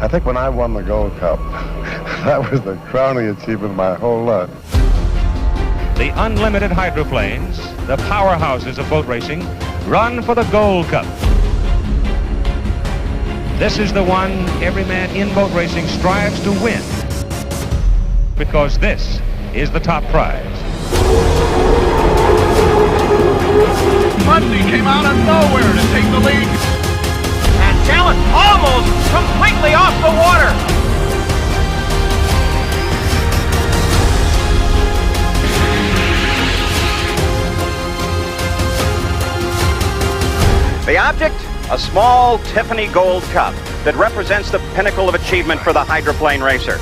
I think when I won the Gold Cup, that was the crowning achievement of my whole life. The unlimited hydroplanes, the powerhouses of boat racing, run for the Gold Cup. This is the one every man in boat racing strives to win, because this is the top prize. Muncie came out of nowhere to take the lead. And Talent almost completely off the water. The object? A small Tiffany Gold Cup that represents the pinnacle of achievement for the hydroplane racer.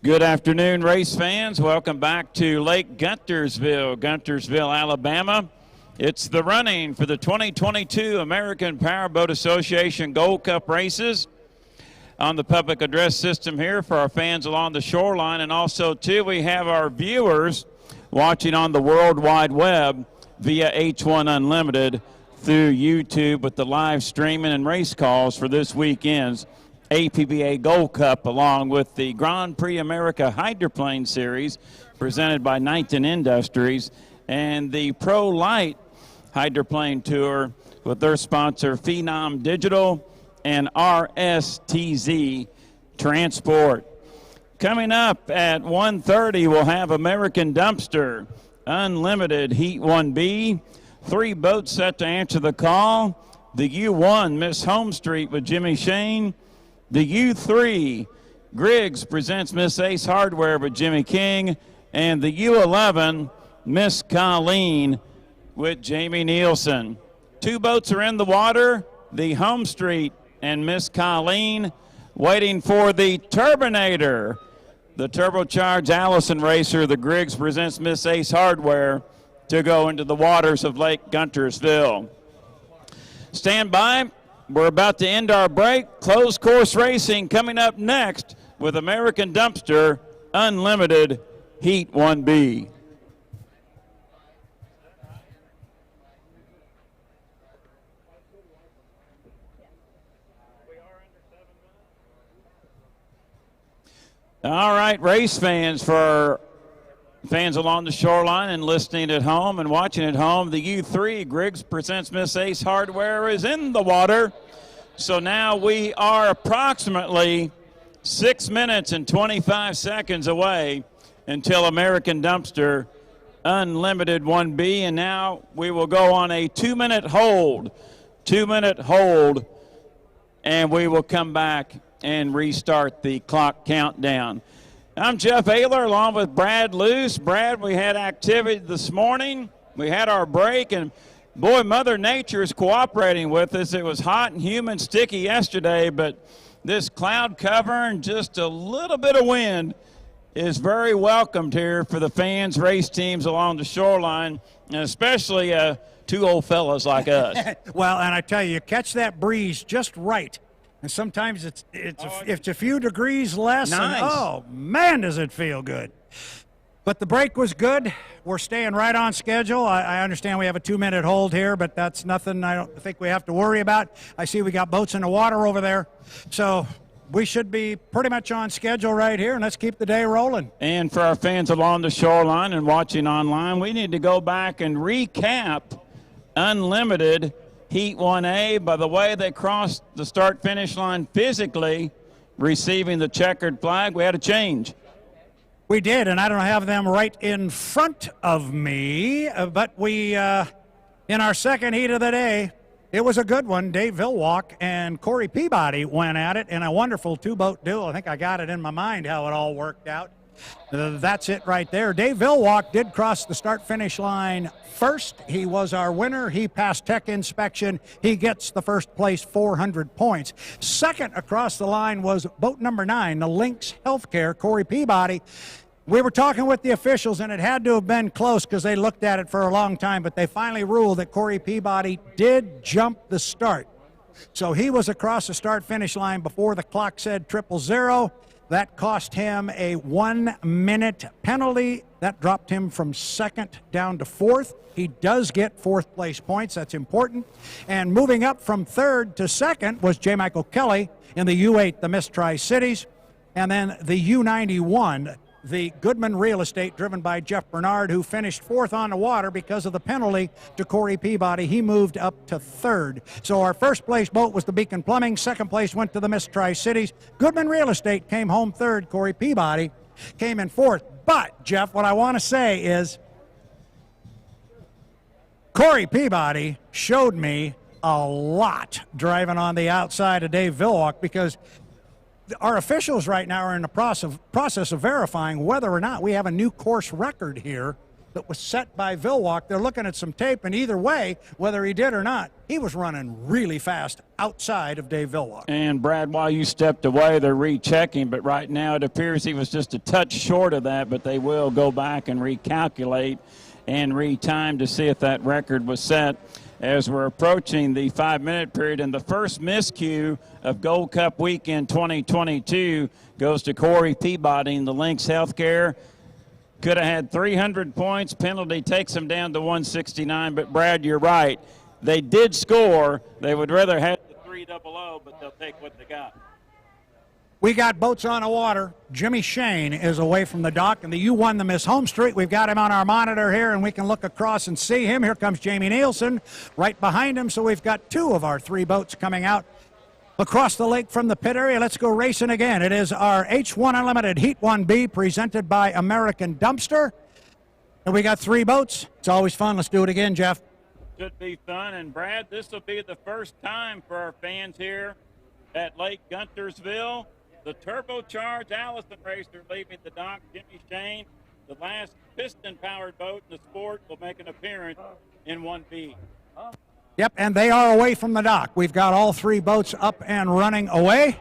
Good afternoon, race fans. Welcome back to Lake Guntersville, Alabama. It's the running for the 2022 American Powerboat Association Gold Cup races on the public address system here for our fans along the shoreline. And also, too, we have our viewers watching on the World Wide Web via H1 Unlimited through YouTube with the live streaming and race calls for this weekend's APBA Gold Cup, along with the Grand Prix America Hydroplane Series presented by Knighton Industries and the Pro-Lite Hydroplane Tour with their sponsor Phenom Digital and RSTZ Transport. Coming up at 1:30, we'll have American Dumpster Unlimited Heat 1B. 3 boats set to answer the call. The U1 Miss Home Street with Jimmy Shane. The U3 Griggs presents Miss Ace Hardware with Jimmy King. And the U11 Miss Colleen with Jamie Nielsen. 2 boats are in the water. The Home Street and Miss Colleen waiting for the Turbinator. The turbocharged Allison racer, the Griggs presents Miss Ace Hardware to go into the waters of Lake Guntersville. Stand by. We're about to end our break. Closed course racing coming up next with American Dumpster Unlimited Heat 1B. All right, race fans, for fans along the shoreline and listening at home and watching at home, the U3 Griggs presents Miss Ace Hardware is in the water. So now we are approximately 6 minutes and 25 seconds away until American Dumpster Unlimited 1B, and now we will go on a 2-minute hold. 2-minute hold, and we will come back and restart the clock countdown. I'm Jeff Ayler along with Brad Luce. Brad, we had activity this morning. We had our break, and boy, Mother Nature is cooperating with us. It was hot and humid, sticky yesterday, but this cloud cover and just a little bit of wind is very welcomed here for the fans, race teams along the shoreline, and especially two old fellas like us. Well, and I tell you, catch that breeze just right. And sometimes it's a few degrees less. Nice. And, oh, man, does it feel good. But the break was good. We're staying right on schedule. I understand we have a 2-minute hold here, but that's nothing I don't think we have to worry about. I see we got boats in the water over there. So we should be pretty much on schedule right here, and let's keep the day rolling. And for our fans along the shoreline and watching online, we need to go back and recap Unlimited Heat 1A. By the way, they crossed the start-finish line physically, receiving the checkered flag. We had a change. We did, and I don't have them right in front of me, but we, in our second heat of the day, it was a good one. Dave Villwalk and Corey Peabody went at it in a wonderful two-boat duel. I think I got it in my mind how it all worked out. That's it right there. Dave Villwalk did cross the start-finish line first. He was our winner. He passed tech inspection. He gets the first place 400 points. Second across the line was boat number 9, the Lynx Healthcare, Corey Peabody. We were talking with the officials, and it had to have been close because they looked at it for a long time, but they finally ruled that Corey Peabody did jump the start. So he was across the start-finish line before the clock said 000. That cost him a 1-minute penalty. That dropped him from second down to fourth. He does get fourth place points. That's important. And moving up from third to second was J. Michael Kelly in the U8, the Miss Tri-Cities. And then the U91, the Goodman Real Estate, driven by Jeff Bernard, who finished fourth on the water because of the penalty to Corey Peabody. He moved up to third. So our first place boat was the Beacon Plumbing. Second place went to the Miss Tri-Cities. Goodman Real Estate came home third. Corey Peabody came in fourth. But, Jeff, what I want to say is Corey Peabody showed me a lot driving on the outside of Dave Villwalk, because our officials right now are in the process of verifying whether or not we have a new course record here that was set by Villwalk. They're looking at some tape, and either way, whether he did or not, he was running really fast outside of Dave Villwalk. And, Brad, while you stepped away, they're rechecking, but right now it appears he was just a touch short of that, but they will go back and recalculate and retime to see if that record was set. As we're approaching the 5-minute period, and the first miscue of Gold Cup weekend 2022 goes to Corey Peabody in the Lynx Healthcare. Could have had 300 points. Penalty takes him down to 169. But, Brad, you're right. They did score. They would rather have the 300, but they'll take what they got. We got boats on the water. Jimmy Shane is away from the dock, and the U1, the Miss Home Street. We've got him on our monitor here, and we can look across and see him. Here comes Jamie Nielsen right behind him. So we've got 2 of our 3 boats coming out across the lake from the pit area. Let's go racing again. It is our H1 Unlimited Heat 1B presented by American Dumpster. And we got 3 boats. It's always fun. Let's do it again, Jeff. Should be fun. And, Brad, this will be the first time for our fans here at Lake Guntersville. The turbocharged Allison racer leaving the dock, Jimmy Shane, the last piston-powered boat in the sport, will make an appearance in 1B. Yep, and they are away from the dock. We've got all 3 boats up and running away,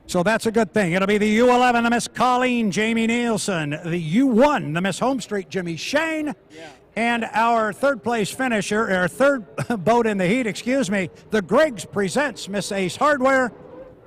so that's a good thing. It'll be the U11, the Miss Colleen, Jamie Nielsen, the U1, the Miss Home Street, Jimmy Shane, and our third-place finisher, our third boat in the heat, the Griggs Presents Miss Ace Hardware,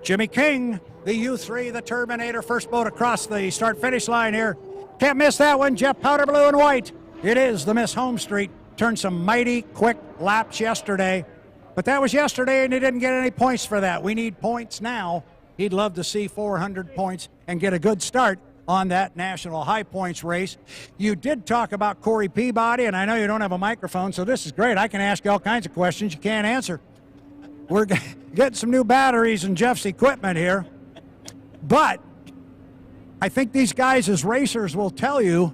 Jimmy King, the U3, the Terminator, first boat across the start-finish line here. Can't miss that one, Jeff, powder blue and white. It is the Miss Home Street. Turned some mighty quick laps yesterday, but that was yesterday, and he didn't get any points for that. We need points now. He'd love to see 400 points and get a good start on that national high points race. You did talk about Corey Peabody, and I know you don't have a microphone, so this is great. I can ask you all kinds of questions you can't answer. We're getting some new batteries in Jeff's equipment here. But I think these guys as racers will tell you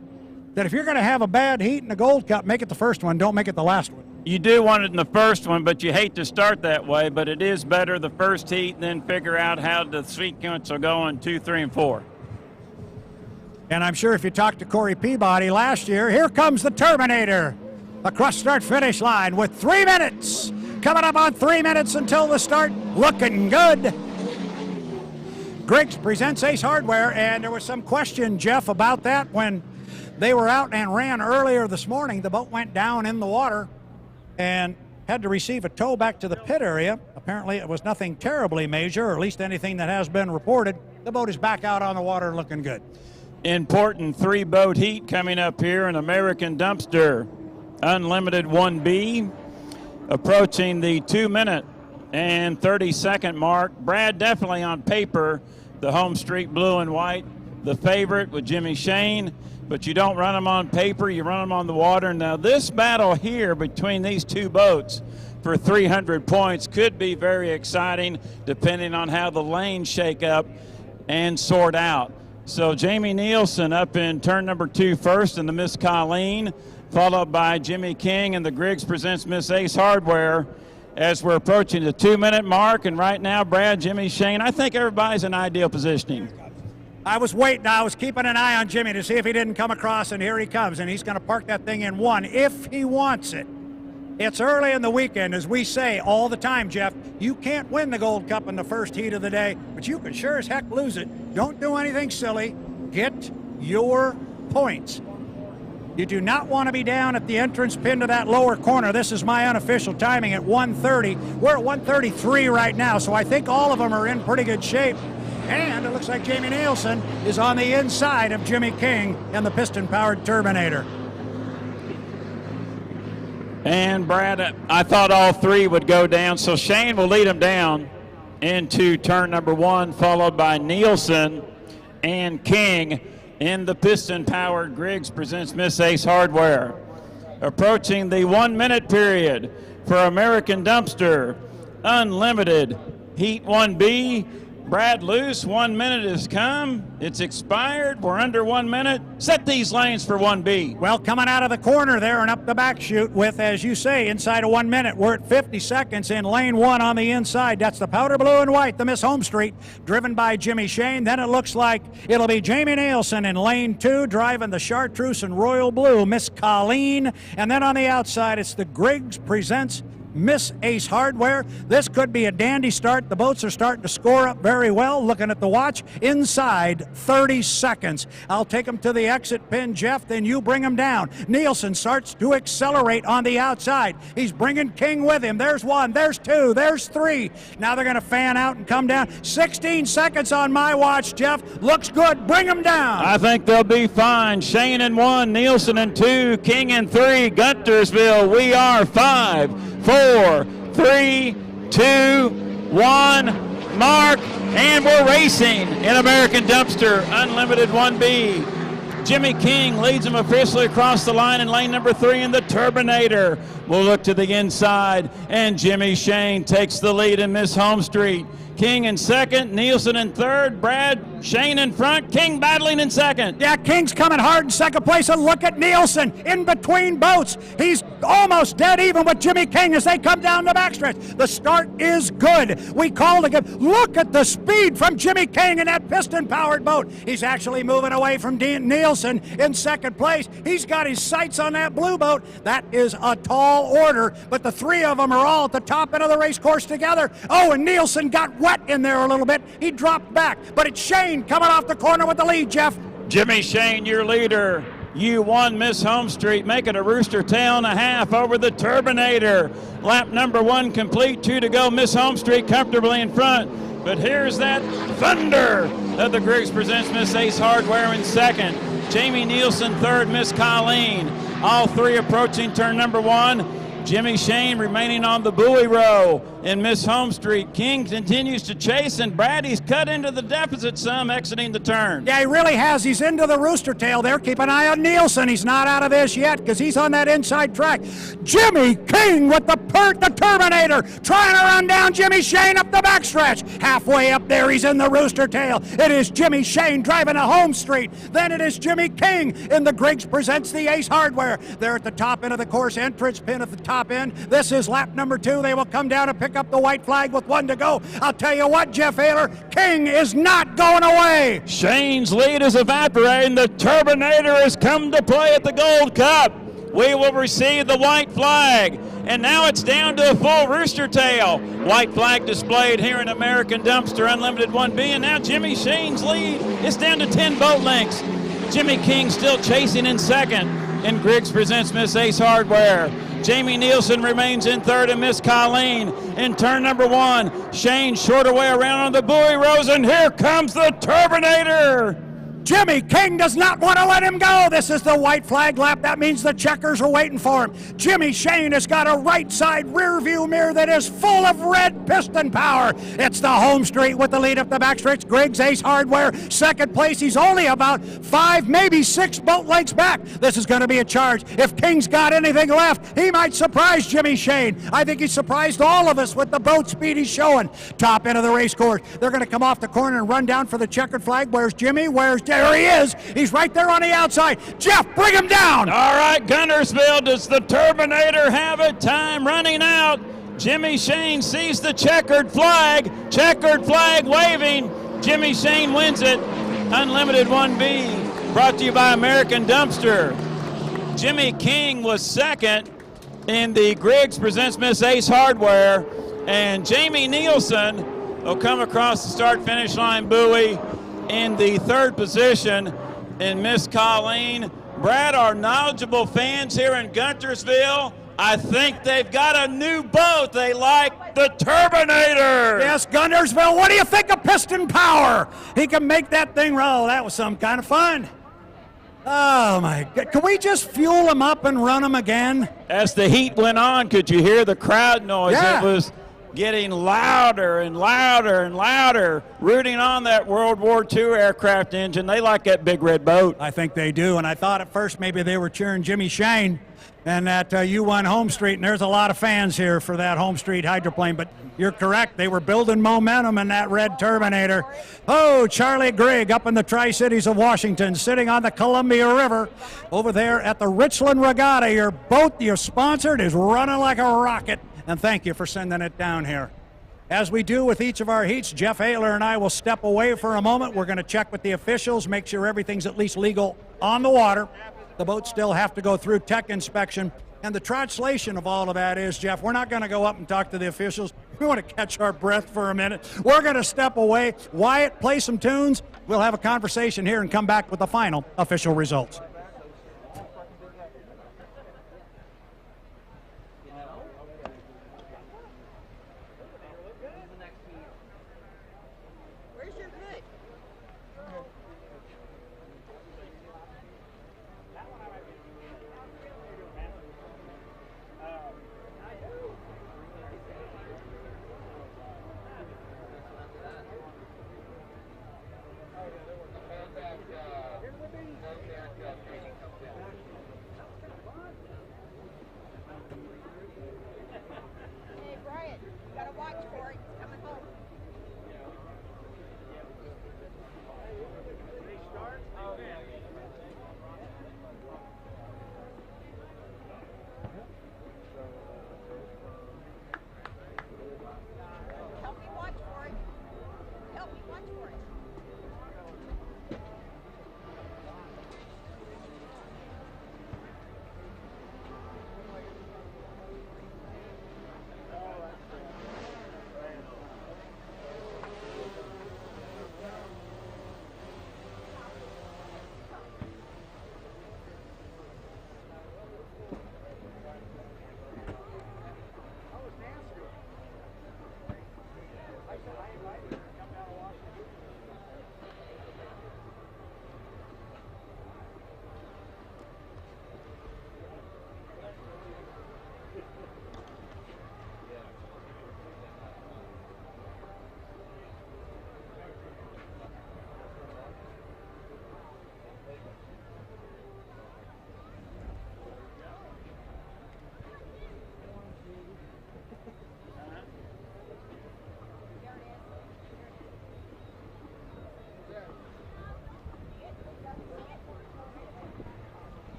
that if you're going to have a bad heat in the Gold Cup, make it the first one, don't make it the last one. You do want it in the first one, but you hate to start that way, but it is better the first heat, then figure out how the sequence will go in 2, 3, and 4. And I'm sure if you talked to Corey Peabody last year, here comes the Terminator across start-finish line with 3 minutes. Coming up on 3 minutes until the start, looking good. Griggs presents Ace Hardware, and there was some question, Jeff, about that when they were out and ran earlier this morning. The boat went down in the water and had to receive a tow back to the pit area. Apparently it was nothing terribly major, or at least anything that has been reported. The boat is back out on the water looking good. Important 3-boat heat coming up here in American Dumpster. Unlimited 1B, approaching the 2-minute and 30-second mark. Brad, definitely on paper, the home street blue and white, the favorite with Jimmy Shane, but you don't run them on paper, you run them on the water. Now this battle here between these two boats for 300 points could be very exciting depending on how the lanes shake up and sort out. So Jamie Nielsen up in turn number 2 first in the Miss Colleen, followed by Jimmy King and the Griggs presents Miss Ace Hardware as we're approaching the 2-minute mark. And right now, Brad, Jimmy Shane, I think everybody's in ideal positioning. I was waiting. I was keeping an eye on Jimmy to see if he didn't come across, and here he comes, and he's going to park that thing in 1 if he wants it. It's early in the weekend, as we say all the time, Jeff. You can't win the Gold Cup in the first heat of the day, but you can sure as heck lose it. Don't do anything silly. Get your points. You do not want to be down at the entrance pin to that lower corner. This is my unofficial timing at 1:30. We're at 1:33 right now, so I think all of them are in pretty good shape. And it looks like Jamie Nielsen is on the inside of Jimmy King and the piston-powered Turbinator. And Brad, I thought all 3 would go down, so Shane will lead them down into turn number 1, followed by Nielsen and King in the piston-powered Griggs presents Miss Ace Hardware. Approaching the 1-minute period for American Dumpster, Unlimited Heat 1B. Brad Luce, 1 minute has come. It's expired. We're under 1 minute. Set these lanes for 1B. Well, coming out of the corner there and up the back chute with, as you say, inside of 1 minute. We're at 50 seconds in lane 1 on the inside. That's the powder blue and white, the Miss Home Street, driven by Jimmy Shane. Then it looks like it'll be Jamie Nielsen in lane 2, driving the chartreuse and royal blue, Miss Colleen. And then on the outside, it's the Griggs presents Miss Ace Hardware. This could be a dandy start. The boats are starting to score up very well. Looking at the watch, inside 30 seconds. I'll take them to the exit pin, Jeff, then you bring them down. Nielsen starts to accelerate on the outside. He's bringing King with him. There's 1, there's 2, there's 3. Now they're going to fan out and come down. 16 seconds on my watch, Jeff. Looks good. Bring them down. I think they'll be fine. Shane in 1, Nielsen in 2, King in 3, Guntersville. We are 5, 4, 3, 2, 1, mark, and we're racing in American Dumpster, Unlimited 1B. Jimmy King leads him officially across the line in lane number 3 in the Turbinator. We'll look to the inside, and Jimmy Shane takes the lead in Miss Home Street. King in 2nd, Nielsen in 3rd, Brad, Shane in front, King battling in 2nd. Yeah, King's coming hard in 2nd place, and look at Nielsen in between boats. He's almost dead even with Jimmy King as they come down the backstretch. The start is good. We called again. Look at the speed from Jimmy King in that piston-powered boat. He's actually moving away from Nielsen in 2nd place. He's got his sights on that blue boat. That is a tall order, but the 3 of them are all at the top end of the race course together. Oh, and Nielsen got wet in there a little bit. He dropped back, but it's Shane coming off the corner with the lead, Jeff. Jimmy Shane, your leader. You won Miss Home Street, making a rooster tail and a half over the Turbinator. Lap number 1 complete, 2 to go. Miss Home Street comfortably in front. But here's that thunder of the Griggs presents Miss Ace Hardware in 2nd. Jamie Nielsen 3rd, Miss Colleen. All 3 approaching turn number 1. Jimmy Shane remaining on the buoy row in Miss Home Street. King continues to chase, and Brad, he's cut into the deficit some, exiting the turn. Yeah, he really has. He's into the rooster tail there. Keep an eye on Nielsen. He's not out of this yet because he's on that inside track. Jimmy King with the Turbinator trying to run down Jimmy Shane up the backstretch. Halfway up there, he's in the rooster tail. It is Jimmy Shane driving a Home Street. Then it is Jimmy King in the Griggs presents the Ace Hardware. They're at the top end of the course, entrance pin at the top end. This is lap number 2. They will come down and pick up the white flag with 1 to go. I'll tell you what, Jeff Ayler, King is not going away. Shane's lead is evaporating. The Turbinator has come to play at the Gold Cup. we will receive the white flag. And now it's down to a full rooster tail. White flag displayed here in American Dumpster Unlimited 1B. And now Jimmy Shane's lead is down to 10 boat lengths. Jimmy King still chasing in second. And Griggs presents Miss Ace Hardware. Jamie Nielsen remains in third, and Miss Colleen in turn number 1. Shane short away around on the buoy rows, and here comes the Turbinator. Jimmy King does not want to let him go. This is the white flag lap. That means the checkers are waiting for him. Jimmy Shane has got a right side rear view mirror that is full of red piston power. It's the home street with the lead up the backstretch. Griggs Ace Hardware, second place. He's only about 5, maybe 6 boat lengths back. This is going to be a charge. If King's got anything left, he might surprise Jimmy Shane. I think he surprised all of us with the boat speed he's showing. Top end of the race course. They're going to come off the corner and run down for the checkered flag. Where's Jimmy? There he is. He's right there on the outside. Jeff, bring him down. All right, Guntersville, does the Turbinator have it? Time running out. Jimmy Shane sees the checkered flag waving. Jimmy Shane wins it. Unlimited 1B, brought to you by American Dumpster. Jimmy King was second in the Griggs presents Miss Ace Hardware, and Jamie Nielsen will come across the start-finish line buoy in the third position. And Miss Colleen, Brad, our knowledgeable fans here in Guntersville, I think they've got a new boat. They like the Turbinator. Yes, Guntersville, what do you think of piston power? He can make that thing roll. That was some kind of fun. Oh, my God. Can we just fuel him up and run him again? As the heat went on, could you hear the crowd noise? Yeah. It was getting louder and louder and louder, rooting on that World War II aircraft engine. They like that big red boat. I think they do, and I thought at first maybe they were cheering Jimmy Shane and that U1 Home Street, and there's a lot of fans here for that Home Street hydroplane, but you're correct. They were building momentum in that red Turbinator. Oh, Charlie Grigg up in the Tri-Cities of Washington, sitting on the Columbia River over there at the Richland Regatta. Your boat, your sponsored, is running like a rocket. And thank you for sending it down here. As we do with each of our heats, Jeff Ayler and I will step away for a moment. We're going to check with the officials, make sure everything's at least legal on the water. The boats still have to go through tech inspection. And the translation of all of that is, Jeff, we're not going to go up and talk to the officials. We want to catch our breath for a minute. We're going to step away. Wyatt, play some tunes. We'll have a conversation here and come back with the final official results.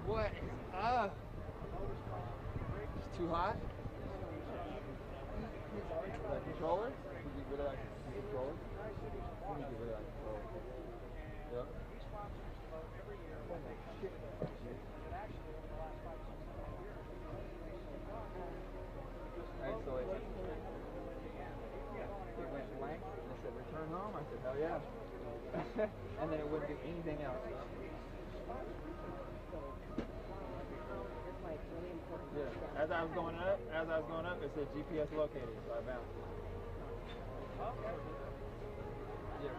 What? It's too hot? That controller? Did you get rid of that controller? Let me get rid of that controller. Yep. Alright, so it went blank and it said return home. I said, hell yeah. And then it wouldn't do anything else. Yeah. As I was going up, it said GPS located, so I bounced. Yeah.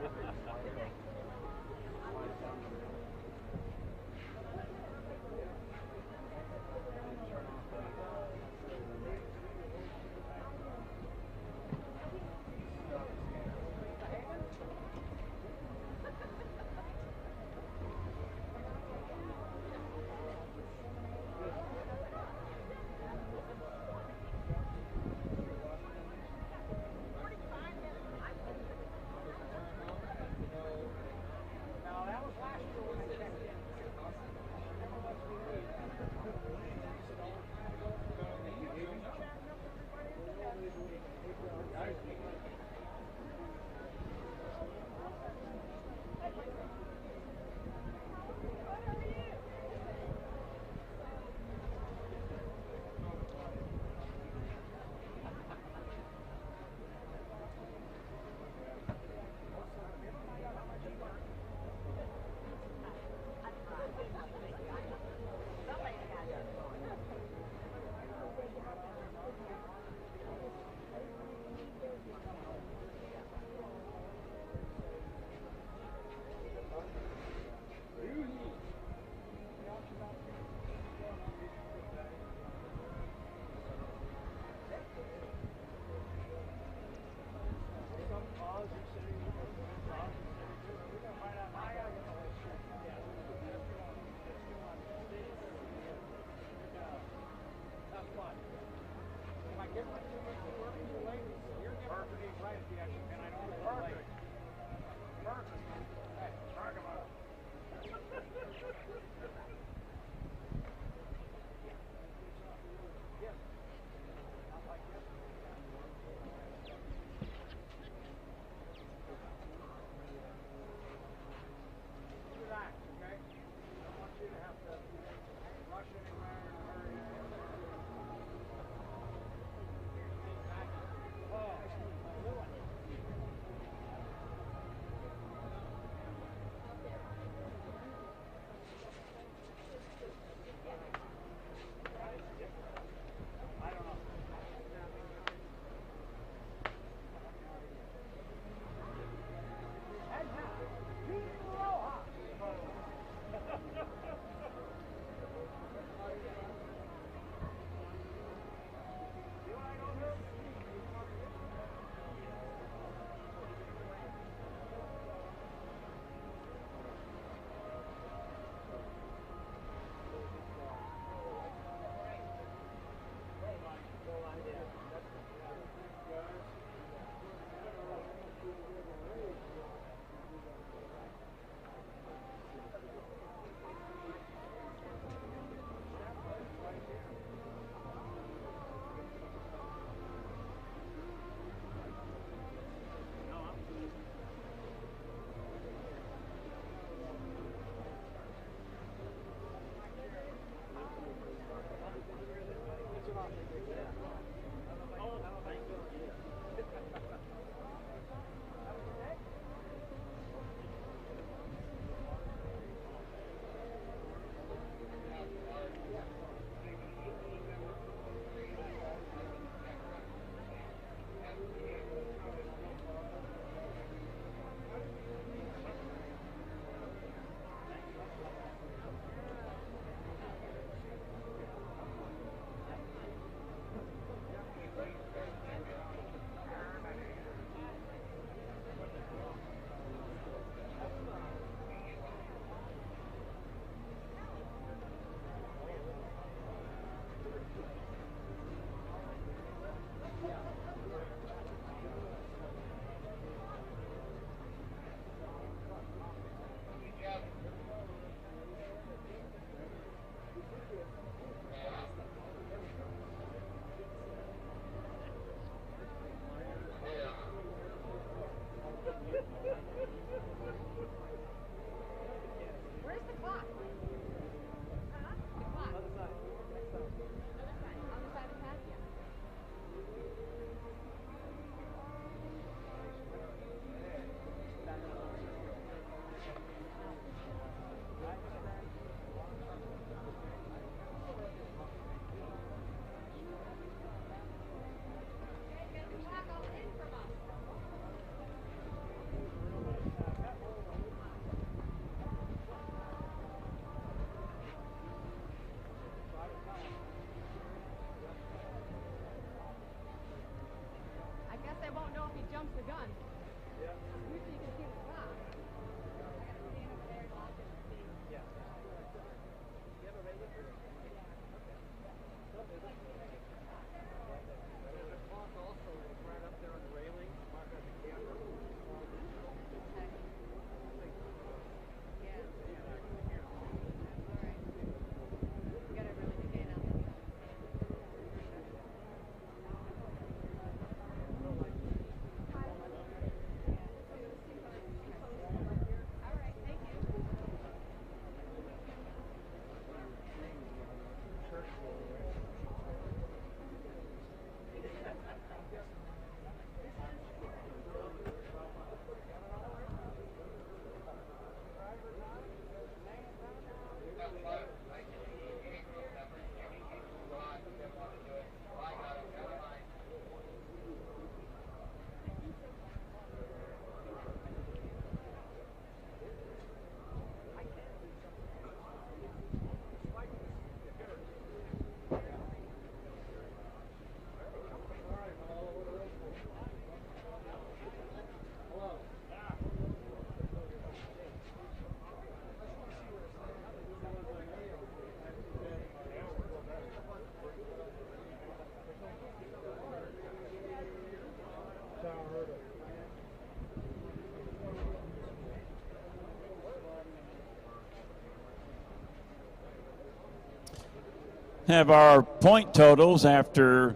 have our point totals after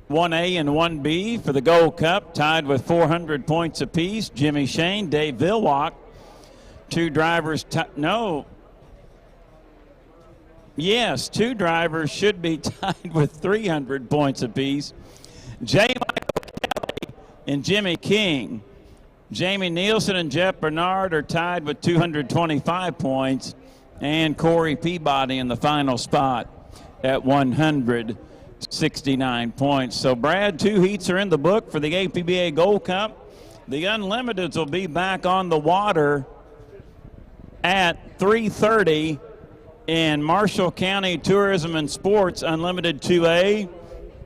1A and 1B for the Gold Cup, tied with 400 points apiece. Jimmy Shane, Dave Vilwalk, two drivers. Two drivers should be tied with 300 points apiece. J. Michael Kelly and Jimmy King. Jamie Nielsen and Jeff Bernard are tied with 225 points, and Corey Peabody in the final spot at 169 points. So, Brad, 2 heats are in the book for the APBA Gold Cup. The Unlimiteds will be back on the water at 3:30 in Marshall County Tourism and Sports Unlimited 2A.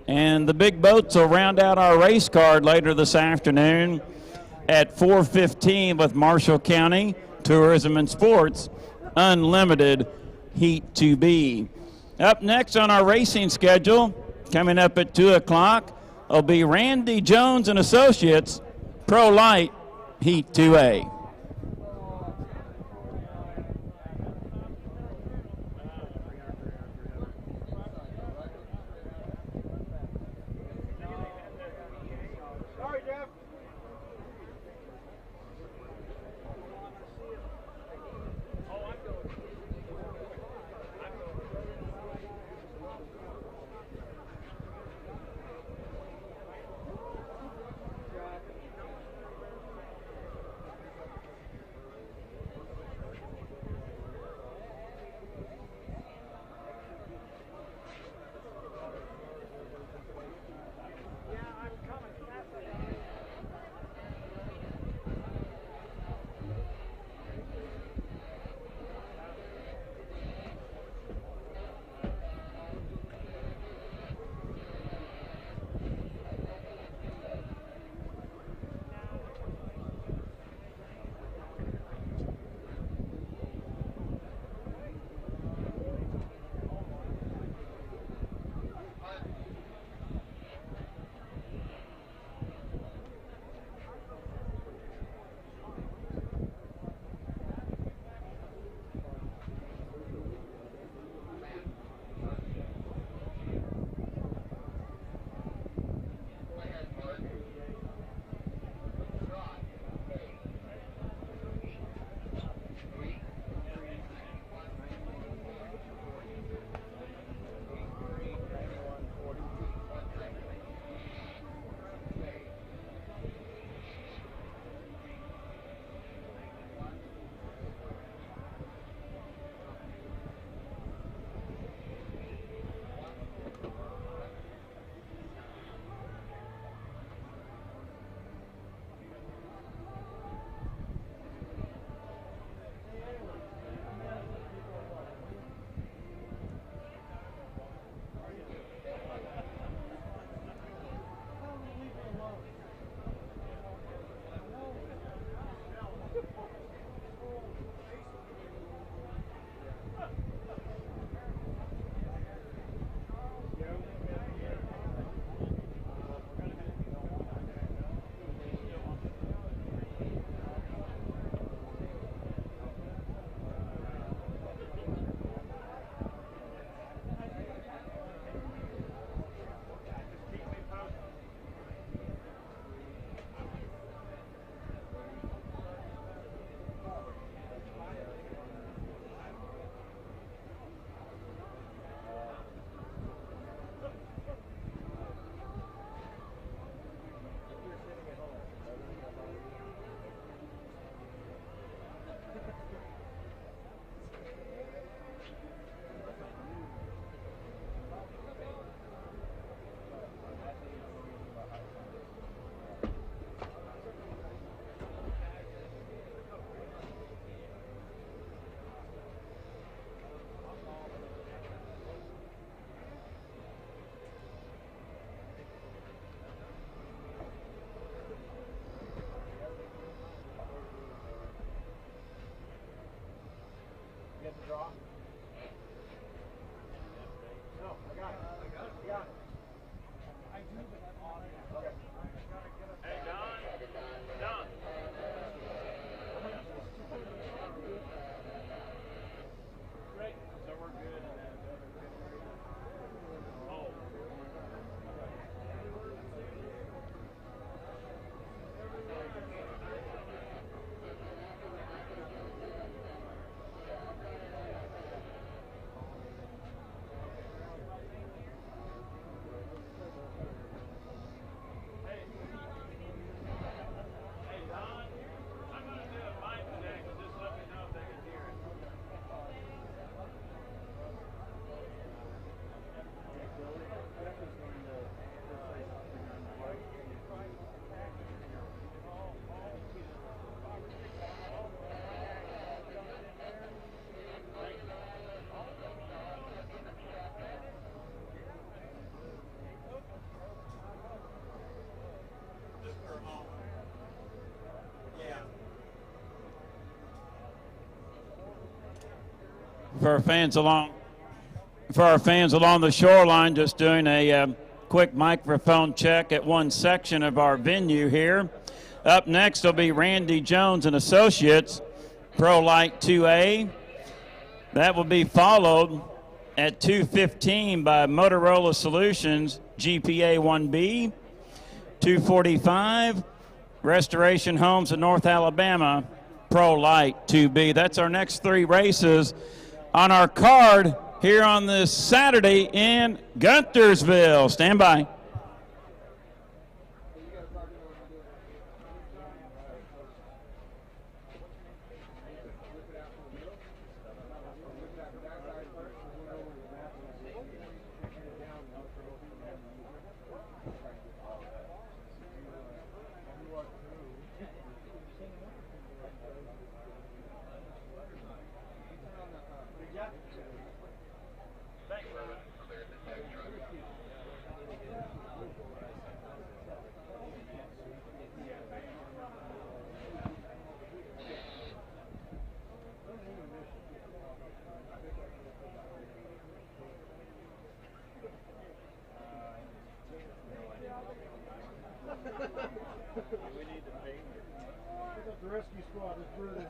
And the big boats will round out our race card later this afternoon at 4:15 with Marshall County Tourism and Sports Unlimited Heat 2B. Up next on our racing schedule, coming up at 2 o'clock, will be Randy Jones and Associates Pro-Lite Heat 2A. For our fans along the shoreline, just doing a quick microphone check at one section of our venue here. Up next will be Randy Jones and Associates, Pro-Lite 2A. That will be followed at 2:15 by Motorola Solutions, GPA 1B. 2:45, Restoration Homes in North Alabama, Pro-Lite 2B. That's our next three races on our card here on this Saturday in Guntersville. Stand by. The rescue squad is breathing.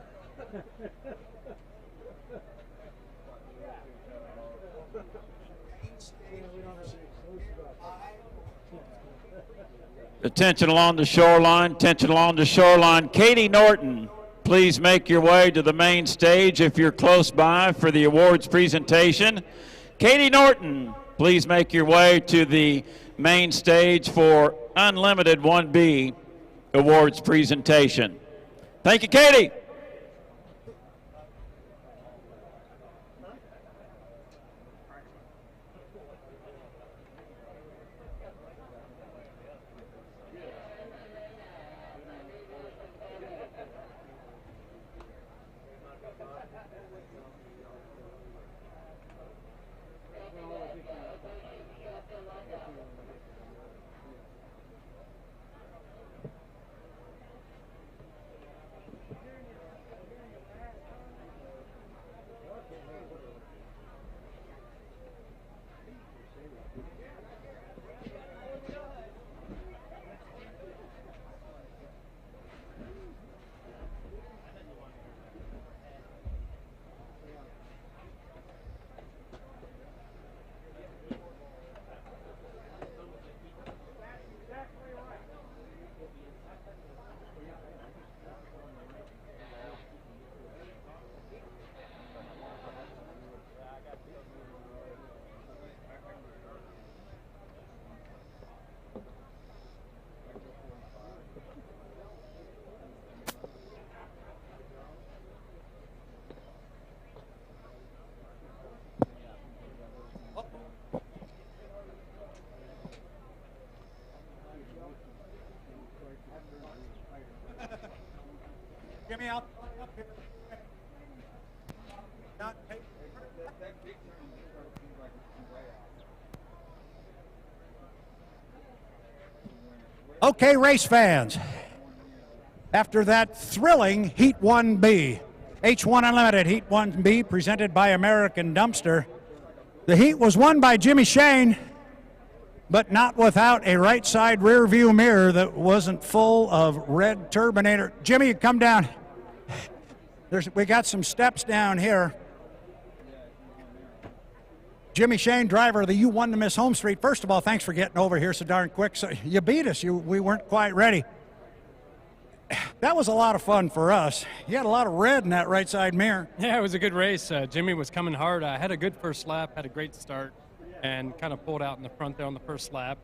Attention along the shoreline. Katie Norton, please make your way to the main stage if you're close by for the awards presentation. Katie Norton, please make your way to the main stage for Unlimited 1B awards presentation. Thank you, Katie. Get me up here. Okay, race fans. After that thrilling Heat 1B, H1 Unlimited Heat 1B presented by American Dumpster, the Heat was won by Jimmy Shane, but not without a right side rear view mirror that wasn't full of red turbinator. Jimmy, come down. We got some steps down here. Jimmy Shane, driver of the You Won to Miss Home Street. First of all, thanks for getting over here so darn quick. So you beat us. We weren't quite ready. That was a lot of fun for us. You had a lot of red in that right side mirror. Yeah, it was a good race. Jimmy was coming hard. I had a good first lap, had a great start, and kind of pulled out in the front there on the first lap.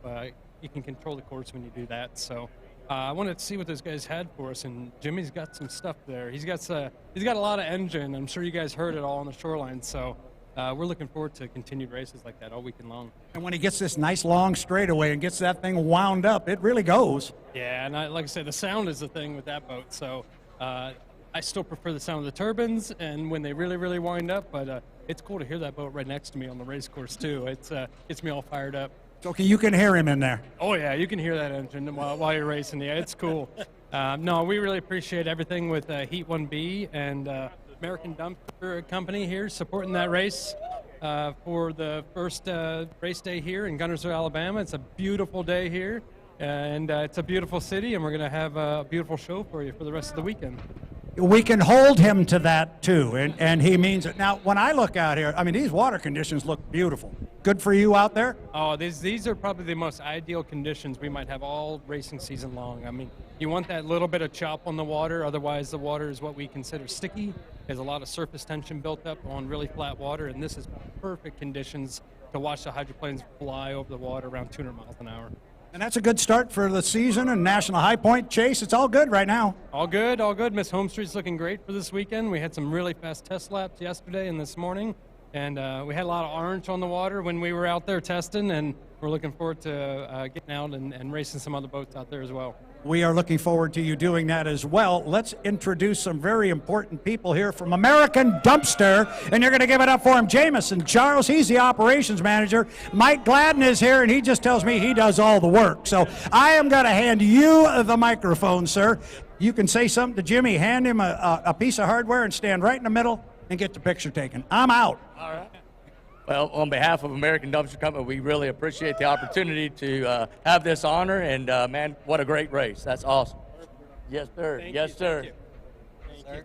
You can control the course when you do that. So I wanted to see what those guys had for us, and Jimmy's got some stuff there. He's got a lot of engine. I'm sure you guys heard it all on the shoreline. So we're looking forward to continued races like that all weekend long. And when he gets this nice long straightaway and gets that thing wound up, it really goes. Yeah, and like I said, the sound is the thing with that boat. So I still prefer the sound of the turbines and when they really, really wind up. But it's cool to hear that boat right next to me on the race course too. It gets me all fired up. Okay, you can hear him in there. Oh yeah, you can hear that engine while you're racing. Yeah, it's cool. No, we really appreciate everything with Heat 1B, and American Dumpster Company here supporting that race for the first race day here in Guntersville, Alabama. It's a beautiful day here, and it's a beautiful city, and we're going to have a beautiful show for you for the rest of the weekend. We can hold him to that too, and he means it. Now, when I look out here, I mean, these water conditions look beautiful. Good for you out there? Oh, these are probably the most ideal conditions we might have all racing season long. I mean, you want that little bit of chop on the water, otherwise the water is what we consider sticky. There's a lot of surface tension built up on really flat water, and this is perfect conditions to watch the hydroplanes fly over the water around 200 miles an hour. And that's a good start for the season and National High Point. Chase, it's all good right now. All good, all good. Miss Homestreet's looking great for this weekend. We had some really fast test laps yesterday and this morning, and we had a lot of orange on the water when we were out there testing, and we're looking forward to getting out and racing some other boats out there as well. We are looking forward to you doing that as well. Let's introduce some very important people here from American Dumpster, and you're going to give it up for him. Jameson Charles, he's the operations manager. Mike Gladden is here, and he just tells me he does all the work. So I am going to hand you the microphone, sir. You can say something to Jimmy, hand him a piece of hardware, and stand right in the middle and get the picture taken. I'm out. All right. Well, on behalf of American Dumpster Company, we really appreciate the opportunity to have this honor, and man, what a great race. That's awesome. Yes, sir. Thank yes, you, sir. Thank you.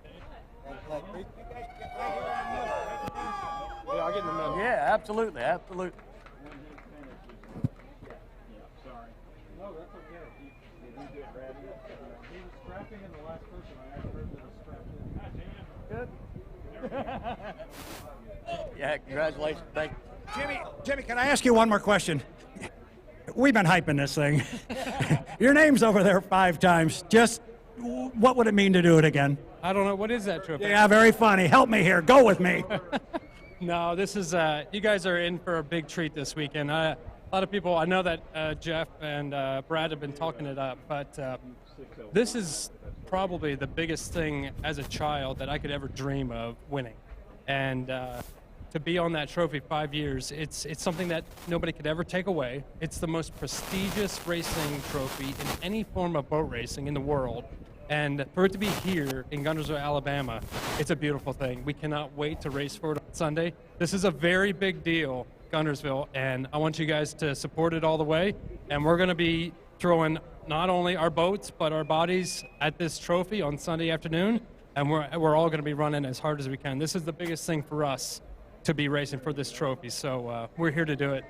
Yeah, I'll get in the middle. Yeah, absolutely, absolutely. No, that's okay. Did you get ready? He was strapping, and the last person I ever heard that was strapped in. Good. Yeah, congratulations. Thank you. Jimmy, can I ask you one more question? We've been hyping this thing. Your name's over there 5 times. Just what would it mean to do it again? I don't know. What is that trip? Yeah, very funny. Help me here. Go with me. No, this is, you guys are in for a big treat this weekend. A lot of people, I know that Jeff and Brad have been talking it up, but this is probably the biggest thing as a child that I could ever dream of winning. And to be on that trophy 5 years, it's something that nobody could ever take away. It's the most prestigious racing trophy in any form of boat racing in the world. And for it to be here in Guntersville, Alabama, it's a beautiful thing. We cannot wait to race for it on Sunday. This is a very big deal, Guntersville, and I want you guys to support it all the way. And we're going to be throwing not only our boats, but our bodies at this trophy on Sunday afternoon. And we're all going to be running as hard as we can. This is the biggest thing for us to be racing for this trophy, so we're here to do it.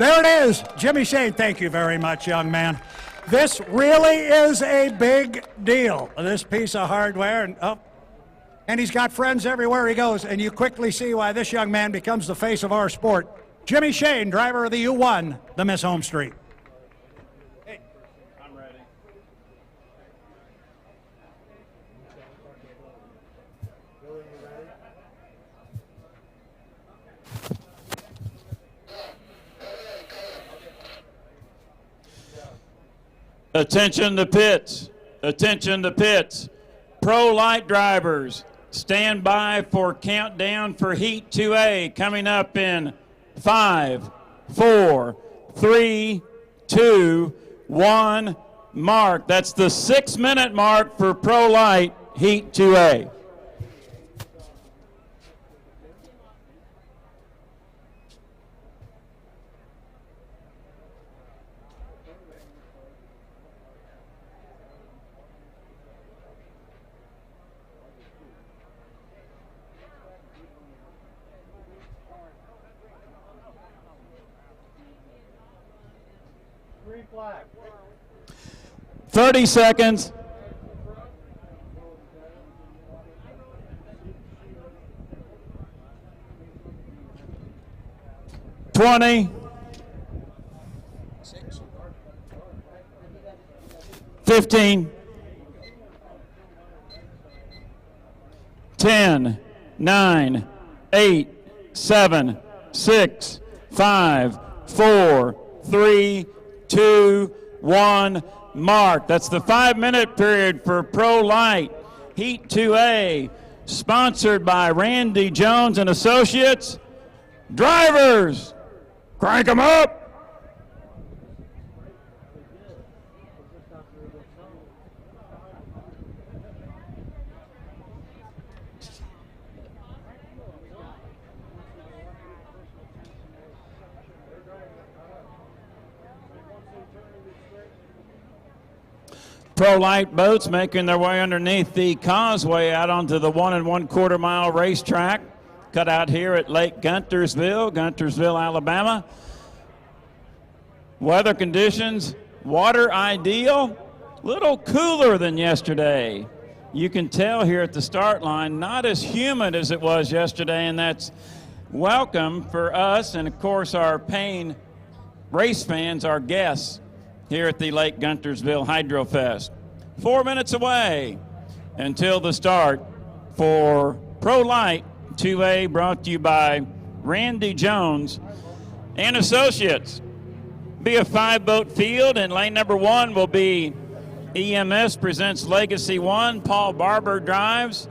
There it is. Jimmy Shane, thank you very much, young man. This really is a big deal, this piece of hardware. And he's got friends everywhere he goes, and you quickly see why this young man becomes the face of our sport. Jimmy Shane, driver of the U1, the Miss Homestreet. 'Attention to pits. Attention to pits. Pro-Lite drivers, stand by for countdown for Heat 2A coming up in 5, 4, 3, 2, 1, mark. That's the 6-minute mark for Pro-Lite Heat 2A. Green flag. 30 seconds. $20. 15. 10. 9. 8. 7. 6. 5. 4. 3. 2. 1. Mark. That's the 5-minute period for Pro-Lite Heat 2A, sponsored by Randy Jones and Associates. Drivers, crank them up. Pro-Lite boats making their way underneath the causeway out onto the 1 1/4 mile racetrack, cut out here at Lake Guntersville, Alabama. Weather conditions, water ideal, little cooler than yesterday. You can tell here at the start line, not as humid as it was yesterday, and that's welcome for us and, of course, our paying race fans, our guests here at the Lake Guntersville Hydro Fest. 4 minutes away until the start for Pro-Lite 2A, brought to you by Randy Jones and Associates. Be a 5-boat field, and lane number 1 will be EMS presents Legacy 1. Paul Barber drives.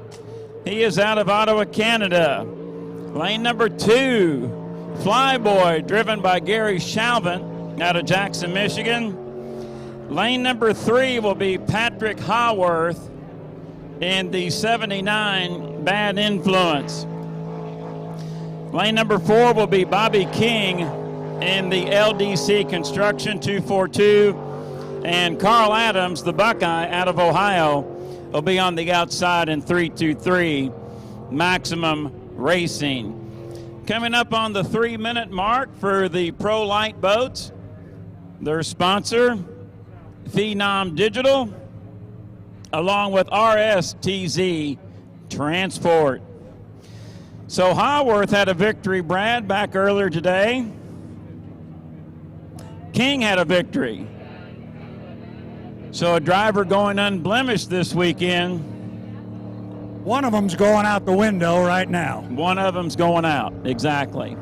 He is out of Ottawa, Canada. Lane number 2, Flyboy, driven by Gary Shalvin out of Jackson, Michigan. Lane number 3 will be Patrick Haworth in the 79 Bad Influence. Lane number 4 will be Bobby King in the LDC Construction 242. And Carl Adams, the Buckeye out of Ohio, will be on the outside in 323 Maximum Racing. Coming up on the 3-minute mark for the Pro-Lite boats, their sponsor, Phenom Digital, along with RSTZ Transport. So Haworth had a victory, Brad, back earlier today. King had a victory. So a driver going unblemished this weekend. One of them's going out the window right now. One of them's going out, exactly.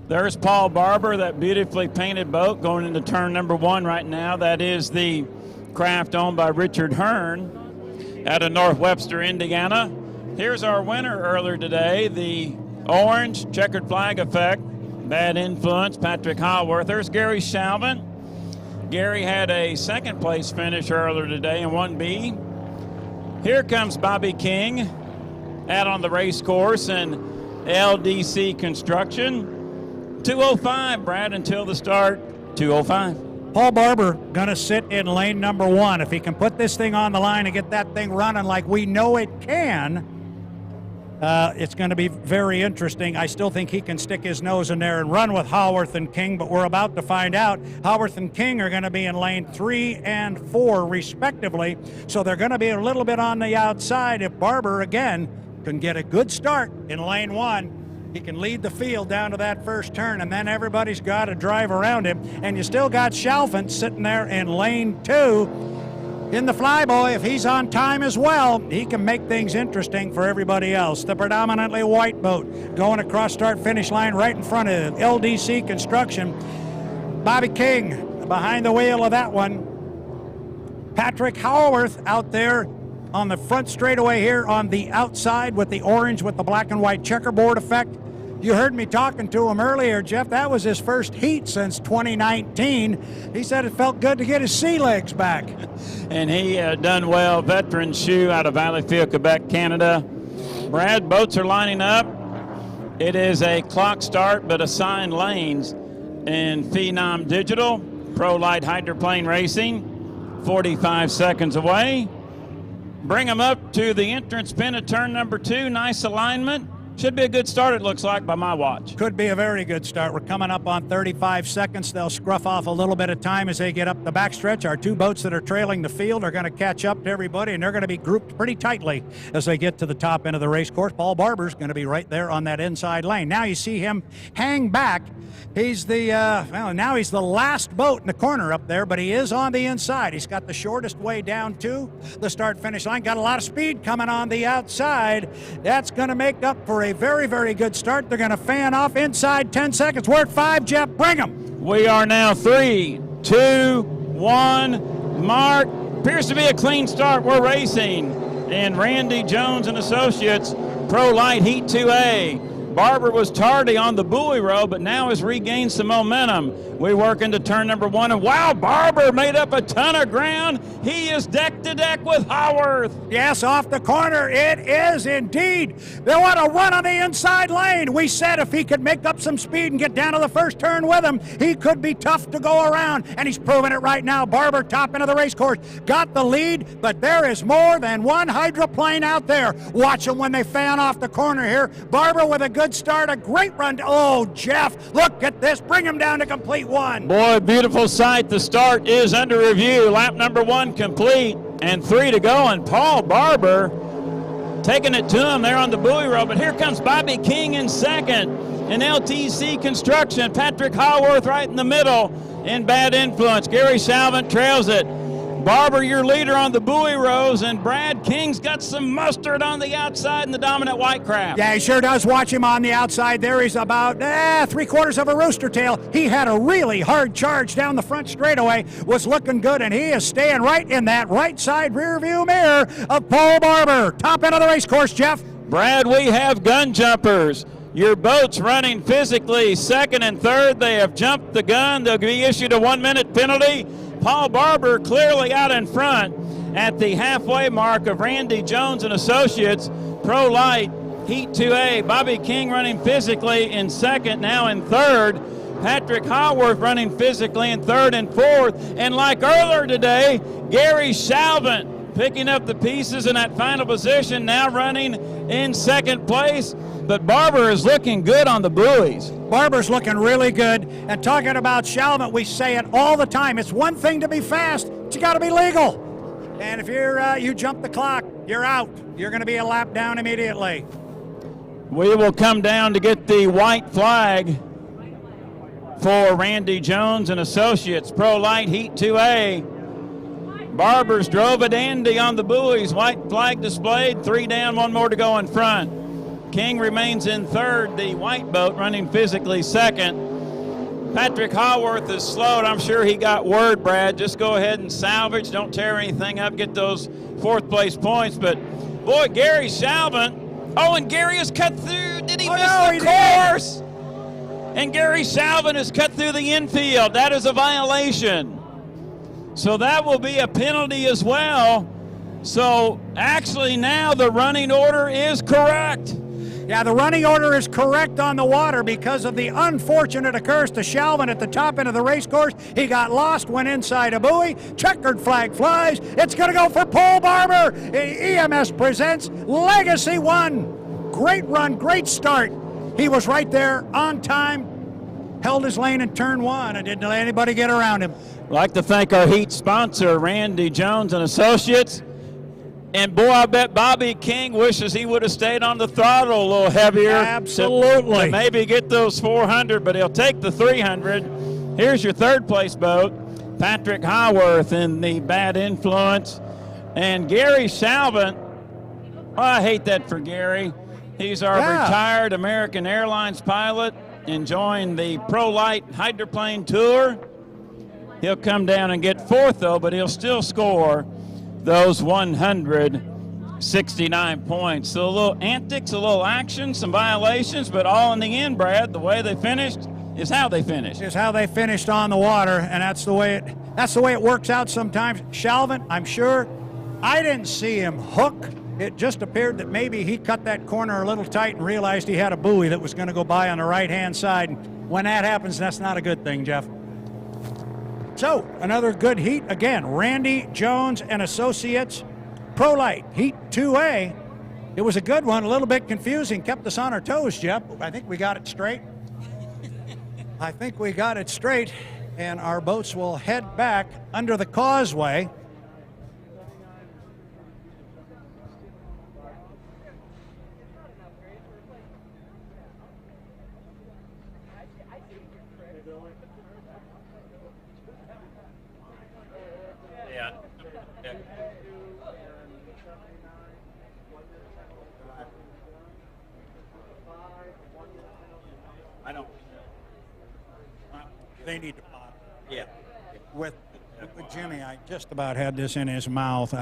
There's Paul Barber, that beautifully painted boat going into turn number 1 right now. That is the craft owned by Richard Hearn out of North Webster, Indiana. Here's our winner earlier today, the orange checkered flag effect, Bad Influence, Patrick Haworth. There's Gary Shalvin. Gary had a second place finish earlier today in 1B. Here comes Bobby King out on the race course in LDC Construction. 2:05, Brad, until the start, 2:05. Paul Barber going to sit in lane number 1. If he can put this thing on the line and get that thing running like we know it can, it's going to be very interesting. I still think he can stick his nose in there and run with Haworth and King, but we're about to find out. Haworth and King are going to be in lane 3 and 4, respectively, so they're going to be a little bit on the outside. If Barber, again, can get a good start in lane 1, he can lead the field down to that first turn, and then everybody's got to drive around him. And you still got Shalvin sitting there in lane 2. In the Flyboy, if he's on time as well, he can make things interesting for everybody else. The predominantly white boat going across start-finish line right in front of LDC Construction. Bobby King behind the wheel of that one. Patrick Haworth out there on the front straightaway here on the outside with the orange with the black and white checkerboard effect. You heard me talking to him earlier, Jeff. That was his first heat since 2019. He said it felt good to get his sea legs back. And he done well. Veteran shoe out of Valleyfield, Quebec, Canada. Brad, boats are lining up. It is a clock start, but assigned lanes in Phenom Digital. Pro-Lite Hydroplane Racing, 45 seconds away. Bring them up to the entrance pin at turn number 2. Nice alignment. Should be a good start, it looks like, by my watch. Could be a very good start. We're coming up on 35 seconds. They'll scruff off a little bit of time as they get up the backstretch. Our 2 boats that are trailing the field are going to catch up to everybody, and they're going to be grouped pretty tightly as they get to the top end of the race course. Paul Barber's going to be right there on that inside lane. Now you see him hang back. He's the, now he's the last boat in the corner up there, but he is on the inside. He's got the shortest way down to the start-finish line. Got a lot of speed coming on the outside. That's going to make up for a very, very good start. They're going to fan off inside 10 seconds. We're at 5, Jeff. Bring them. We are now 3, 2, 1. Mark. Appears to be a clean start. We're racing in Randy Jones and Associates Pro-Lite Heat 2A. Barber was tardy on the buoy row, but now has regained some momentum. We work into turn number 1, and wow, Barber made up a ton of ground. He is deck to deck with Haworth. Yes, off the corner, it is indeed. They want to run on the inside lane. We said if he could make up some speed and get down to the first turn with him, he could be tough to go around, and he's proving it right now. Barber, top end of the race course, got the lead, but there is more than one hydroplane out there. Watch them when they fan off the corner here. Barber with a good start, a great run. Oh, Jeff, look at this. Bring him down to complete one. Boy, beautiful sight. The start is under review. Lap number 1 complete and 3 to go, and Paul Barber taking it to him there on the buoy row. But here comes Bobby King in second, and LTC Construction. Patrick Haworth right in the middle in Bad Influence. Gary Salvant trails it. Barber, your leader on the buoy rows, and Brad King's got some mustard on the outside in the dominant white craft. Yeah, he sure does. Watch him on the outside there. He's about 3/4 of a rooster tail. He had a really hard charge down the front straightaway, was looking good, and he is staying right in that right side rear view mirror of Paul Barber. Top end of the race course, Jeff. Brad, we have gun jumpers. Your boat's running physically second and third. They have jumped the gun. They'll be issued a 1-minute penalty. Paul Barber clearly out in front at the halfway mark of Randy Jones and Associates. Pro-Lite Heat 2A. Bobby King running physically in second, now in third. Patrick Haworth running physically in third and fourth. And like earlier today, Gary Salvant picking up the pieces in that final position, now running in second place. But Barber is looking good on the buoys. Barber's looking really good. And talking about Salvant, we say it all the time. It's one thing to be fast, but you got to be legal. And if you jump the clock, you're out. You're going to be a lap down immediately. We will come down to get the white flag for Randy Jones and Associates. Pro-Lite Heat 2A. Barber's drove a dandy on the buoys. White flag displayed. 3 down, 1 more to go in front. King remains in third. The white boat running physically second. Patrick Haworth is slowed. I'm sure he got word, Brad. Just go ahead and salvage. Don't tear anything up. Get those 4th place points. But, boy, Gary Salvant. Oh, and Gary has cut through. Did he miss the course? And Gary Salvant has cut through the infield. That is a violation. So that will be a penalty as well. So actually now the running order is correct. Yeah, the running order is correct on the water because of the unfortunate occurrence to Salvant at the top end of the race course. He got lost, went inside a buoy. Checkered flag flies. It's going to go for Paul Barber. EMS presents Legacy 1. Great run, great start. He was right there on time, held his lane in turn 1, and didn't let anybody get around him. I'd like to thank our heat sponsor, Randy Jones and Associates. And boy, I bet Bobby King wishes he would have stayed on the throttle a little heavier. Absolutely. To maybe get those 400, but he'll take the 300. Here's your 3rd place boat. Patrick Haworth in the Bad Influence. And Gary Salvant, oh, I hate that for Gary. He's our retired American Airlines pilot, enjoying the Pro-Lite hydroplane tour. He'll come down and get 4th, though, but he'll still score those 169 points. So a little antics, a little action, some violations, but all in the end, Brad, the way they finished is how they finished. Is how they finished on the water, and that's the way it works out sometimes. Salvant, I'm sure, I didn't see him hook. It just appeared that maybe he cut that corner a little tight and realized he had a buoy that was going to go by on the right-hand side. And when that happens, that's not a good thing, Jeff. So, another good heat. Again, Randy Jones and Associates, Pro-Lite Heat 2A. It was a good one, a little bit confusing, kept us on our toes, Jeff. I think we got it straight. I think we got it straight, and our boats will head back under the causeway. They need to pop. Yeah. With Jimmy, I just about had this in his mouth.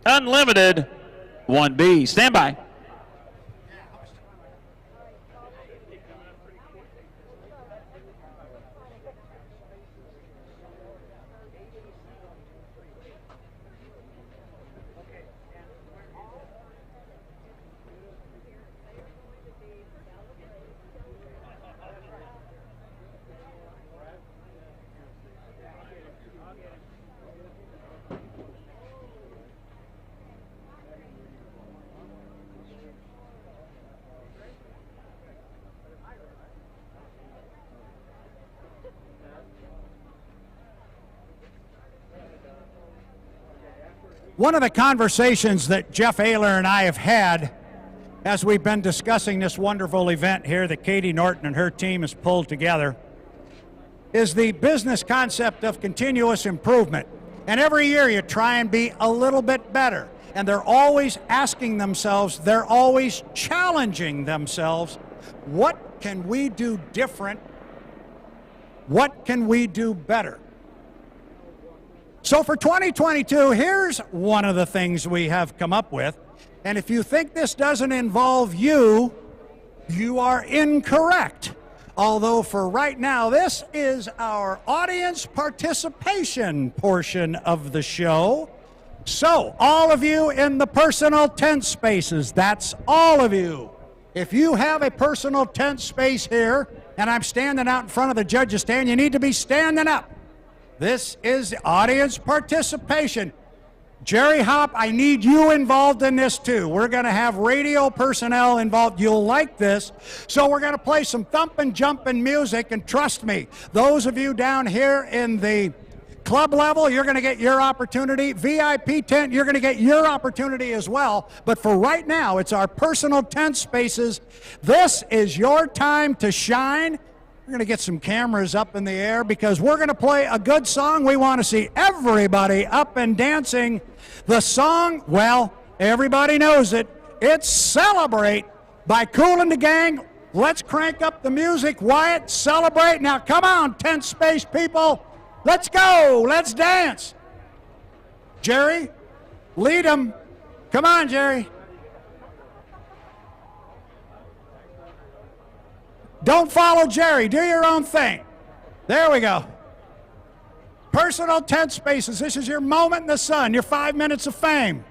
Unlimited 1B. Stand by. One of the conversations that Jeff Ayler and I have had as we've been discussing this wonderful event here that Katie Norton and her team has pulled together is the business concept of continuous improvement. And every year you try and be a little bit better. And they're always asking themselves, they're always challenging themselves, what can we do different? What can we do better? So for 2022, here's one of the things we have come up with. And if you think this doesn't involve you, you are incorrect. Although for right now, this is our audience participation portion of the show. So all of you in the personal tent spaces, that's all of you. If you have a personal tent space here, and I'm standing out in front of the judges stand, you need to be standing up. This is audience participation. Jerry Hopp, I need you involved in this too. We're going to have radio personnel involved. You'll like this. So we're going to play some thumping, jumping music, and trust me, those of you down here in the club level, you're going to get your opportunity. VIP tent, you're going to get your opportunity as well. But for right now, it's our personal tent spaces. This is your time to shine. We're going to get some cameras up in the air because we're going to play a good song. We want to see everybody up and dancing. The song, well, everybody knows it. It's Celebrate by Kool and the Gang. Let's crank up the music. Wyatt, celebrate. Now, come on, tent space people. Let's go. Let's dance. Jerry, lead them. Come on, Jerry. Don't follow Jerry. Do your own thing. There we go. Personal tent spaces. This is your moment in the sun, your 5 minutes of fame.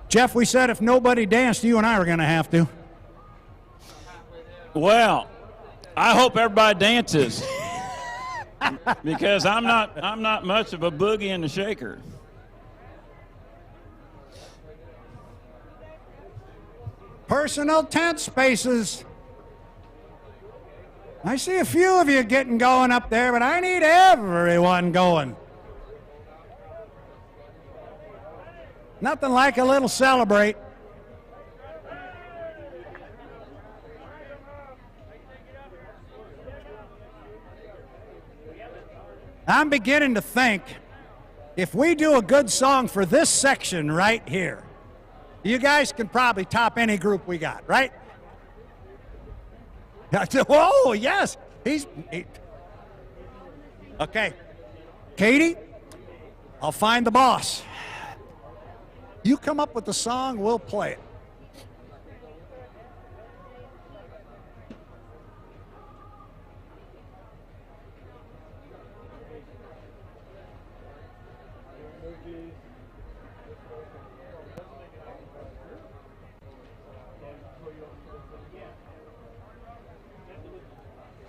Jeff, we said if nobody danced, you and I were going to have to. Well, I hope everybody dances because I'm not much of a boogie and a shaker. Personal tent spaces. I see a few of you getting going up there, but I need everyone going. Nothing like a little celebrate. I'm beginning to think if we do a good song for this section right here, you guys can probably top any group we got, right? Whoa, yes. Okay. Katie, I'll find the boss. You come up with the song, we'll play it.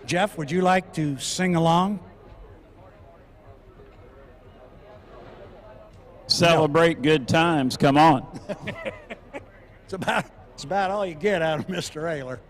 Jeff, would you like to sing along? Celebrate good times. Come on. It's about all you get out of Mr. Ayler.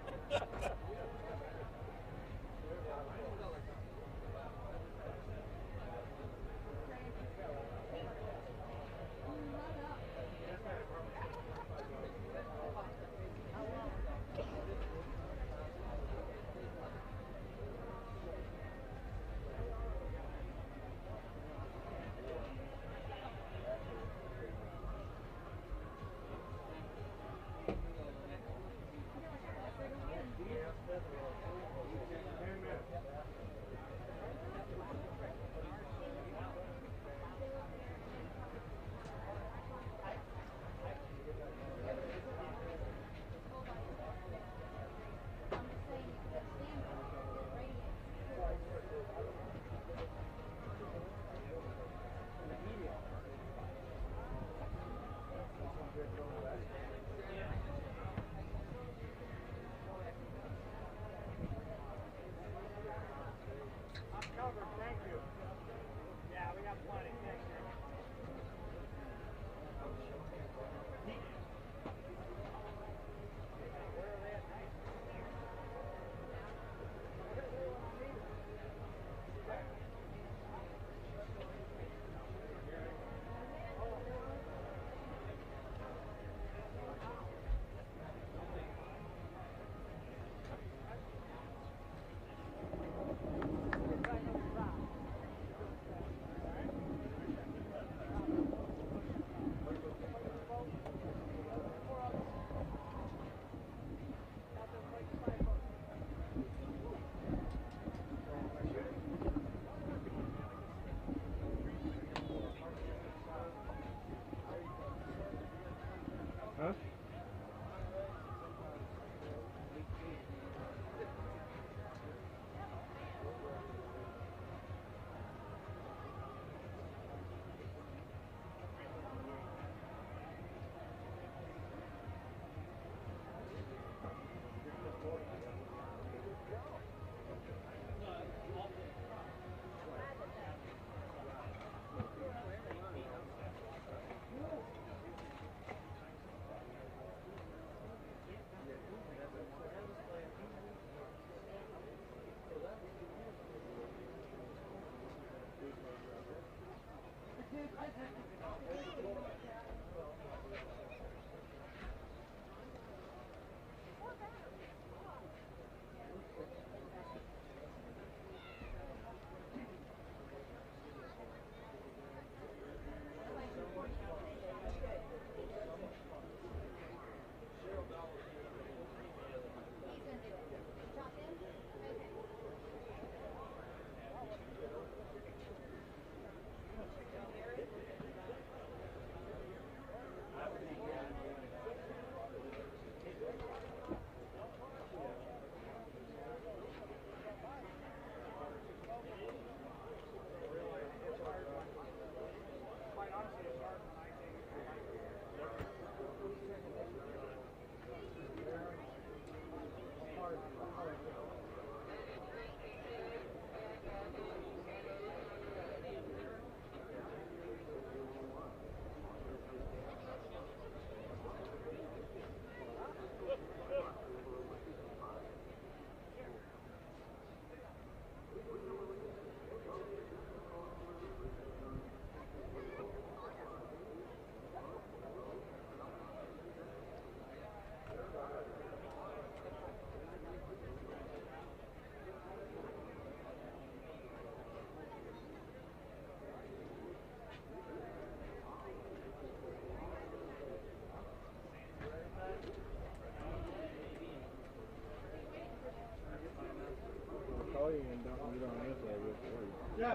Yeah.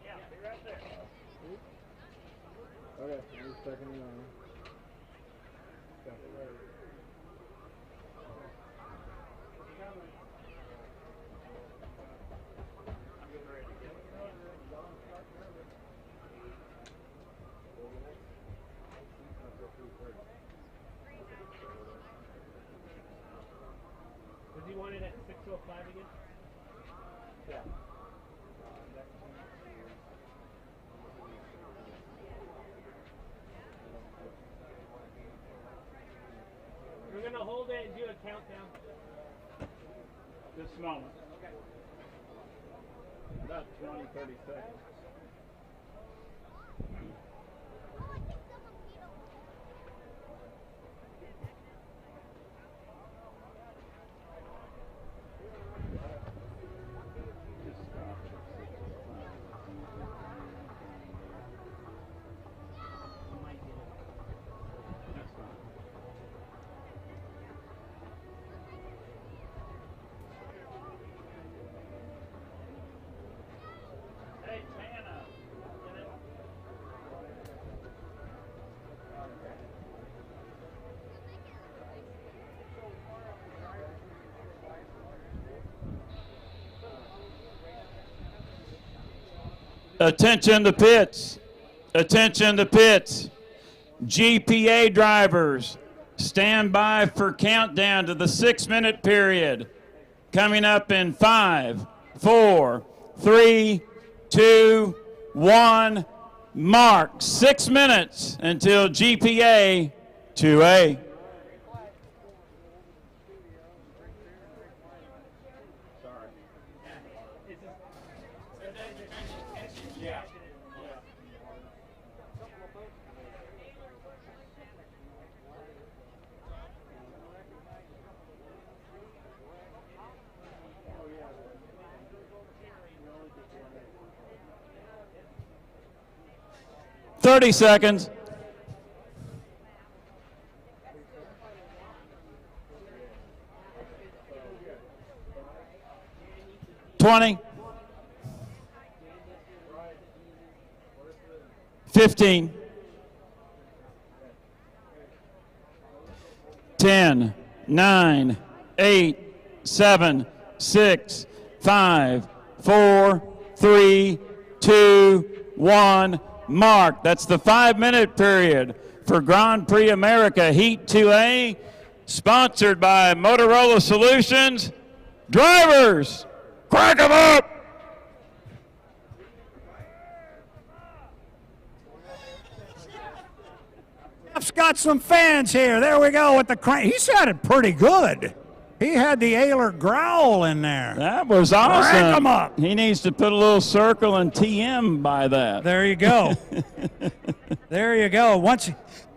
Yeah, be right there. Okay, I'm just checking it on. Does he want it at 6:05 again? Yeah. We're going to hold it and do a countdown. This moment. About 20, 30 seconds. Attention the pits. Attention the pits. GPA drivers, stand by for countdown to the 6-minute period. Coming up in 5, 4, 3, 2, 1. Mark 6 minutes until GPA 2A. Thirty seconds. 20. 15. 10, 9, 8, 7, 6, 5, 4, 3, 2, 1. Mark. That's the 5-minute period for Grand Prix America Heat 2A, sponsored by Motorola Solutions. Drivers, crack them up! Jeff's got some fans here. There we go with the crank. He sounded pretty good. He had the Ayler growl in there. That was awesome. Crank 'em up. He needs to put a little circle and TM by that. There you go. There you go.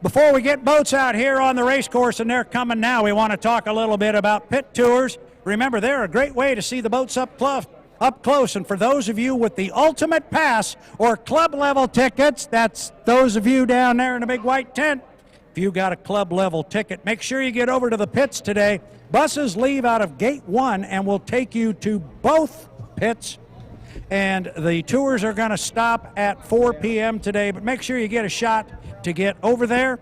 Before we get boats out here on the race course, and they're coming now, we want to talk a little bit about pit tours. Remember, they're a great way to see the boats up close. And for those of you with the Ultimate Pass or club level tickets, that's those of you down there in the big white tent. If you got a club level ticket, make sure you get over to the pits today. Buses leave out of gate 1 and will take you to both pits. And the tours are going to stop at 4 p.m. today, but make sure you get a shot to get over there.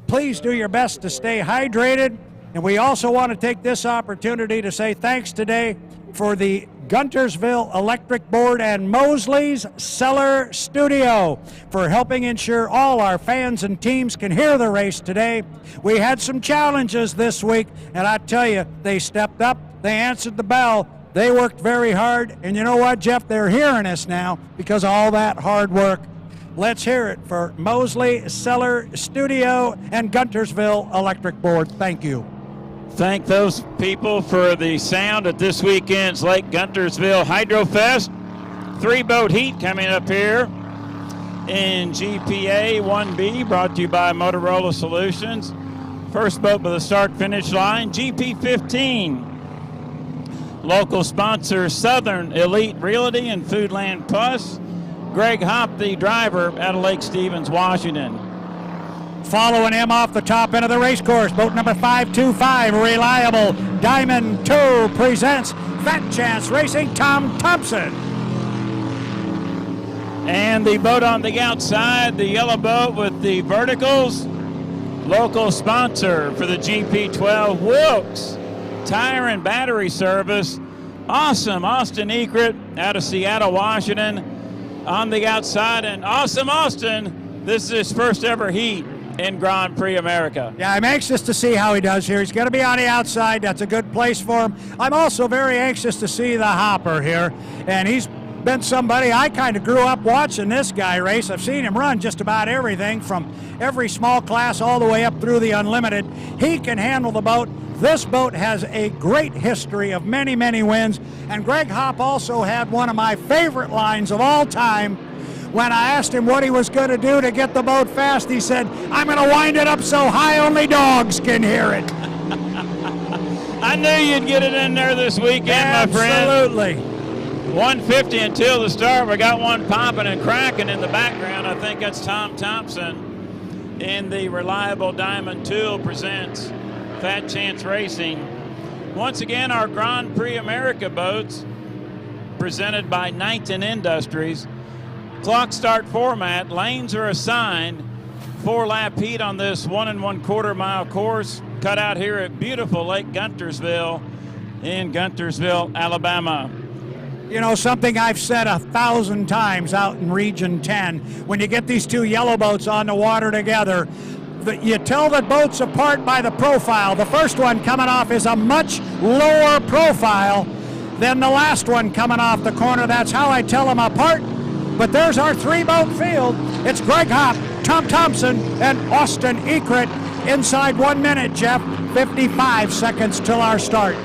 Please do your best to stay hydrated. And we also want to take this opportunity to say thanks today for the Guntersville Electric Board and Mosley's Cellar Studio for helping ensure all our fans and teams can hear the race today. We had some challenges this week, and I tell you, they stepped up, they answered the bell, they worked very hard, and you know what, Jeff? They're hearing us now because of all that hard work. Let's hear it for Mosley Cellar Studio and Guntersville Electric Board. Thank you. Thank those people for the sound at this weekend's Lake Guntersville Hydro Fest. 3-boat heat coming up here in GPA 1B, brought to you by Motorola Solutions. First boat by the start-finish line, GP15. Local sponsors Southern Elite Realty and Foodland Plus. Greg Hopp, the driver, out of Lake Stevens, Washington. Following him off the top end of the race course, boat number 525, Reliable Diamond 2 presents Fat Chance Racing, Tom Thompson. And the boat on the outside, the yellow boat with the verticals, local sponsor for the GP12, Wilkes Tire and Battery Service. Awesome Austin Egret out of Seattle, Washington on the outside. And Awesome Austin, this is his first ever heat in Grand Prix America. Yeah, I'm anxious to see how he does here. He's going to be on the outside. That's a good place for him. I'm also very anxious to see the Hopper here. And he's been somebody, I kind of grew up watching this guy race. I've seen him run just about everything from every small class all the way up through the Unlimited. He can handle the boat. This boat has a great history of many, many wins. And Greg Hopp also had one of my favorite lines of all time. When I asked him what he was going to do to get the boat fast, he said, "I'm going to wind it up so high only dogs can hear it." I knew you'd get it in there this weekend, my friend. Absolutely. 150 until the start. We got one popping and cracking in the background. I think that's Tom Thompson in the Reliable Diamond Tool presents Fat Chance Racing. Once again, our Grand Prix America boats presented by Knighton Industries. Clock start format, lanes are assigned, 4-lap heat on this 1 1/4 mile course, cut out here at beautiful Lake Guntersville in Guntersville, Alabama. You know, something I've said 1,000 times out in Region 10, when you get these two yellow boats on the water together, you tell the boats apart by the profile. The first one coming off is a much lower profile than the last one coming off the corner. That's how I tell them apart. But there's our 3-boat field. It's Greg Hopp, Tom Thompson, and Austin Egret. Inside 1 minute, Jeff. 55 seconds till our start.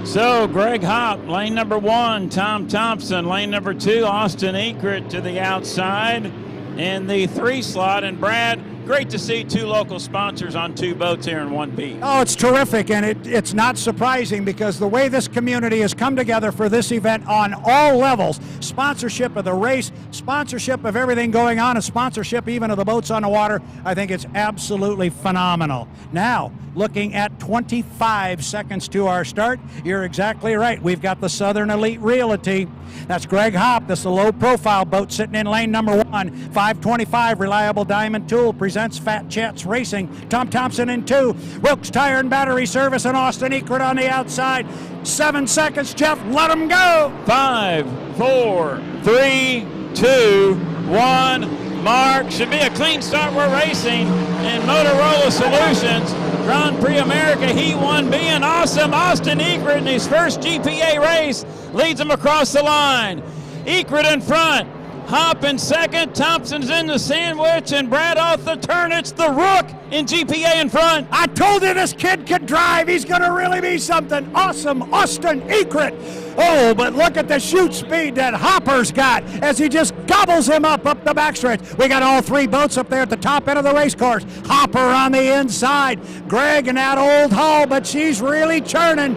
So Greg Hopp, lane number 1, Tom Thompson, lane number 2, Austin Egret to the outside in the 3 slot. And Brad, great to see 2 local sponsors on 2 boats here in one piece. Oh, it's terrific, and it's not surprising because the way this community has come together for this event on all levels, sponsorship of the race, sponsorship of everything going on, and sponsorship even of the boats on the water, I think it's absolutely phenomenal. Now, looking at 25 seconds to our start, you're exactly right. We've got the Southern Elite Realty. That's Greg Hopp. This is a low-profile boat sitting in lane number 1. 525 Reliable Diamond Tool presents Fat Chance Racing. Tom Thompson in 2. Wilkes Tire and Battery Service and Austin Egret on the outside. 7 seconds, Jeff. Let them go. 5, 4, 3, 2, 1. Mark. Should be a clean start. We're racing in Motorola Solutions. Grand Prix America Heat 1B, and awesome Austin Egret in his first GPA race leads him across the line. Egret in front. Hop in second. Thompson's in the sandwich, and Brad off the turn. It's the Rook in GPA in front. I told you this kid could drive. He's going to really be something awesome. Austin Ekrit. Oh, but look at the shoot speed that Hopper's got as he just gobbles him up the backstretch. We got all three boats up there at the top end of the race course. Hopper on the inside. Greg and that old hull, but she's really churning.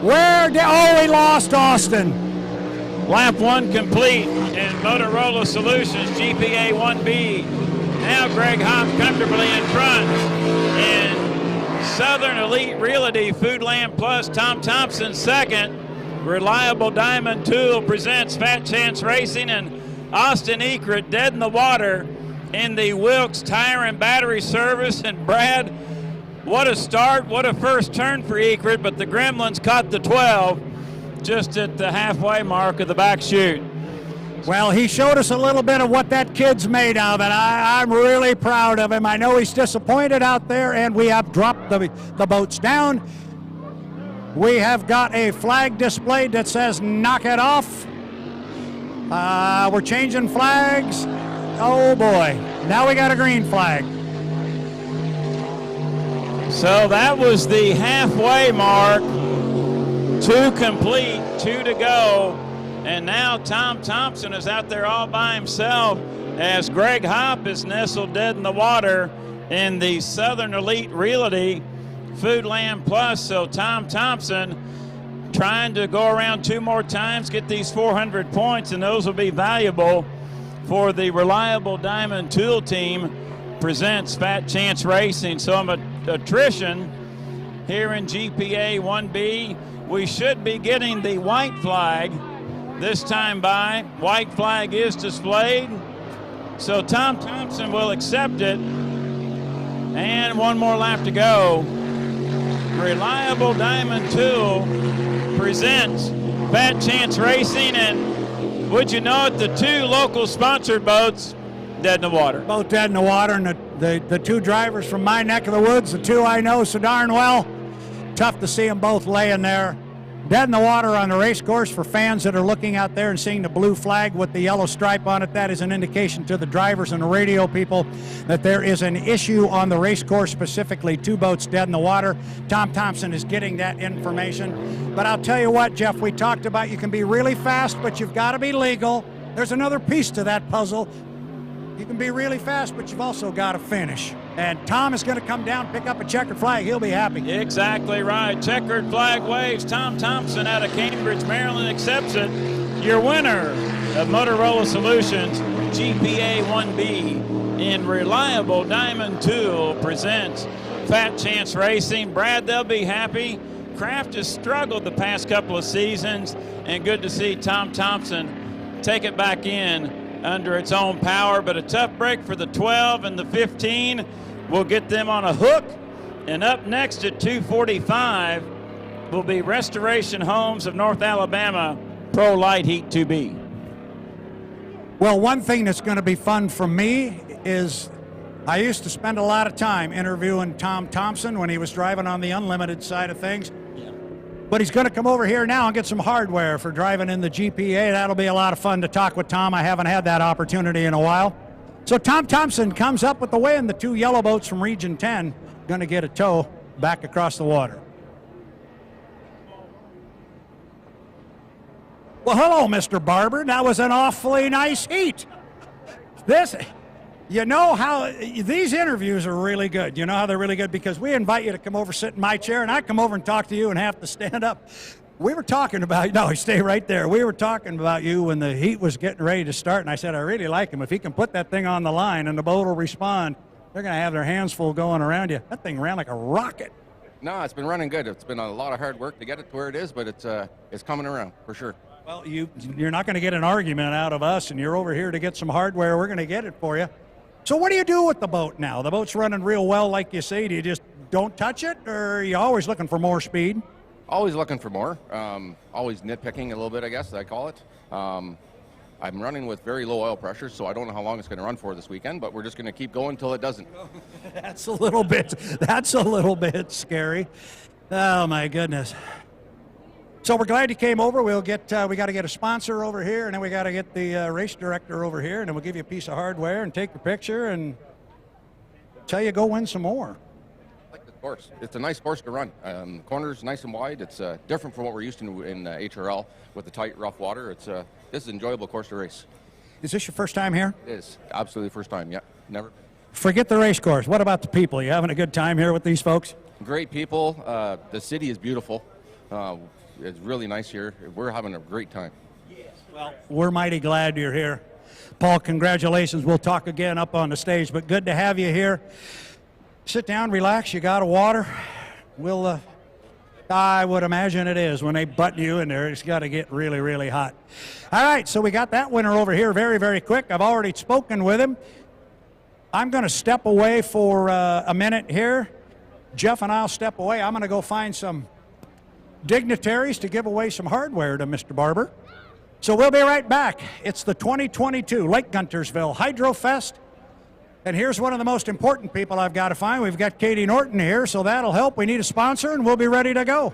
Oh, he lost Austin. Lap 1 complete in Motorola Solutions GPA 1B. Now Greg Hop comfortably in front. In Southern Elite Realty Foodland Plus, Tom Thompson second. Reliable Diamond Tool presents Fat Chance Racing, and Austin Ekrit dead in the water in the Wilkes Tire and Battery Service. And Brad, what a start, what a first turn for Ekrit, but the Gremlins caught the 12 just at the halfway mark of the back chute. Well, he showed us a little bit of what that kid's made of, and I'm really proud of him. I know he's disappointed out there, and we have dropped the boats down. We have got a flag displayed that says knock it off. We're changing flags. Oh boy, now we got a green flag. So that was the halfway mark. 2 complete, 2 to go. And now Tom Thompson is out there all by himself as Greg Hop is nestled dead in the water in the Southern Elite Realty Foodland Plus. So Tom Thompson trying to go around 2 more times, get these 400 points, and those will be valuable for the Reliable Diamond Tool Team presents Fat Chance Racing. So I'm attrition here in GPA 1B. We should be getting the white flag this time by. White flag is displayed. So Tom Thompson will accept it. And 1 more lap to go. Reliable Diamond Tool presents Fat Chance Racing, and would you know it, the 2 local sponsored boats dead in the water. Both dead in the water, and the 2 drivers from my neck of the woods, the 2 I know so darn well. Tough to see them both laying there dead in the water on the race course. For fans that are looking out there and seeing the blue flag with the yellow stripe on it, that is an indication to the drivers and the radio people that there is an issue on the race course, specifically 2 boats dead in the water. Tom Thompson is getting that information. But I'll tell you what, Jeff, we talked about you can be really fast, but you've got to be legal. There's another piece to that puzzle. You can be really fast, but you've also got to finish. And Tom is going to come down, pick up a checkered flag. He'll be happy. Exactly right. Checkered flag waves. Tom Thompson out of Cambridge, Maryland accepts it. Your winner of Motorola Solutions GPA 1B in Reliable Diamond Tool presents Fat Chance Racing. Brad, they'll be happy. Kraft has struggled the past couple of seasons, and good to see Tom Thompson take it back in under its own power, but a tough break for the 12 and the 15. We'll get them on a hook, and up next at 2:45 will be Restoration Homes of North Alabama Pro-Lite Heat 2B. Well, one thing that's going to be fun for me is I used to spend a lot of time interviewing Tom Thompson when he was driving on the unlimited side of things. But he's going to come over here now and get some hardware for driving in the GPA. That'll be a lot of fun to talk with Tom. I haven't had that opportunity in a while. So Tom Thompson comes up with the win. The 2 yellow boats from Region 10 going to get a tow back across the water. Well, hello, Mr. Barber. That was an awfully nice heat. You know how these interviews are really good. You know how they're really good because we invite you to come over, sit in my chair, and I come over and talk to you and have to stand up. We were talking about, no, stay right there. We were talking about you when the heat was getting ready to start, and I said, I really like him. If he can put that thing on the line and the boat will respond, they're going to have their hands full going around you. That thing ran like a rocket. No, it's been running good. It's been a lot of hard work to get it to where it is, but it's coming around for sure. Well, you're not going to get an argument out of us, and you're over here to get some hardware. We're going to get it for you. So what do you do with the boat now? The boat's running real well, like you say. Do you just don't touch it, or are you always looking for more speed? Always looking for more. Always nitpicking a little bit, I guess I call it. I'm running with very low oil pressure, so I don't know how long it's going to run for this weekend, but we're just going to keep going until it doesn't. That's a little bit scary. Oh, my goodness. So we're glad you came over. We got to get a sponsor over here, and then we got to get the race director over here, and then we'll give you a piece of hardware and take your picture and tell you go win some more. I like this course. It's a nice course to run. Corners nice and wide. It's different from what we're used to in HRL with the tight, rough water. This is an enjoyable course to race. Is this your first time here? It is. Absolutely first time. Yeah, never. Forget the race course. What about the people? You having a good time here with these folks? Great people. The city is beautiful. It's really nice here. We're having a great time. Well, we're mighty glad you're here. Paul, congratulations. We'll talk again up on the stage, but good to have you here. Sit down, relax. You got a water? I would imagine it is. When they button you in there, it's got to get really, really hot. All right, so we got that winner over here very, very quick. I've already spoken with him. I'm going to step away for a minute here. Jeff and I'll step away. I'm going to go find some dignitaries to give away some hardware to Mr. Barber. So we'll be right back. It's the 2022 Lake Guntersville Hydro Fest. And here's one of the most important people I've got to find. We've got Katie Norton here, so that'll help. We need a sponsor, and we'll be ready to go.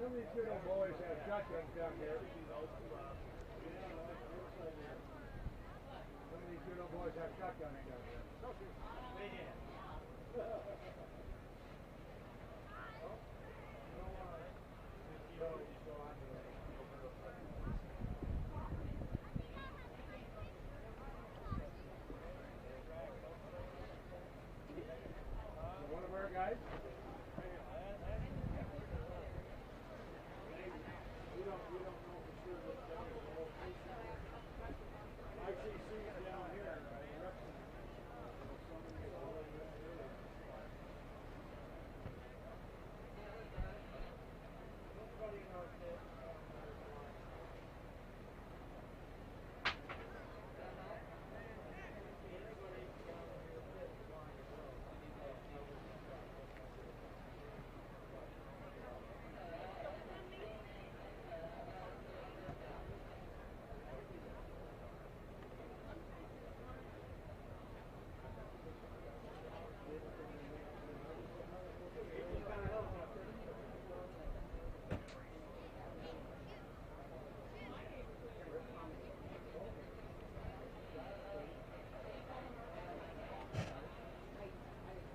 Some of these good old boys have shotguns down there. Some of these good old boys have shotgunning down there. One of our guys.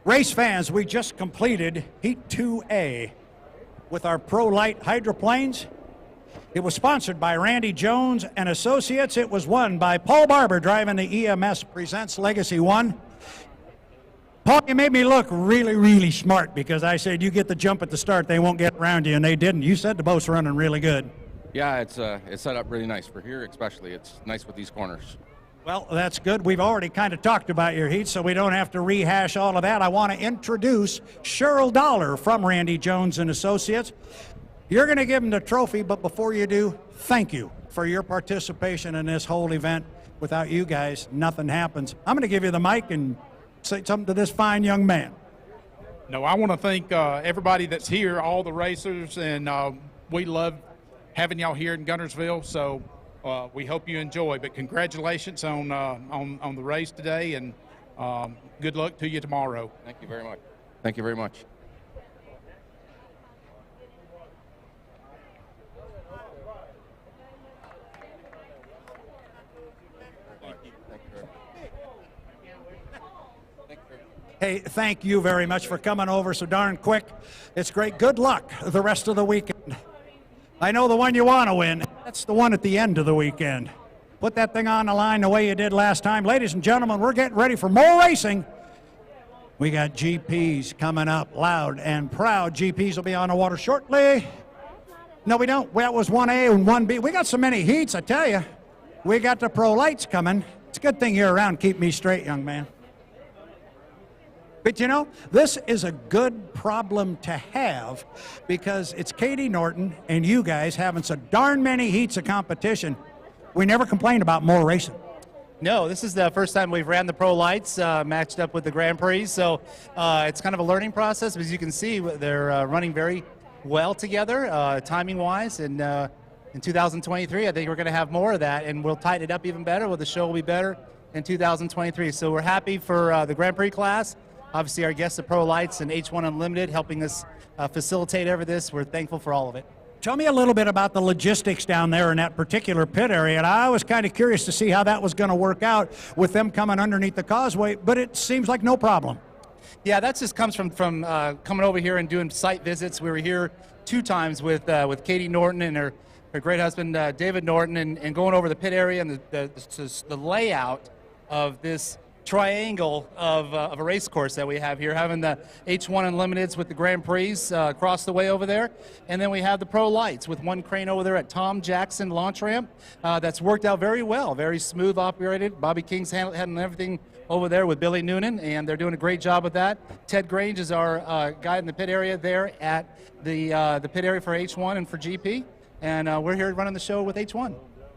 Race fans, we just completed Heat 2A with our Pro-Lite hydroplanes. It was sponsored by Randy Jones and Associates. It was won by Paul Barber driving the EMS Presents Legacy 1. Paul, you made me look really, really smart because I said you get the jump at the start, they won't get around you, and they didn't. You said the boat's running really good. Yeah, it's set up really nice for here, especially. It's nice with these corners. Well, that's good. We've already kind of talked about your heat, so we don't have to rehash all of that. I want to introduce Cheryl Dollar from Randy Jones and Associates. You're going to give him the trophy, but before you do, thank you for your participation in this whole event. Without you guys, nothing happens. I'm going to give you the mic and say something to this fine young man. No, I want to thank everybody that's here, all the racers, and we love having y'all here in Guntersville. So we hope you enjoy. But congratulations on the race today, and good luck to you tomorrow. Thank you very much. Thank you very much. Hey, thank you very much for coming over so darn quick. It's great. Good luck the rest of the weekend. I know the one you want to win. That's the one at the end of the weekend. Put that thing on the line the way you did last time. Ladies and gentlemen, we're getting ready for more racing. We got GPs coming up loud and proud. GPs will be on the water shortly. No, we don't. That was 1A and 1B. We got so many heats, I tell you. We got the Pro-Lites coming. It's a good thing you're around. Keep me straight, young man. But you know, this is a good problem to have because it's Katie Norton and you guys having so darn many heats of competition. We never complained about more racing. No, this is the first time we've ran the Pro-Lites matched up with the Grand Prix, so it's kind of a learning process. As you can see, they're running very well together, timing-wise, and in 2023, I think we're going to have more of that, and we'll tighten it up even better. Well, the show will be better in 2023. So we're happy for the Grand Prix class. Obviously, our guests, the Pro-Lites and H1 Unlimited, helping us facilitate every this. We're thankful for all of it. Tell me a little bit about the logistics down there in that particular pit area. And I was kind of curious to see how that was going to work out with them coming underneath the causeway, but it seems like no problem. Yeah, that just comes from coming over here and doing site visits. We were here 2 times with Katie Norton and her great husband, David Norton, and going over the pit area and the layout of this triangle of a race course that we have here, having the H1 Unlimiteds with the Grand Prix across the way over there, and then we have the Pro-Lites with one crane over there at Tom Jackson Launch Ramp. That's worked out very well, very smooth operated. Bobby King's handling everything over there with Billy Noonan, and they're doing a great job with that. Ted Grange is our guy in the pit area there at the pit area for H1 and for GP, and we're here running the show with H1.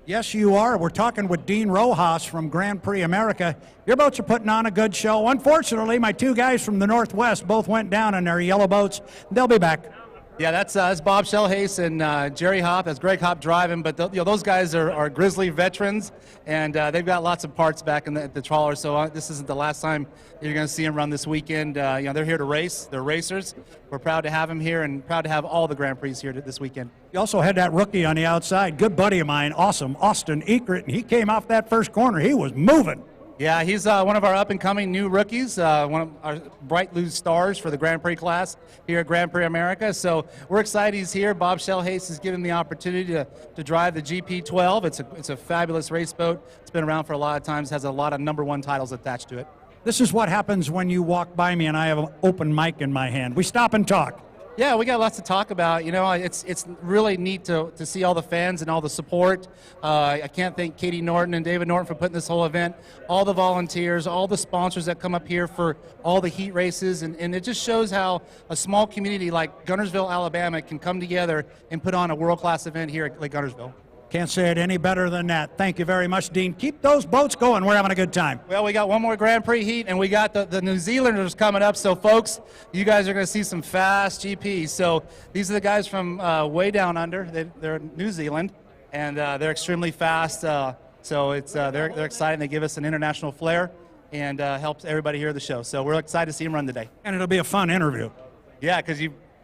Yes, you are. We're talking with Dean Rojas from Grand Prix America. Your boats are putting on a good show. Unfortunately, my 2 guys from the Northwest both went down in their yellow boats. They'll be back. Yeah, that's Bob Shellhace and Jerry Hopp. That's Greg Hopp driving. But those guys are Grizzly veterans, and they've got lots of parts back in the trawler. So this isn't the last time you're going to see them run this weekend. They're here to race. They're racers. We're proud to have them here and proud to have all the Grand Prix here this weekend. You also had that rookie on the outside, good buddy of mine, awesome, Austin Ekert, and he came off that first corner. He was moving. Yeah, he's one of our up-and-coming new rookies, one of our bright blue stars for the Grand Prix class here at Grand Prix America. So we're excited he's here. Bob Shellhace has given him the opportunity to drive the GP12. It's a fabulous race boat. It's been around for a lot of times, has a lot of #1 titles attached to it. This is what happens when you walk by me and I have an open mic in my hand. We stop and talk. Yeah, we got lots to talk about. You know, it's really neat to see all the fans and all the support. I can't thank Katie Norton and David Norton for putting this whole event, all the volunteers, all the sponsors that come up here for all the heat races, and it just shows how a small community like Guntersville, Alabama can come together and put on a world-class event here at Lake Guntersville. Can't say it any better than that. Thank you very much, Dean. Keep those boats going. We're having a good time. Well, we got one more Grand Prix heat, and we got the New Zealanders coming up. So, folks, you guys are going to see some fast GPs. So these are the guys from way down under. They're New Zealand, and they're extremely fast. So they're excited. They give us an international flair and helps everybody here at the show. So we're excited to see them run today. And it'll be a fun interview. Yeah, because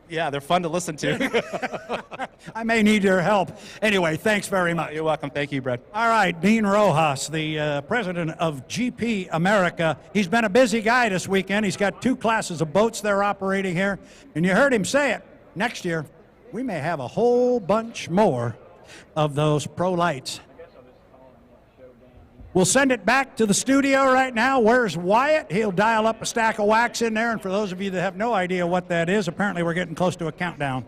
Yeah, they're fun to listen to. I may need your help. Anyway, thanks very much. You're welcome. Thank you, Brad. All right, Dean Rojas, the president of GP America. He's been a busy guy this weekend. He's got 2 classes of boats they're operating here. And you heard him say it. Next year, we may have a whole bunch more of those Pro-Lites. We'll send it back to the studio right now. Where's Wyatt? He'll dial up a stack of wax in there. And for those of you that have no idea what that is, apparently we're getting close to a countdown.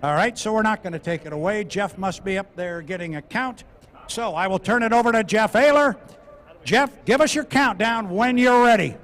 All right, so we're not going to take it away. Jeff must be up there getting a count. So I will turn it over to Jeff Ayler. Jeff, give us your countdown when you're ready.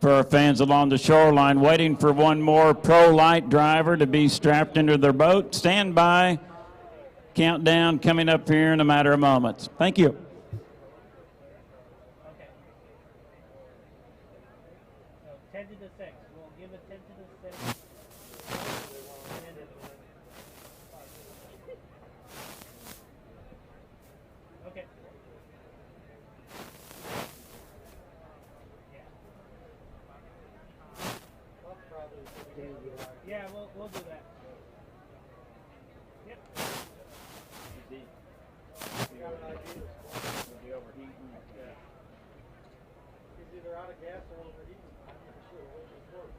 For our fans along the shoreline, waiting for one more Pro-Lite driver to be strapped into their boat. Stand by. Countdown coming up here in a matter of moments. Thank you. Yeah, we'll do that. Yep. He's either out of gas or overheating. I'm not sure which is worse.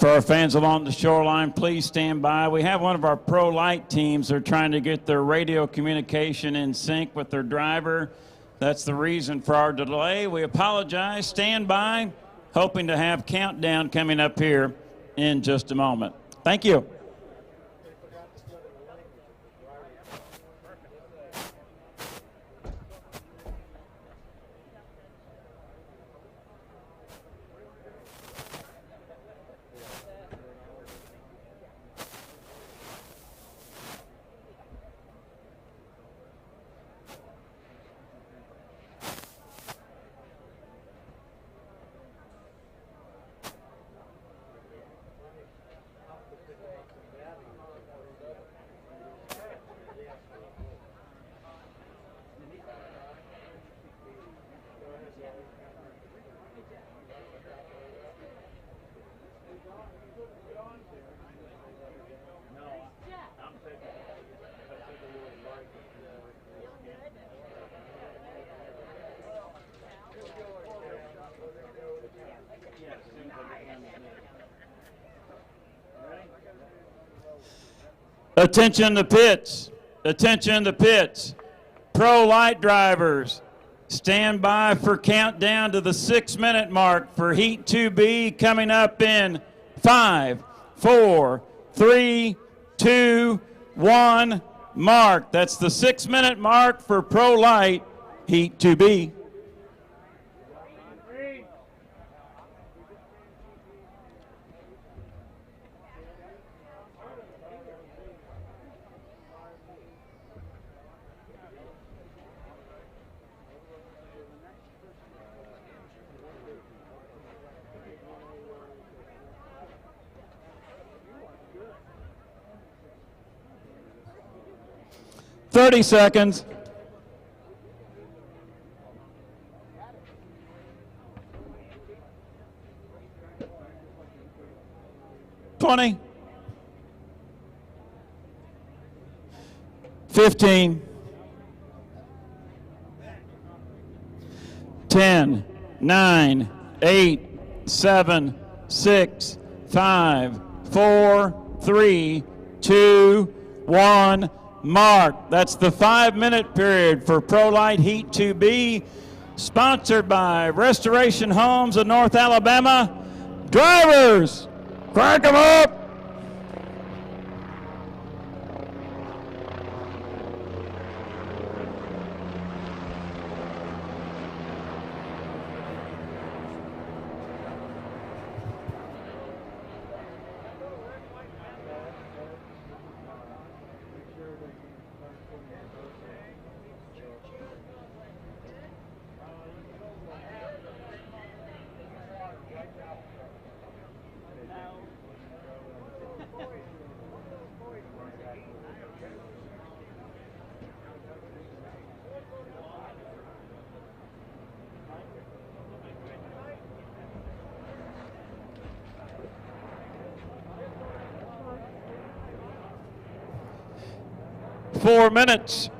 For our fans along the shoreline, please stand by. We have one of our Pro-Lite teams. They're trying to get their radio communication in sync with their driver. That's the reason for our delay. We apologize. Stand by, hoping to have countdown coming up here in just a moment. Thank you. Attention the pits. Attention the pits. Pro-Lite drivers, stand by for countdown to the 6-minute mark for Heat 2B coming up in 5, 4, 3, 2, 1, mark. That's the 6-minute mark for Pro-Lite Heat 2B. Thirty seconds. $20, 15, 10, 9, 8, 7, 6, 5, 4, 3, 2, 1. Mark. That's the 5-minute period for Pro-Lite Heat 2B, sponsored by Restoration Homes of North Alabama. Drivers, crank them up.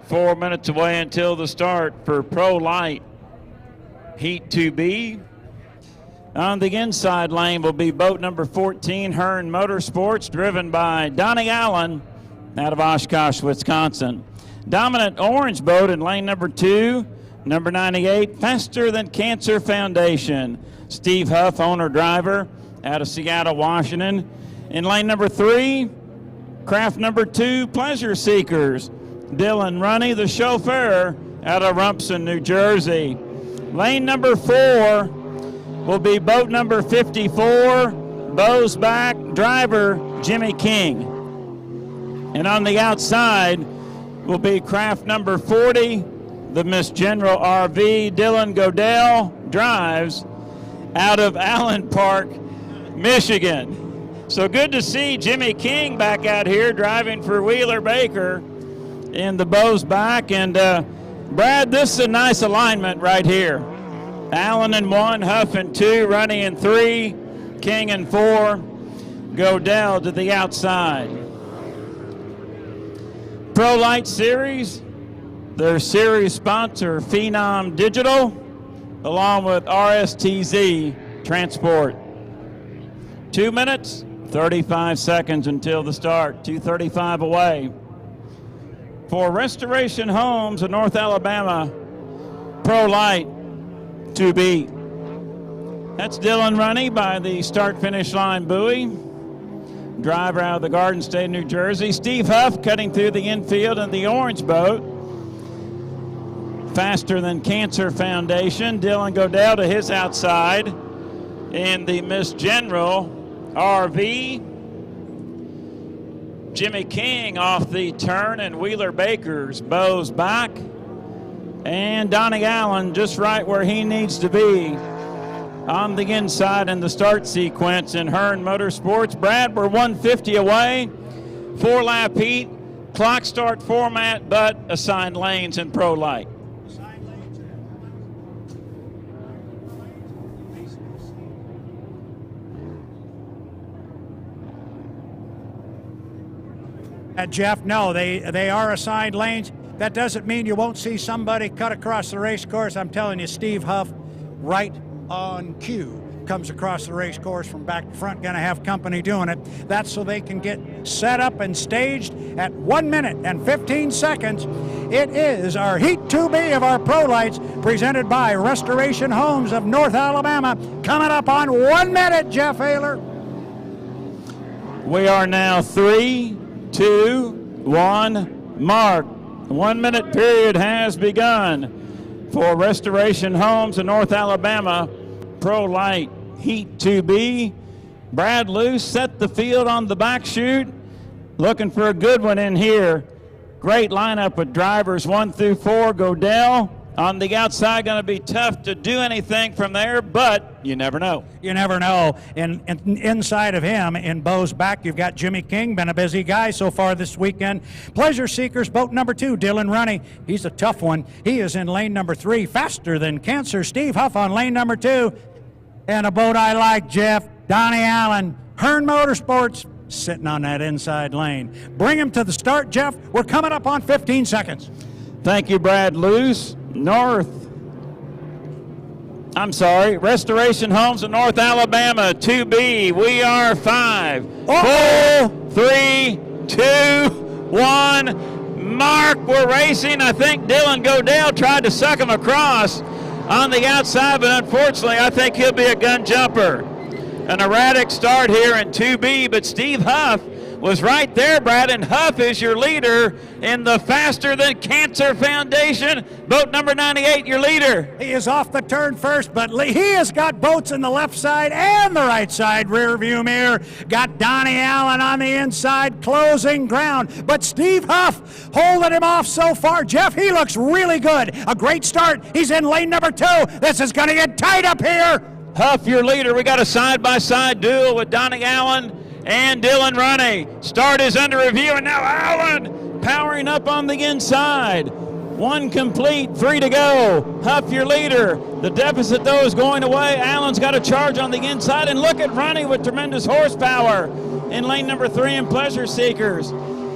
Four minutes away until the start for Pro-Lite Heat 2B. On the inside lane will be boat number 14, Hearn Motorsports, driven by Donnie Allen out of Oshkosh, Wisconsin. Dominant orange boat in lane number 2, number 98, Faster Than Cancer Foundation. Steve Huff, owner-driver, out of Seattle, Washington. In lane number 3, craft number 2, Pleasure Seekers. Dylan Runny, the chauffeur, out of Rumson, New Jersey. Lane number 4 will be boat number 54, Bows Back, driver Jimmy King. And on the outside will be craft number 40, the Miss General RV. Dylan Godell drives out of Allen Park, Michigan. So good to see Jimmy King back out here driving for Wheeler Baker in the Bows Back. And Brad, this is a nice alignment right here. Allen in 1, Huff in 2, Runny in 3, King in 4, Godell to the outside. Pro-Lite Series, their series sponsor, Phenom Digital, along with RSTZ Transport. 2 minutes, 35 seconds until the start. 2:35 away. For Restoration Homes of North Alabama, Pro-Lite 2B. That's Dylan Runny by the start-finish line buoy. Driver out of the Garden State, New Jersey. Steve Huff cutting through the infield in the orange boat. Faster Than Cancer Foundation. Dylan Godell to his outside in the Miss General RV. Jimmy King off the turn, and Wheeler Baker's bows back. And Donnie Allen just right where he needs to be on the inside in the start sequence in Hearn Motorsports. Brad, we're 150 away. 4-lap heat, clock start format, but assigned lanes in Pro-Lite. Jeff, no, they are assigned lanes. That doesn't mean you won't see somebody cut across the race course. I'm telling you, Steve Huff, right on cue, comes across the race course from back to front, gonna have company doing it. That's so they can get set up and staged at 1 minute and 15 seconds. It is our Heat 2B of our Pro-Lites, presented by Restoration Homes of North Alabama, coming up on 1 minute, Jeff Ayler. We are now 3, 2, 1, mark. 1 minute period has begun for Restoration Homes in North Alabama, Pro-Lite Heat 2B. Brad Luce set the field on the back chute, looking for a good one in here. Great lineup with drivers 1 through 4. Godell on the outside, going to be tough to do anything from there, but you never know. You never know. And inside of him, in Bo's back, you've got Jimmy King, been a busy guy so far this weekend. Pleasure Seekers, boat number 2, Dylan Runny. He's a tough one. He is in lane number 3. Faster Than Cancer, Steve Huff on lane number 2. And a boat I like, Jeff, Donnie Allen, Hearn Motorsports, sitting on that inside lane. Bring him to the start, Jeff. We're coming up on 15 seconds. Thank you, Brad Luce. Restoration Homes of North Alabama, 2B. We are 5, 4, 3, 2, 1. Mark, we're racing. I think Dylan Godell tried to suck him across on the outside, but unfortunately, I think he'll be a gun jumper. An erratic start here in 2B, but Steve Huff was right there, Brad, and Huff is your leader in the Faster Than Cancer Foundation. Boat number 98, your leader. He is off the turn first, but he has got boats in the left side and the right side rear view mirror. Got Donnie Allen on the inside, closing ground. But Steve Huff holding him off so far. Jeff, he looks really good. A great start. He's in lane number 2. This is going to get tight up here. Huff, your leader. We got a side-by-side duel with Donnie Allen and Dylan Runny. Start is under review, and now Allen powering up on the inside. 1 complete, 3 to go. Huff, your leader. The deficit, though, is going away. Allen's got a charge on the inside, and look at Runny with tremendous horsepower in lane number 3 in Pleasure Seekers.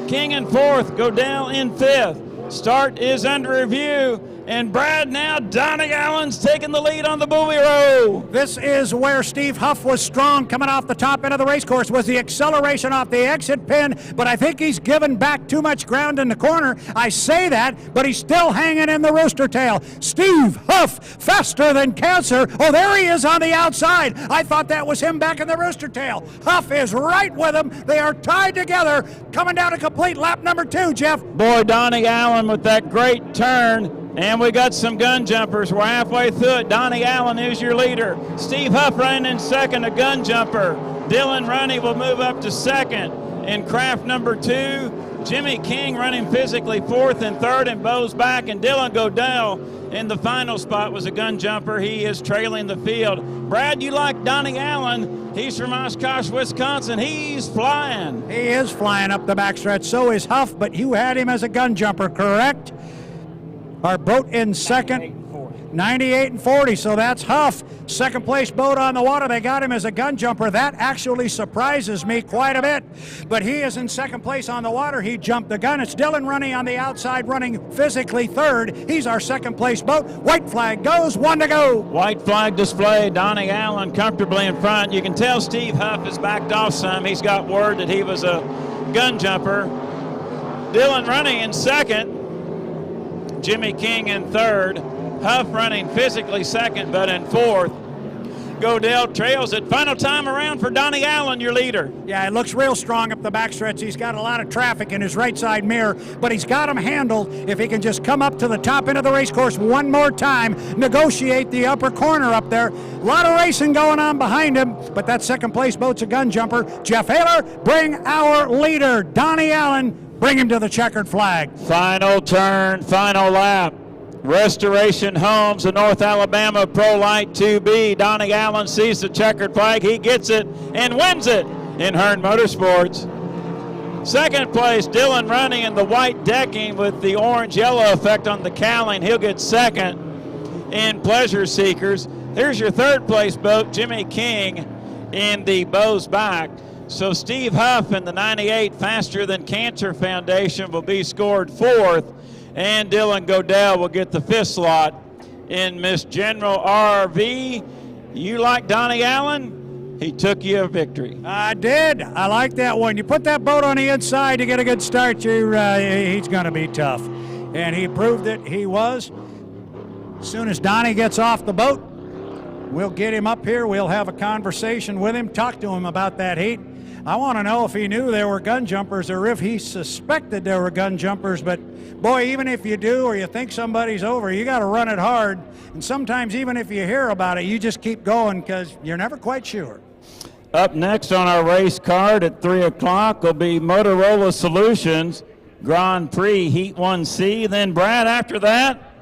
King in 4th, Godell in 5th. Start is under review. And Brad, now Donnie Allen's taking the lead on the buoy row. This is where Steve Huff was strong coming off the top end of the race course, was the acceleration off the exit pin, but I think he's given back too much ground in the corner. I say that, but he's still hanging in the rooster tail. Steve Huff, Faster Than Cancer. Oh, there he is on the outside. I thought that was him back in the rooster tail. Huff is right with him. They are tied together, coming down to complete lap number 2, Jeff. Boy, Donnie Allen with that great turn. And we got some gun jumpers. We're halfway through it. Donnie Allen is your leader. Steve Huff running in second, a gun jumper. Dylan Runny will move up to second in craft number 2. Jimmy King running physically 4th and 3rd, and Bo's back. And Dylan Godell in the final spot was a gun jumper. He is trailing the field. Brad, you like Donnie Allen. He's from Oshkosh, Wisconsin. He's flying. He is flying up the backstretch. So is Huff, but you had him as a gun jumper, correct? Our boat in second. 98 and 40, so that's Huff. Second place boat on the water. They got him as a gun jumper. That actually surprises me quite a bit. But he is in second place on the water. He jumped the gun. It's Dylan running on the outside, running physically third. He's our second place boat. White flag goes, 1 to go. White flag display. Donnie Allen comfortably in front. You can tell Steve Huff has backed off some. He's got word that he was a gun jumper. Dylan running in second. Jimmy King in third. Huff running physically second, but in fourth. Godell trails it. Final time around for Donnie Allen, your leader. Yeah, it looks real strong up the backstretch. He's got a lot of traffic in his right side mirror, but he's got him handled. If he can just come up to the top end of the race course one more time, negotiate the upper corner up there. A lot of racing going on behind him, but that second place boat's a gun jumper. Jeff Haler, bring our leader, Donnie Allen, bring him to the checkered flag. Final turn, final lap. Restoration Homes of North Alabama Pro-Lite 2B. Donnie Allen sees the checkered flag. He gets it and wins it in Hearn Motorsports. Second place, Dylan running in the white decking with the orange-yellow effect on the cowling. He'll get second in Pleasure Seekers. Here's your third place boat, Jimmy King in the Bow's Back. So Steve Huff in the 98 Faster Than Cancer Foundation will be scored fourth, and Dylan Godell will get the fifth slot in Miss General RV. You like Donnie Allen? He took you a victory. I did. I like that one. You put that boat on the inside to get a good start, he's going to be tough. And he proved it. He was. As soon as Donnie gets off the boat, we'll get him up here. We'll have a conversation with him, talk to him about that heat. I want to know if he knew there were gun jumpers or if he suspected there were gun jumpers. But, boy, even if you do or you think somebody's over, you got to run it hard. And sometimes even if you hear about it, you just keep going because you're never quite sure. Up next on our race card at 3 o'clock will be Motorola Solutions Grand Prix Heat 1C. Then, Brad, after that,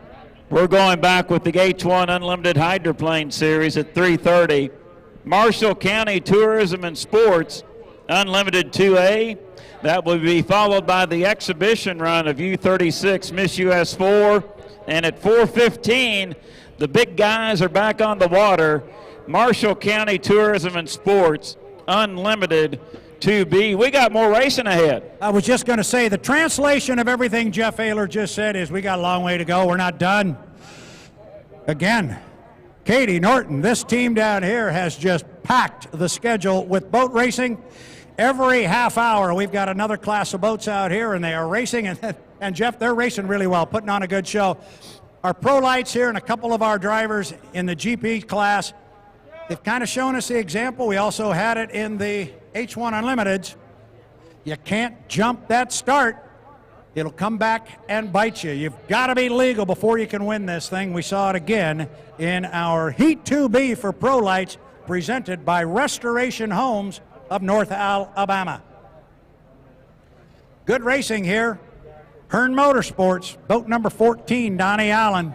we're going back with the H1 Unlimited Hydroplane Series at 3:30. Marshall County Tourism and Sports Unlimited 2A. That will be followed by the exhibition run of U36 Miss US 4. And at 4:15, the big guys are back on the water. Marshall County Tourism and Sports Unlimited 2B. We got more racing ahead. I was just going to say, the translation of everything Jeff Haler just said is we got a long way to go. We're not done. Again, Katie Norton, this team down here has just packed the schedule with boat racing. Every half hour, we've got another class of boats out here, and they are racing. And Jeff, they're racing really well, putting on a good show. Our Pro-Lites here and a couple of our drivers in the GP class, they've kind of shown us the example. We also had it in the H1 Unlimiteds. You can't jump that start. It'll come back and bite you. You've got to be legal before you can win this thing. We saw it again in our Heat 2B for Pro-Lites, presented by Restoration Homes of North Alabama. Good racing here. Hearn Motorsports, boat number 14, Donnie Allen.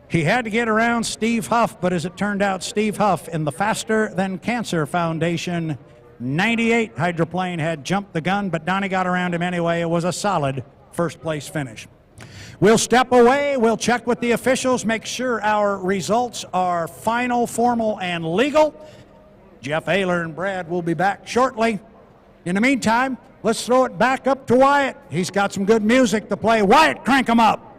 He had to get around Steve Huff, but as it turned out, Steve Huff in the Faster Than Cancer Foundation 98 hydroplane had jumped the gun, but Donnie got around him anyway. It was a solid first place finish. We'll step away. We'll check with the officials, make sure our results are final, formal, and legal. Jeff Haler and Brad will be back shortly. In the meantime, let's throw it back up to Wyatt. He's got some good music to play. Wyatt, crank him up.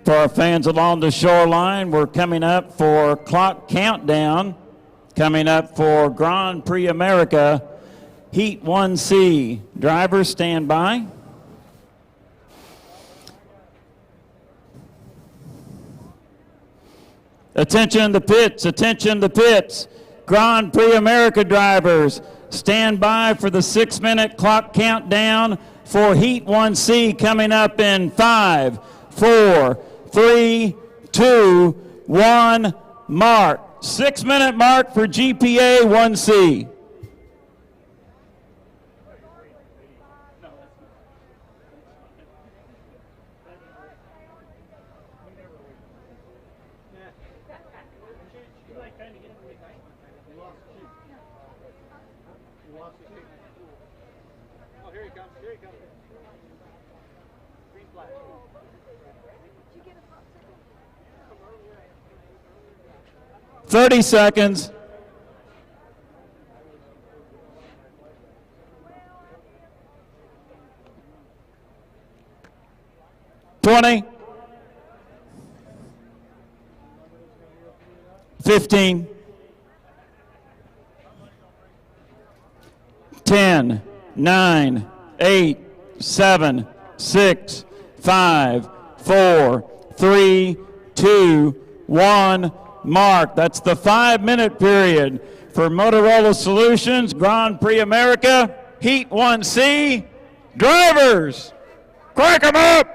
For our fans along the shoreline, we're coming up for clock countdown, coming up for Grand Prix America Heat 1C. Drivers, stand by. Attention the pits, attention the pits. Grand Prix America drivers, stand by for the 6-minute clock countdown for Heat 1C coming up in 5, 4, 3, 2, 1, mark. 6-minute mark for GPA 1C. Oh, here he comes. Here he comes. Green flag. 30 seconds. $20, 15, 10, 9, 8, 7, 6, 5, 4, 3, 2, 1, mark. That's the 5-minute period for Motorola Solutions Grand Prix America Heat 1C. Drivers, crank them up!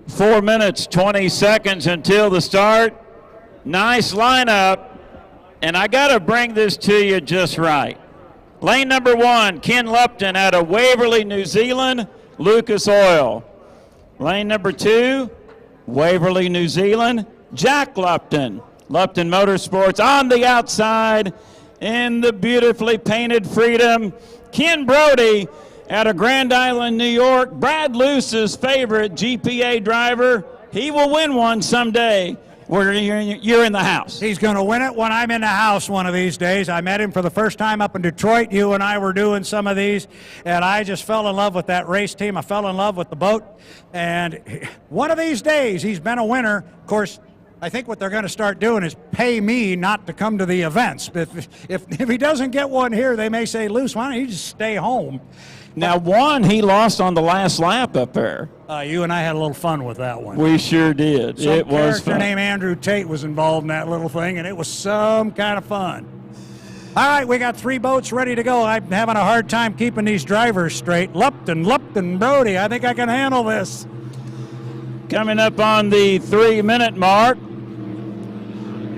Four minutes, 20 seconds until the start. Nice lineup, and I got to bring this to you just right. Lane number 1, Ken Lupton out of Waverly, New Zealand, Lucas Oil. Lane number 2, Waverly, New Zealand, Jack Lupton. Lupton Motorsports on the outside in the beautifully painted Freedom. Ken Brody out of Grand Island, New York, Brad Luce's favorite GPA driver. He will win one someday where you're in the house. He's going to win it when I'm in the house one of these days. I met him for the first time up in Detroit. You and I were doing some of these, and I just fell in love with that race team. I fell in love with the boat, and one of these days he's been a winner. Of course, I think what they're going to start doing is pay me not to come to the events. If he doesn't get one here, they may say, Luce, why don't you just stay home? Now, one he lost on the last lap up there. You and I had a little fun with that one. We sure did. Some it was character fun. named Andrew Tate was involved in that little thing, and it was some kind of fun. All right, we got 3 boats ready to go. I'm having a hard time keeping these drivers straight. Lupton, Brody, I think I can handle this. Coming up on the 3-minute mark.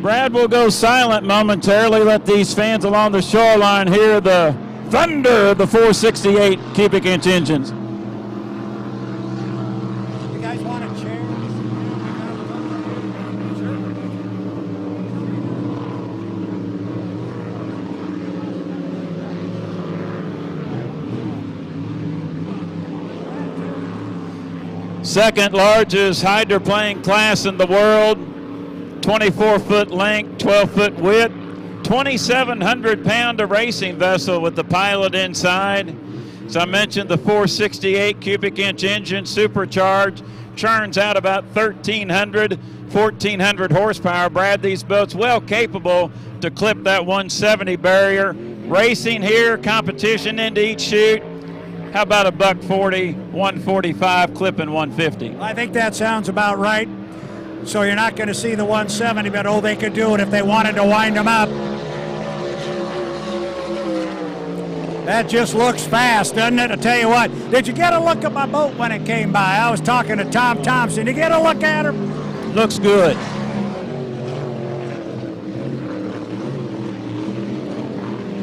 Brad will go silent momentarily, let these fans along the shoreline hear the thunder of the 468 cubic inch engines. You guys want a chair? Second largest hydroplane class in the world, 24-foot length, 12-foot width. 2,700-pound racing vessel with the pilot inside. As I mentioned, the 468 cubic inch engine, supercharged, churns out about 1,400 horsepower. Brad, these boats well capable to clip that 170 barrier. Racing here, competition into each chute. How about a $140, 145, clipping 150? I think that sounds about right. so you're not going to see the 170, but oh, they could do it if they wanted to wind them up. That just looks fast, doesn't it? I tell you what, did you get a look at my boat when it came by? I was talking to Tom Thompson. Did you get a look at her? Looks good.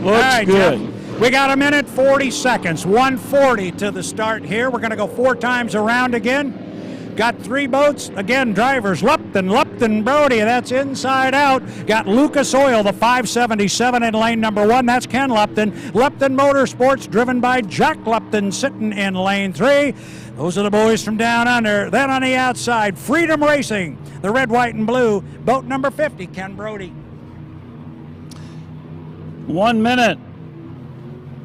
Looks right, good. Jeff, we got 1:40 seconds, 1:40 to the start here. We're going to go 4 times around again. Got 3 boats, again, drivers, Lupton, Brody, that's inside out. Got Lucas Oil, the 577 in lane number 1, that's Ken Lupton. Lupton Motorsports, driven by Jack Lupton, sitting in lane 3. Those are the boys from down under. Then on the outside, Freedom Racing, the red, white, and blue, boat number 50, Ken Brody. 1 minute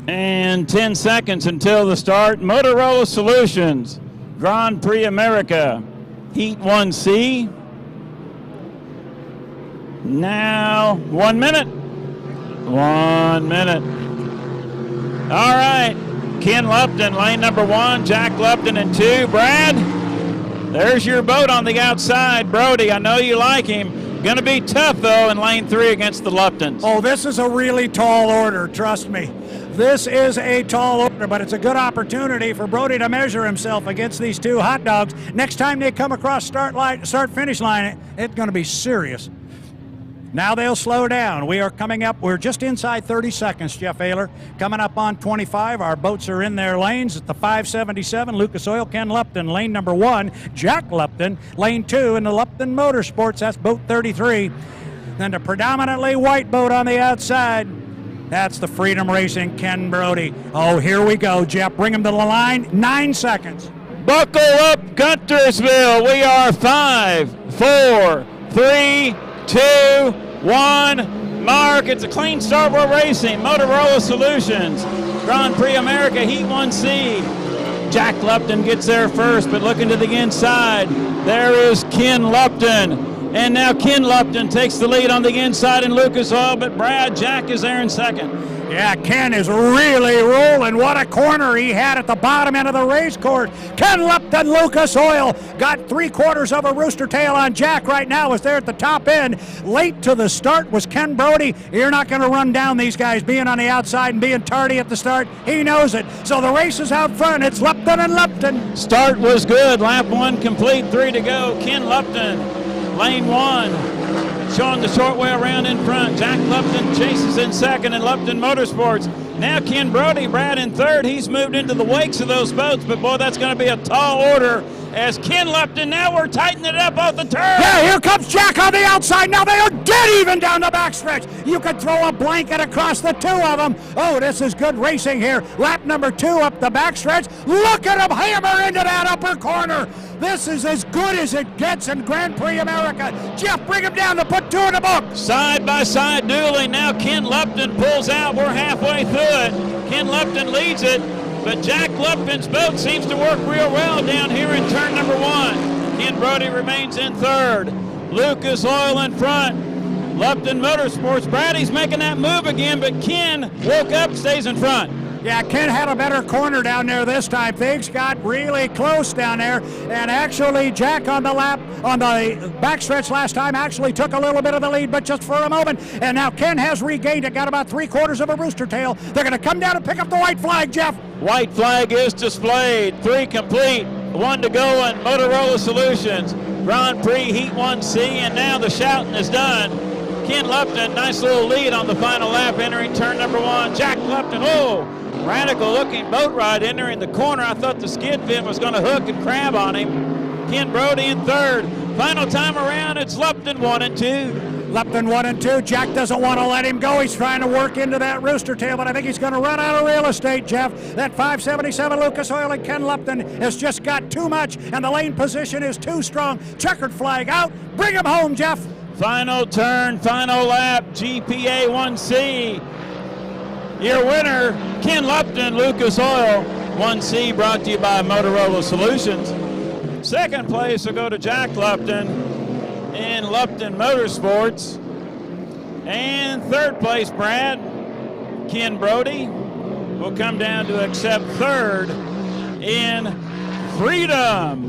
and 10 seconds until the start. Motorola Solutions, Grand Prix America, Heat 1C. Now 1 minute. 1 minute. All right, Ken Lupton, lane number 1, Jack Lupton in 2. Brad, there's your boat on the outside. Brody, I know you like him. Going to be tough, though, in lane 3 against the Luptons. Oh, this is a really tall order, trust me. This is a tall order, but it's a good opportunity for Brody to measure himself against these 2 hot dogs. Next time they come across start-finish line, it's going to be serious. Now they'll slow down. We are coming up. We're just inside 30 seconds, Jeff Ayler. Coming up on 25. Our boats are in their lanes. At the 577, Lucas Oil, Ken Lupton, lane number 1. Jack Lupton, lane 2 in the Lupton Motorsports. That's boat 33. Then the predominantly white boat on the outside. That's the Freedom Racing, Ken Brody. Oh, here we go, Jeff. Bring him to the line. 9 seconds. Buckle up, Guntersville. We are 5, 4, 3, 2, 1. Mark, it's a clean start. We're racing. Motorola Solutions, Grand Prix America, Heat 1C. Jack Lupton gets there first, but looking to the inside, there is Ken Lupton. And now Ken Lupton takes the lead on the inside in Lucas Oil, but Brad, Jack is there in second. Yeah, Ken is really rolling. What a corner he had at the bottom end of the race course. Ken Lupton, Lucas Oil, got 3/4 of a rooster tail on Jack right now, is there at the top end. Late to the start was Ken Brody. You're not going to run down these guys being on the outside and being tardy at the start. He knows it. So the race is out front. It's Lupton and Lupton. Start was good. Lap 1 complete, 3 to go. Ken Lupton, lane 1, showing the short way around in front. Jack Lupton chases in second, and Lupton Motorsports. Now Ken Brody, Brad in third. He's moved into the wakes of those boats, but boy, that's going to be a tall order as Ken Lupton. Now we're tightening it up off the turn. Yeah, here comes Jack on the outside. Now they are dead even down the backstretch. You could throw a blanket across the 2 of them. Oh, this is good racing here. Lap number 2 up the backstretch. Look at him hammer into that upper corner. This is as good as it gets in Grand Prix America. Jeff, bring him down to put 2 in the book. Side by side dueling. Now Ken Lupton pulls out. We're halfway through it. Ken Lupton leads it, but Jack Lupton's boat seems to work real well down here in turn number 1. Ken Brody remains in third. Lucas Oil in front. Lupton Motorsports. Brady's making that move again, but Ken woke up, stays in front. Yeah, Ken had a better corner down there this time. Things got really close down there, and actually Jack on the backstretch last time actually took a little bit of the lead, but just for a moment. And now Ken has regained it, got about 3/4 of a rooster tail. They're going to come down and pick up the white flag, Jeff. White flag is displayed. 3 complete, 1 to go in Motorola Solutions. Grand Prix Heat 1C, and now the shouting is done. Ken Lupton, nice little lead on the final lap, entering turn number 1. Jack Lupton, oh! Radical looking boat ride entering the corner. I thought the skid fin was going to hook and crab on him. Ken Brody in third. Final time around, it's Lupton 1 and 2. Lupton 1 and 2. Jack doesn't want to let him go. He's trying to work into that rooster tail, but I think he's going to run out of real estate, Jeff. That 577 Lucas Oil and Ken Lupton has just got too much, and the lane position is too strong. Checkered flag out. Bring him home, Jeff. Final turn, final lap, GPA 1C. Your winner, Ken Lupton, Lucas Oil, 1C, brought to you by Motorola Solutions. Second place will go to Jack Lupton in Lupton Motorsports. And third place, Brad, Ken Brody, will come down to accept third in Freedom.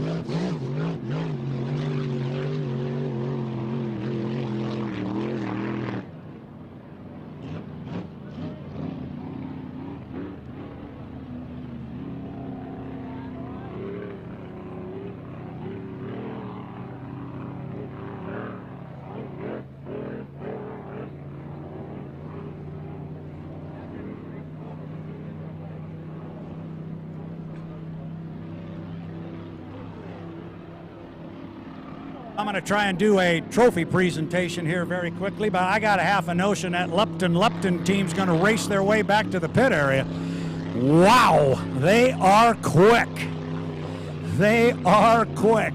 I'm going to try and do a trophy presentation here very quickly, but I got a half a notion that Lupton team's going to race their way back to the pit area. Wow, they are quick. They are quick.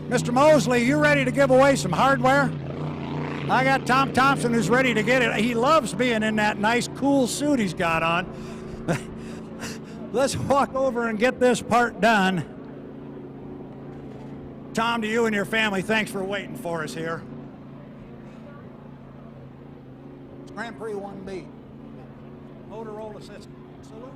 Mr. Mosley, you ready to give away some hardware? I got Tom Thompson who's ready to get it. He loves being in that nice, cool suit he's got on. Let's walk over and get this part done. Tom, to you and your family, thanks for waiting for us here. It's Grand Prix 1B. Motorola system. Salute.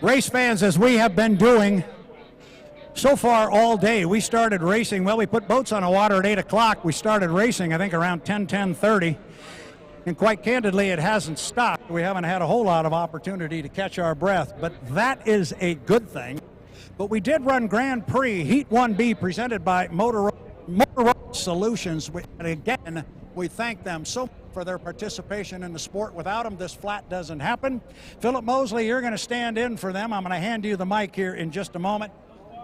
Race fans, as we have been doing so far all day, we started racing. Well, we put boats on the water at 8 o'clock. We started racing, I think, around 10:30. And quite candidly, it hasn't stopped. We haven't had a whole lot of opportunity to catch our breath, but that is a good thing. But we did run Grand Prix Heat 1B presented by Motorola Solutions. And again, we thank them so much for their participation in the sport. Without them, this flat doesn't happen. Philip Mosley, you're going to stand in for them. I'm going to hand you the mic here in just a moment.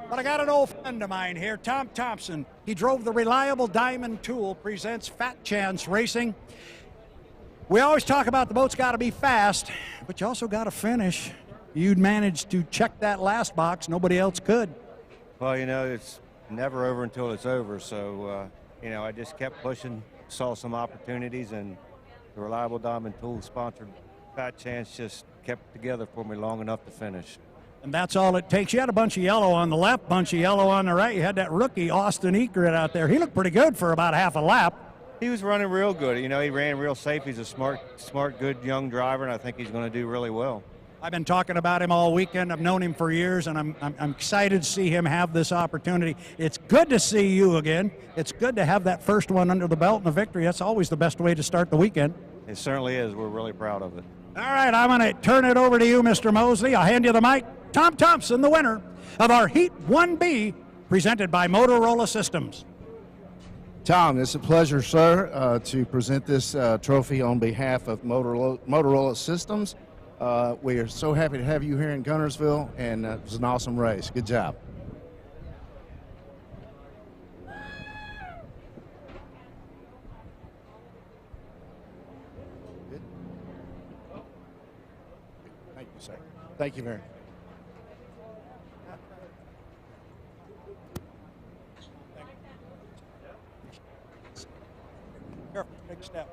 But I got an old friend of mine here, Tom Thompson. He drove the reliable Diamond Tool, presents Fat Chance Racing. We always talk about the boat's got to be fast, but you also got to finish. You'd managed to check that last box. Nobody else could. Well, you know, it's never over until it's over. So, you know, I just kept pushing, saw some opportunities, and the reliable Diamond Tool sponsored Fat Chance just kept together for me long enough to finish. And that's all it takes. You had a bunch of yellow on the left, bunch of yellow on the right. You had that rookie, Austin Eckert, out there. He looked pretty good for about half a lap. He was running real good. You know, he ran real safe. He's a smart, good young driver, and I think he's going to do really well. I've been talking about him all weekend. I've known him for years, and I'm excited to see him have this opportunity. It's good to see you again. It's good to have that first one under the belt and a victory. That's always the best way to start the weekend. It certainly is. We're really proud of it. All right, I'm going to turn it over to you, Mr. Mosley. I'll hand you the mic. Tom Thompson, the winner of our Heat 1B, presented by Motorola Systems. Tom, it's a pleasure, sir, to present this trophy on behalf of Motorola Systems. We are so happy to have you here in Guntersville, and it was an awesome race. Good job. Good. Thank you, sir. Thank you very much. Careful, big step.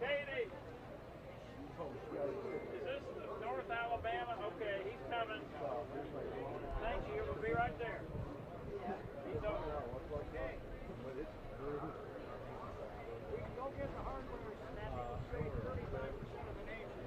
Katie, is this North Alabama? Okay, he's coming. Thank you. We'll be right there. He's over. Okay. We can go get the hardware snapping straight 35% of the nation.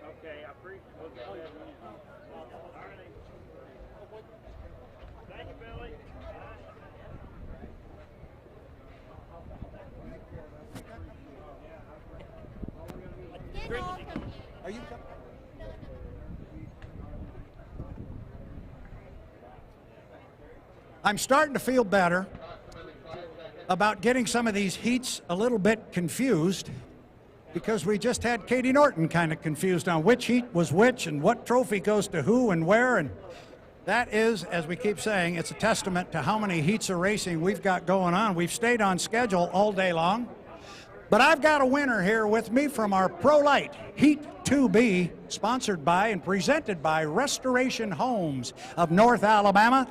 Okay, I appreciate it. Thank you, Billy. Are you? I'm starting to feel better about getting some of these heats a little bit confused, because we just had Katie Norton kind of confused on which heat was which and what trophy goes to who and where. And that is, as we keep saying, it's a testament to how many heats of racing we've got going on. We've stayed on schedule all day long. But I've got a winner here with me from our Pro-Lite Heat 2B, sponsored by and presented by Restoration Homes of North Alabama.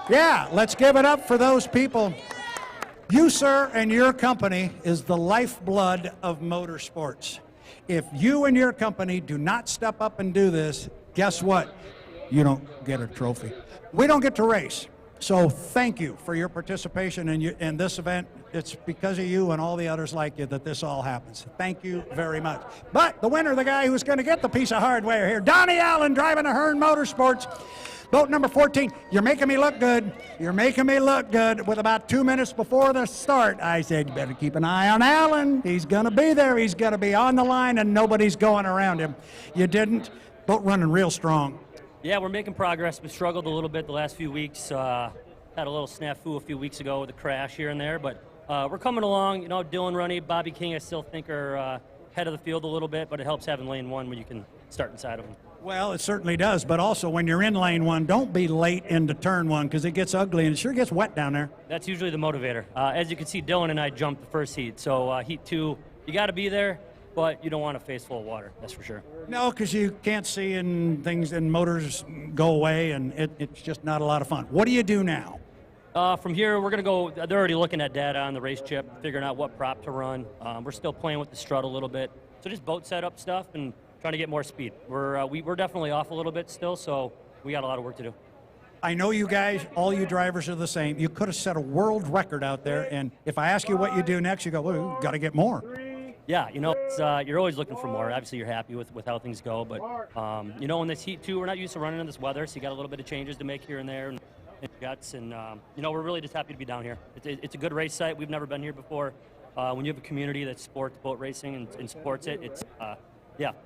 Yeah, let's give it up for those people. You, sir, and your company is the lifeblood of motorsports. If you and your company do not step up and do this, guess what? You don't get a trophy. We don't get to race. So thank you for your participation in this event. It's because of you and all the others like you that this all happens. Thank you very much. But the winner, the guy who's going to get the piece of hardware here, Donnie Allen, driving a Hearn Motorsports. Boat number 14, you're making me look good. You're making me look good. With about 2 minutes before the start, I said, you better keep an eye on Allen. He's going to be there. He's going to be on the line, and nobody's going around him. You didn't. Boat running real strong. Yeah, we're making progress. We struggled a little bit the last few weeks. Had a little snafu a few weeks ago with a crash here and there, but we're coming along. You know, Dylan Runny, Bobby King, I still think are head of the field a little bit, but it helps having lane one when you can start inside of them. Well, it certainly does, but also when you're in lane one, don't be late into turn one because it gets ugly and it sure gets wet down there. That's usually the motivator. As you can see, Dylan and I jumped the first heat, so heat 2, you got to be there, but you don't want a face full of water, that's for sure. No, because you can't see and things and motors go away, and it's just not a lot of fun. What do you do now? From here, we're going to go, they're already looking at data on the race chip, figuring out what prop to run. We're still playing with the strut a little bit. So just boat setup stuff and trying to get more speed. We're definitely off a little bit still, so we got a lot of work to do. I know you guys, all you drivers are the same. You could have set a world record out there, and if I ask you what you do next, you go, well, we've got to get more. Yeah, you know, you're always looking for more. Obviously, you're happy with how things go, but, you know, in this heat, too, we're not used to running in this weather, so you got a little bit of changes to make here and there, and guts, and, you know, we're really just happy to be down here. It's a good race site. We've never been here before. When you have a community that supports boat racing and supports it, it's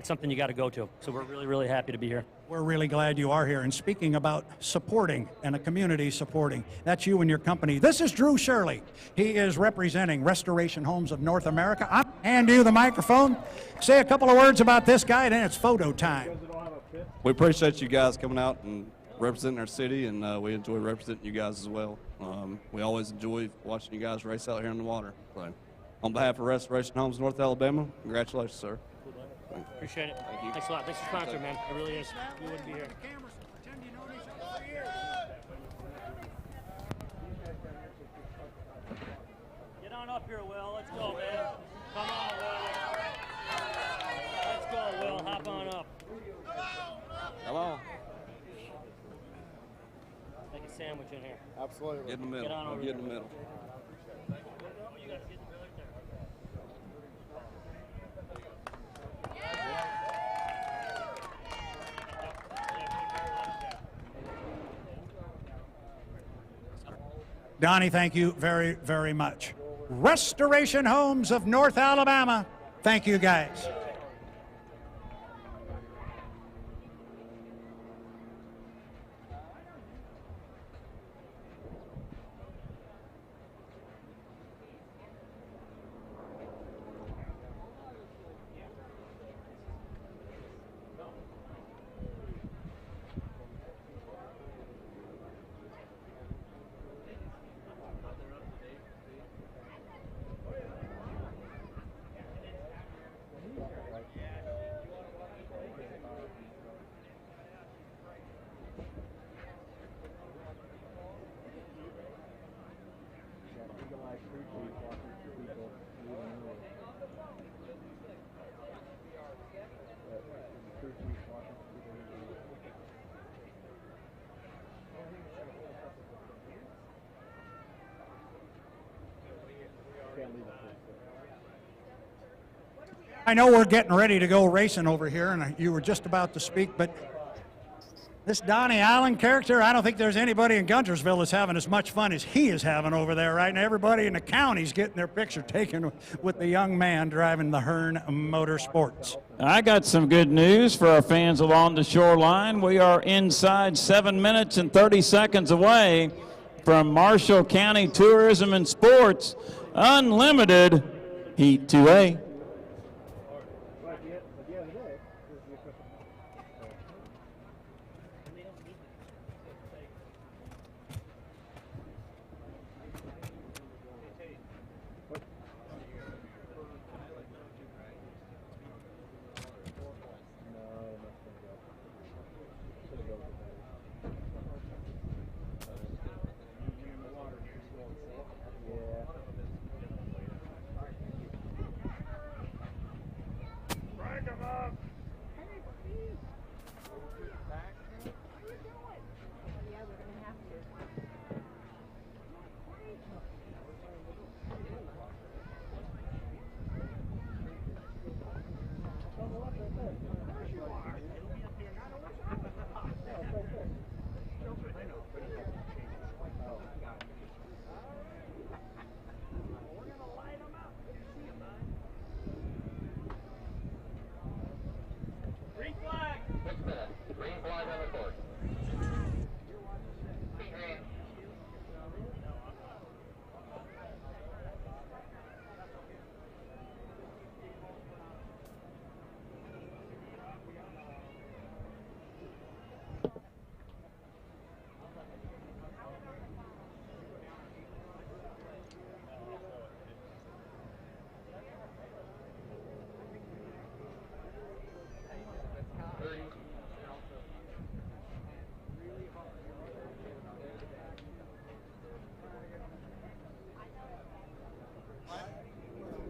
something you got to go to. So we're really, really happy to be here. We're really glad you are here. And speaking about supporting and a community supporting, that's you and your company. This is Drew Shirley. He is representing Restoration Homes of North America. I'll hand you the microphone. Say a couple of words about this guy, and then it's photo time. We appreciate you guys coming out and representing our city, and we enjoy representing you guys as well. We always enjoy watching you guys race out here in the water. So, on behalf of Restoration Homes North Alabama, congratulations, sir. Appreciate it. Thank you. Thanks a lot. Thanks for sponsoring, man. It really is. We wouldn't be here. Get on up here, Will. Let's go, man. Come on, Will. Let's go, Will. Hop on up. Hello. Make a sandwich in here. Absolutely. Get in the middle. Get on over Get in here. the middle. You guys get right there. Donnie, thank you very, very much. Restoration Homes of North Alabama, thank you guys. I know we're getting ready to go racing over here, and you were just about to speak, but this Donnie Allen character, I don't think there's anybody in Guntersville that's having as much fun as he is having over there right now. Everybody in the county's getting their picture taken with the young man driving the Hearn Motorsports. I got some good news for our fans along the shoreline. We are inside 7 minutes and 30 seconds away from Marshall County Tourism and Sports Unlimited Heat 2A.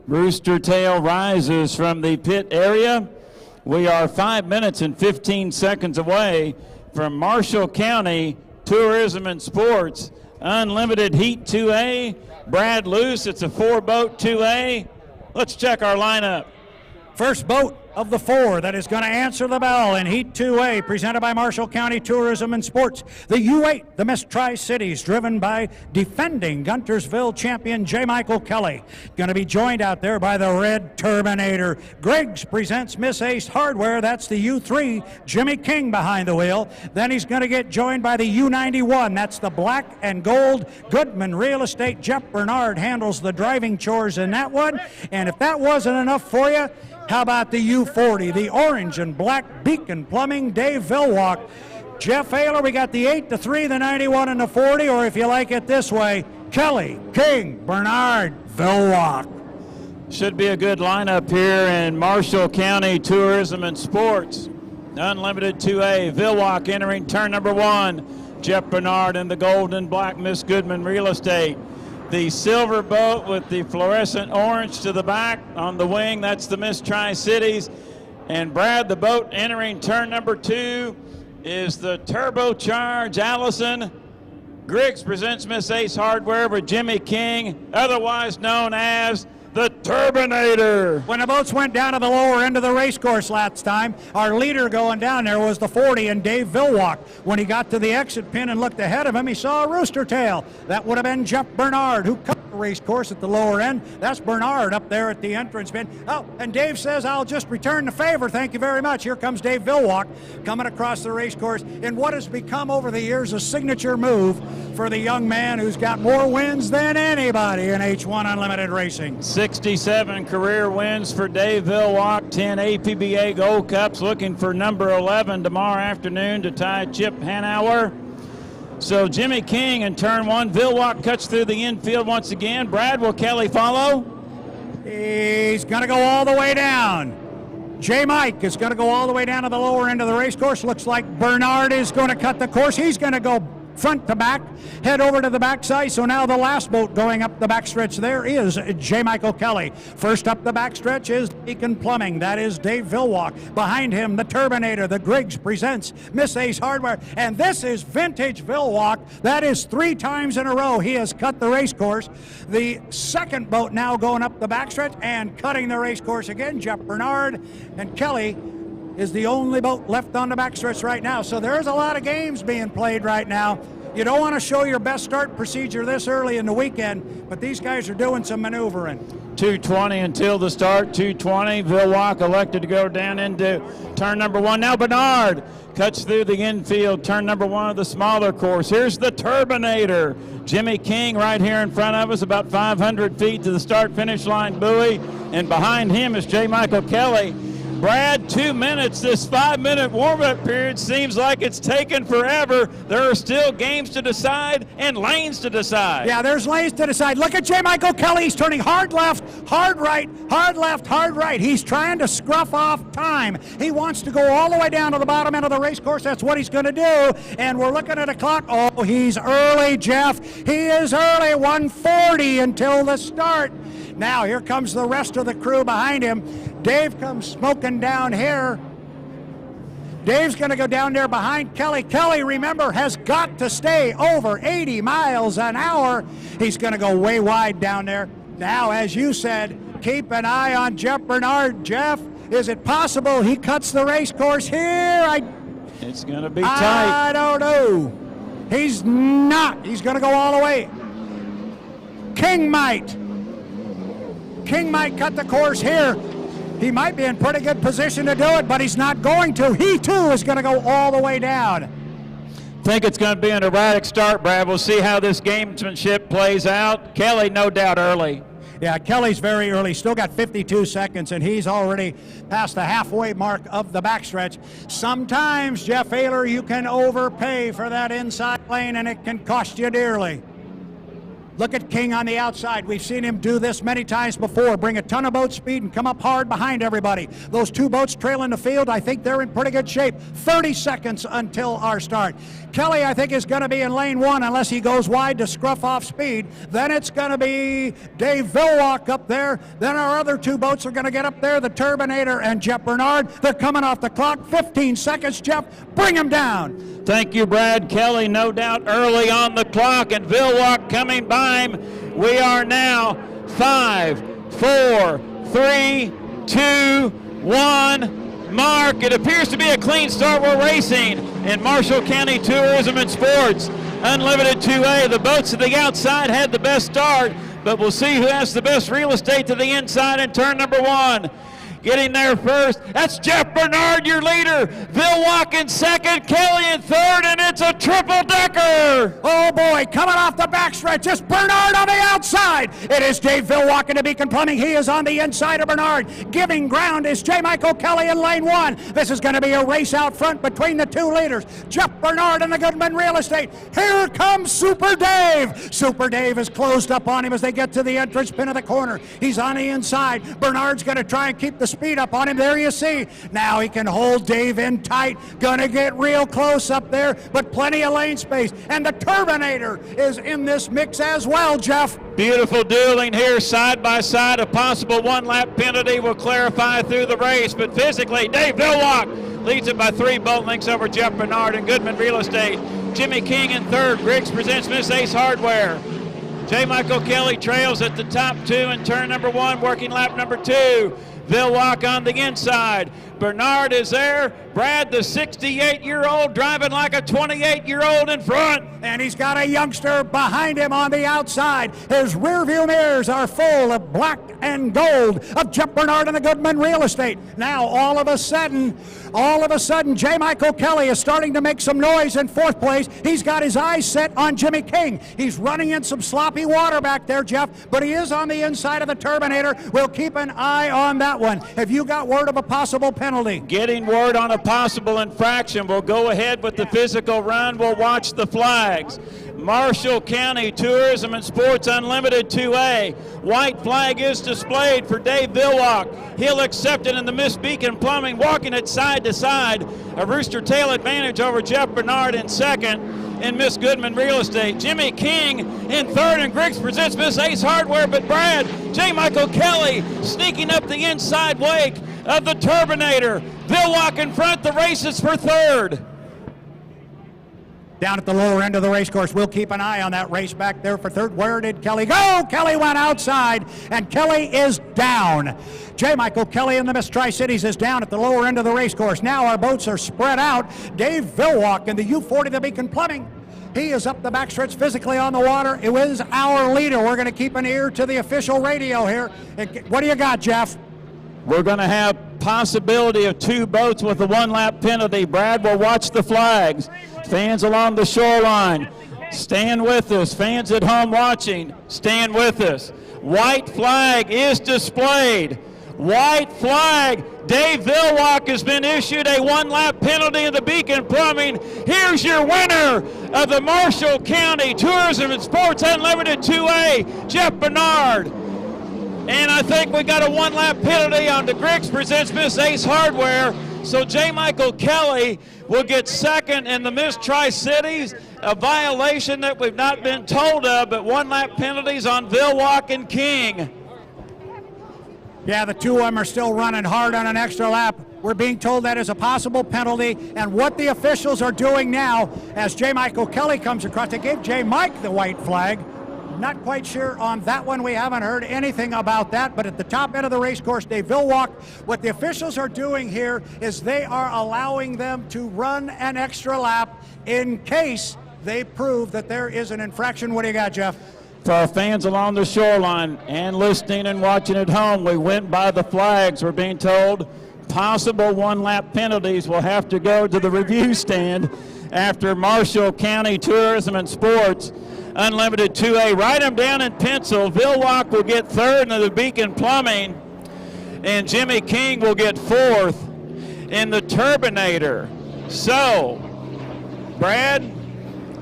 Rooster Tail rises from the pit area. We are 5 minutes and 15 seconds away from Marshall County Tourism and Sports Unlimited Heat 2A. Brad Luce, it's a 4-boat 2A. Let's check our lineup. First boat of the 4 that is going to answer the bell in Heat 2A, presented by Marshall County Tourism and Sports. The U8, the Miss Tri-Cities, driven by defending Guntersville champion J. Michael Kelly. Going to be joined out there by the Red Terminator. Griggs presents Miss Ace Hardware. That's the U3, Jimmy King behind the wheel. Then he's going to get joined by the U91. That's the black and gold Goodman Real Estate. Jeff Bernard handles the driving chores in that one. And if that wasn't enough for you, how about the U40, the orange and black Beacon Plumbing, Dave Vilwalk. Jeff Ayler, we got the 8, the 3, the 91, and the 40, or if you like it this way, Kelly, King, Bernard, Vilwalk. Should be a good lineup here in Marshall County Tourism and Sports. Unlimited 2A, Vilwalk entering turn number 1. Jeff Bernard in the gold and black Miss Goodman Real Estate. The silver boat with the fluorescent orange to the back on the wing, that's the Miss Tri-Cities. And Brad, the boat entering turn number 2 is the turbocharged Allison. Griggs presents Miss Ace Hardware with Jimmy King, otherwise known as the Turbinator. When the boats went down to the lower end of the race course last time, our leader going down there was the 40 and Dave Vilwalk. When he got to the exit pin and looked ahead of him, he saw a rooster tail. That would have been Jeff Bernard, who cut the race course at the lower end. That's Bernard up there at the entrance pin. Oh, and Dave says, I'll just return the favor. Thank you very much. Here comes Dave Vilwalk coming across the race course in what has become over the years a signature move for the young man who's got more wins than anybody in H1 Unlimited Racing. 67 career wins for Dave Vilwalk, 10 APBA Gold Cups, looking for number 11 tomorrow afternoon to tie Chip Hanauer. So Jimmy King in turn 1. Vilwalk cuts through the infield once again. Brad, will Kelly follow? He's going to go all the way down. J. Mike is going to go all the way down to the lower end of the race course. Looks like Bernard is going to cut the course. He's going to go front to back, head over to the backside. So now the last boat going up the backstretch there is J. Michael Kelly. First up the backstretch is Beacon Plumbing. That is Dave Vilwalk. Behind him, the Turbinator. The Griggs presents Miss Ace Hardware. And this is vintage Vilwalk. That is 3 times in a row he has cut the race course. The second boat now going up the backstretch and cutting the race course again. Jeff Bernard and Kelly is the only boat left on the backstretch right now. So there's a lot of games being played right now. You don't want to show your best start procedure this early in the weekend, but these guys are doing some maneuvering. 2:20 until the start, 2:20. Vilwalk elected to go down into turn number 1. Now Bernard cuts through the infield, turn number 1 of the smaller course. Here's the Turbinator. Jimmy King right here in front of us, about 500 feet to the start-finish line buoy, and behind him is J. Michael Kelly. Brad, 2 minutes. This 5-minute warm-up period seems like it's taken forever. There are still games to decide and lanes to decide. Yeah, there's lanes to decide. Look at J. Michael Kelly. He's turning hard left, hard right, hard left, hard right. He's trying to scruff off time. He wants to go all the way down to the bottom end of the race course. That's what he's going to do. And we're looking at a clock. Oh, he's early, Jeff. He is early, 1:40 until the start. Now, here comes the rest of the crew behind him. Dave comes smoking down here. Dave's going to go down there behind Kelly. Kelly, remember, has got to stay over 80 miles an hour. He's going to go way wide down there. Now, as you said, keep an eye on Jeff Bernard. Jeff, is it possible he cuts the race course here? It's going to be tight. I don't know. He's not. He's going to go all the way. King might cut the course here. He might be in pretty good position to do it, but he's not going to. He, too, is going to go all the way down. Think it's going to be an erratic start, Brad. We'll see how this gamesmanship plays out. Kelly, no doubt, early. Yeah, Kelly's very early. Still got 52 seconds, and he's already past the halfway mark of the backstretch. Sometimes, Jeff Ayler, you can overpay for that inside lane, and it can cost you dearly. Look at King on the outside. We've seen him do this many times before, bring a ton of boat speed and come up hard behind everybody. Those two boats trailing the field, I think they're in pretty good shape. 30 seconds until our start. Kelly, I think, is going to be in lane 1 unless he goes wide to scruff off speed. Then it's going to be Dave Villwalk up there. Then our other two boats are going to get up there, the Turbinator and Jeff Bernard. They're coming off the clock. 15 seconds, Jeff. Bring him down. Thank you, Brad. Kelly, no doubt, early on the clock, and Villwalk coming by him. We are now 5, 4, 3, 2, 1. Mark, it appears to be a clean start. We're racing in Marshall County Tourism and Sports. Unlimited 2A. The boats to the outside had the best start, but we'll see who has the best real estate to the inside in turn number 1. Getting there first, that's Jeff Bernard, your leader. Villwalk in second, Kelly in third, and it's a triple-decker. Oh, boy, coming off the backstretch, it's Bernard on the outside. It is Dave Villwalk into Beacon Plumbing. He is on the inside of Bernard. Giving ground is J. Michael Kelly in lane 1. This is going to be a race out front between the two leaders, Jeff Bernard and the Goodman Real Estate. Here comes Super Dave. Super Dave is closed up on him as they get to the entrance pin of the corner. He's on the inside. Bernard's going to try and keep the speed up on him. There you see. Now he can hold Dave in tight. Gonna get real close up there, but plenty of lane space. And the Turbinator is in this mix as well, Jeff. Beautiful dueling here, side by side. A possible one-lap penalty will clarify through the race, but physically, Dave Villwalk leads it by 3 boat lengths over Jeff Bernard and Goodman Real Estate. Jimmy King in third. Griggs presents Miss Ace Hardware. J. Michael Kelly trails at the top 2 in turn number 1, working lap number 2. Villwalk on the inside. Bernard is there. Brad, the 68-year-old, driving like a 28-year-old in front. And he's got a youngster behind him on the outside. His rearview mirrors are full of black and gold of Jeff Bernard and the Goodman Real Estate. Now, all of a sudden, J. Michael Kelly is starting to make some noise in 4th place. He's got his eyes set on Jimmy King. He's running in some sloppy water back there, Jeff, but he is on the inside of the Turbinator. We'll keep an eye on that one. Have you got word of a possible penalty? Getting word on a possible infraction. We'll go ahead with the physical run. We'll watch the flags. Marshall County Tourism and Sports Unlimited 2A. White flag is displayed for Dave Villwalk. He'll accept it in the Miss Beacon Plumbing, walking it side to side. A rooster tail advantage over Jeff Bernard in second in Miss Goodman Real Estate. Jimmy King in third, and Griggs presents Miss Ace Hardware, but Brad, J. Michael Kelly sneaking up the inside wake of the Turbinator. Villwalk in front, the race is for third. Down at the lower end of the race course, we'll keep an eye on that race back there for third. Where did Kelly go? Kelly went outside, and Kelly is down. J. Michael Kelly in the Miss Tri-Cities is down at the lower end of the race course. Now our boats are spread out. Dave Villwalk in the U40, the Beacon Plumbing. He is up the backstretch physically on the water. It was our leader. We're going to keep an ear to the official radio here. What do you got, Jeff? We're going to have possibility of 2 boats with a 1-lap penalty. Brad will watch the flags. Fans along the shoreline, stand with us. Fans at home watching, stand with us. White flag is displayed. White flag. Dave Villwalk has been issued a 1-lap penalty in the Beacon Plumbing. Here's your winner of the Marshall County Tourism and Sports Unlimited 2A, Jeff Bernard. And I think we got a 1-lap penalty on the Griggs presents Miss Ace Hardware. So J. Michael Kelly will get second in the Miss Tri-Cities, a violation that we've not been told of, but 1-lap penalties on Villwalk and King. Yeah, the 2 of them are still running hard on an extra lap. We're being told that is a possible penalty, and what the officials are doing now, as J. Michael Kelly comes across, they gave J. Mike the white flag. Not quite sure on that one. We haven't heard anything about that, but at the top end of the race course, Dave Villwalk, what the officials are doing here is they are allowing them to run an extra lap in case they prove that there is an infraction. What do you got, Jeff? For our fans along the shoreline and listening and watching at home, we went by the flags. We're being told possible 1-lap penalties will have to go to the review stand after Marshall County Tourism and Sports Unlimited 2A. Write them down in pencil. Villwalk will get third in the Beacon Plumbing, and Jimmy King will get fourth in the Turbinator. So, Brad,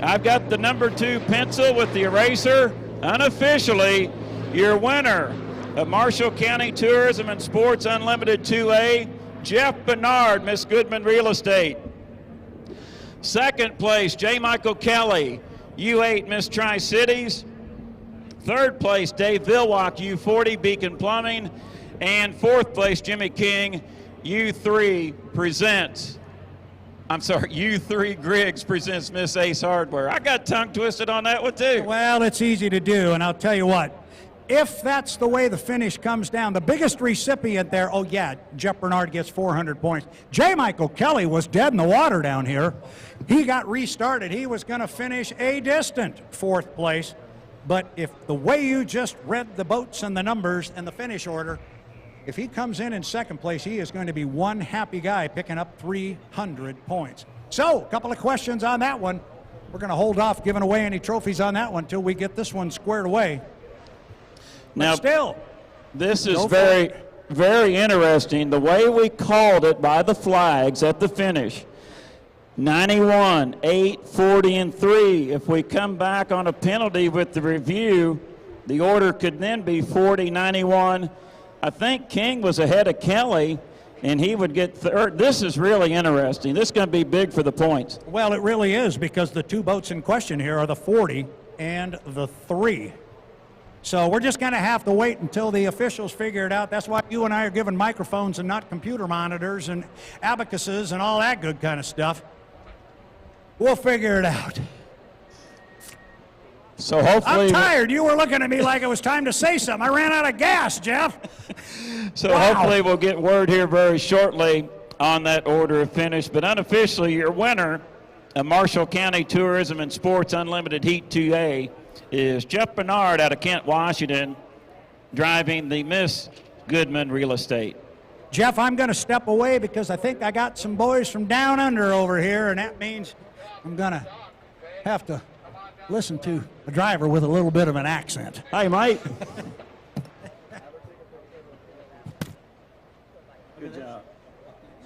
I've got the number 2 pencil with the eraser. Unofficially, your winner of Marshall County Tourism and Sports Unlimited 2A, Jeff Bernard, Miss Goodman Real Estate. Second place, J. Michael Kelly, U8 Miss Tri-Cities. Third place, Dave Vilwalk, U40 Beacon Plumbing. And fourth place, Jimmy King, U3 Griggs presents Miss Ace Hardware. I got tongue twisted on that one too. Well, it's easy to do, and I'll tell you what, if that's the way the finish comes down, the biggest recipient there, oh yeah, Jeff Bernard gets 400 points. J. Michael Kelly was dead in the water down here. He got restarted. He was going to finish a distant fourth place. But if the way you just read the boats and the numbers and the finish order, if he comes in second place, he is going to be one happy guy picking up 300 points. So, a couple of questions on that one. We're going to hold off giving away any trophies on that one until we get this one squared away. Now, but still, this is very, very interesting. The way we called it by the flags at the finish. 91, 8, 40, and 3. If we come back on a penalty with the review, the order could then be 40, 91. I think King was ahead of Kelly, and he would get third. This is really interesting. This is going to be big for the points. Well, it really is, because the two boats in question here are the 40 and the 3. So we're just going to have to wait until the officials figure it out. That's why you and I are given microphones and not computer monitors and abacuses and all that good kind of stuff. We'll figure it out. So hopefully... I'm tired. You were looking at me like it was time to say something. I ran out of gas, Jeff. So hopefully we'll get word here very shortly on that order of finish. But unofficially, your winner of Marshall County Tourism and Sports Unlimited Heat 2A is Jeff Bernard out of Kent, Washington, driving the Miss Goodman Real Estate. Jeff, I'm going to step away because I think I got some boys from down under over here, and that means I'm going to have to listen to a driver with a little bit of an accent. Hey, mate. Good job.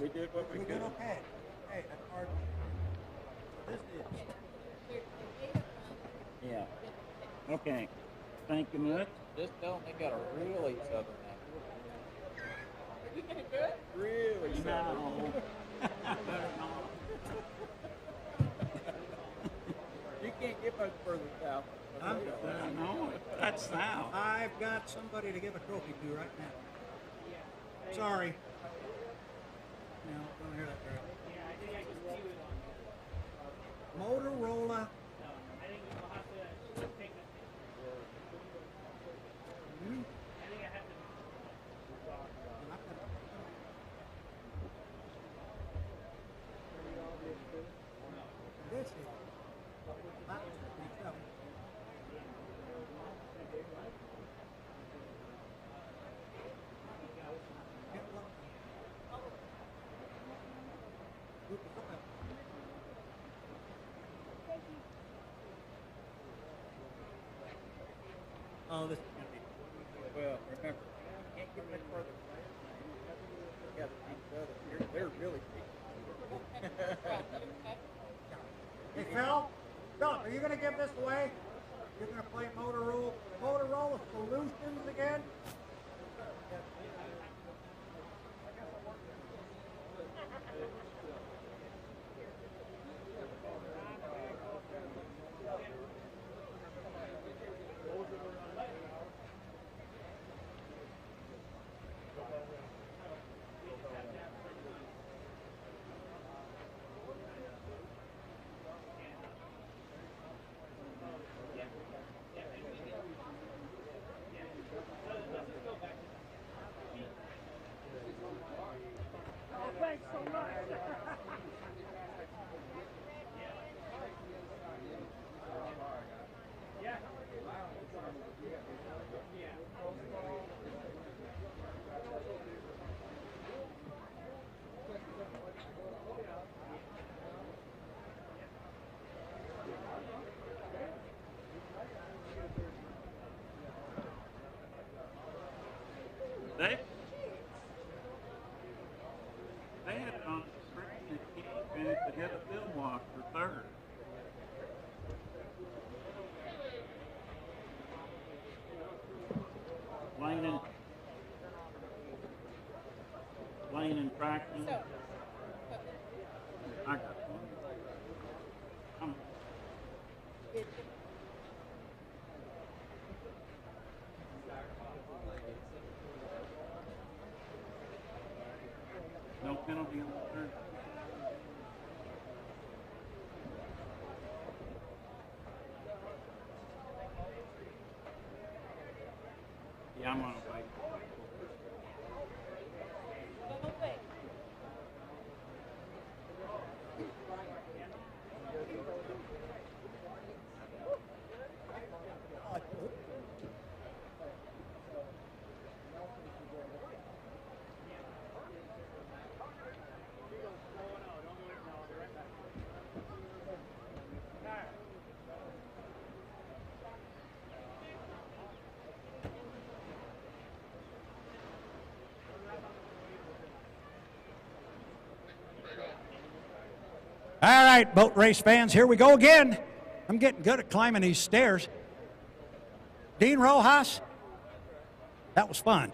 We did what we could. Okay. Hey, that's hard. Yeah. Okay. Thank you much. Just don't make it a really southern accent. You can do it? Really southern. No. You can't get much further south. No, that's south. I've got somebody to give a trophy to right now. Sorry. No, don't hear that very well. Motorola. This is oh, this is going to be. Well, remember, you can't get much further. You got to be southern. They're really big. Hey, Phil, are you going to give this away? You're going to play Motorola Solutions again? I got it. No penalty on the third. Yeah, I'm on a bike. All right, boat race fans, here we go again. I'm getting good at climbing these stairs. Dean Rojas, that was fun.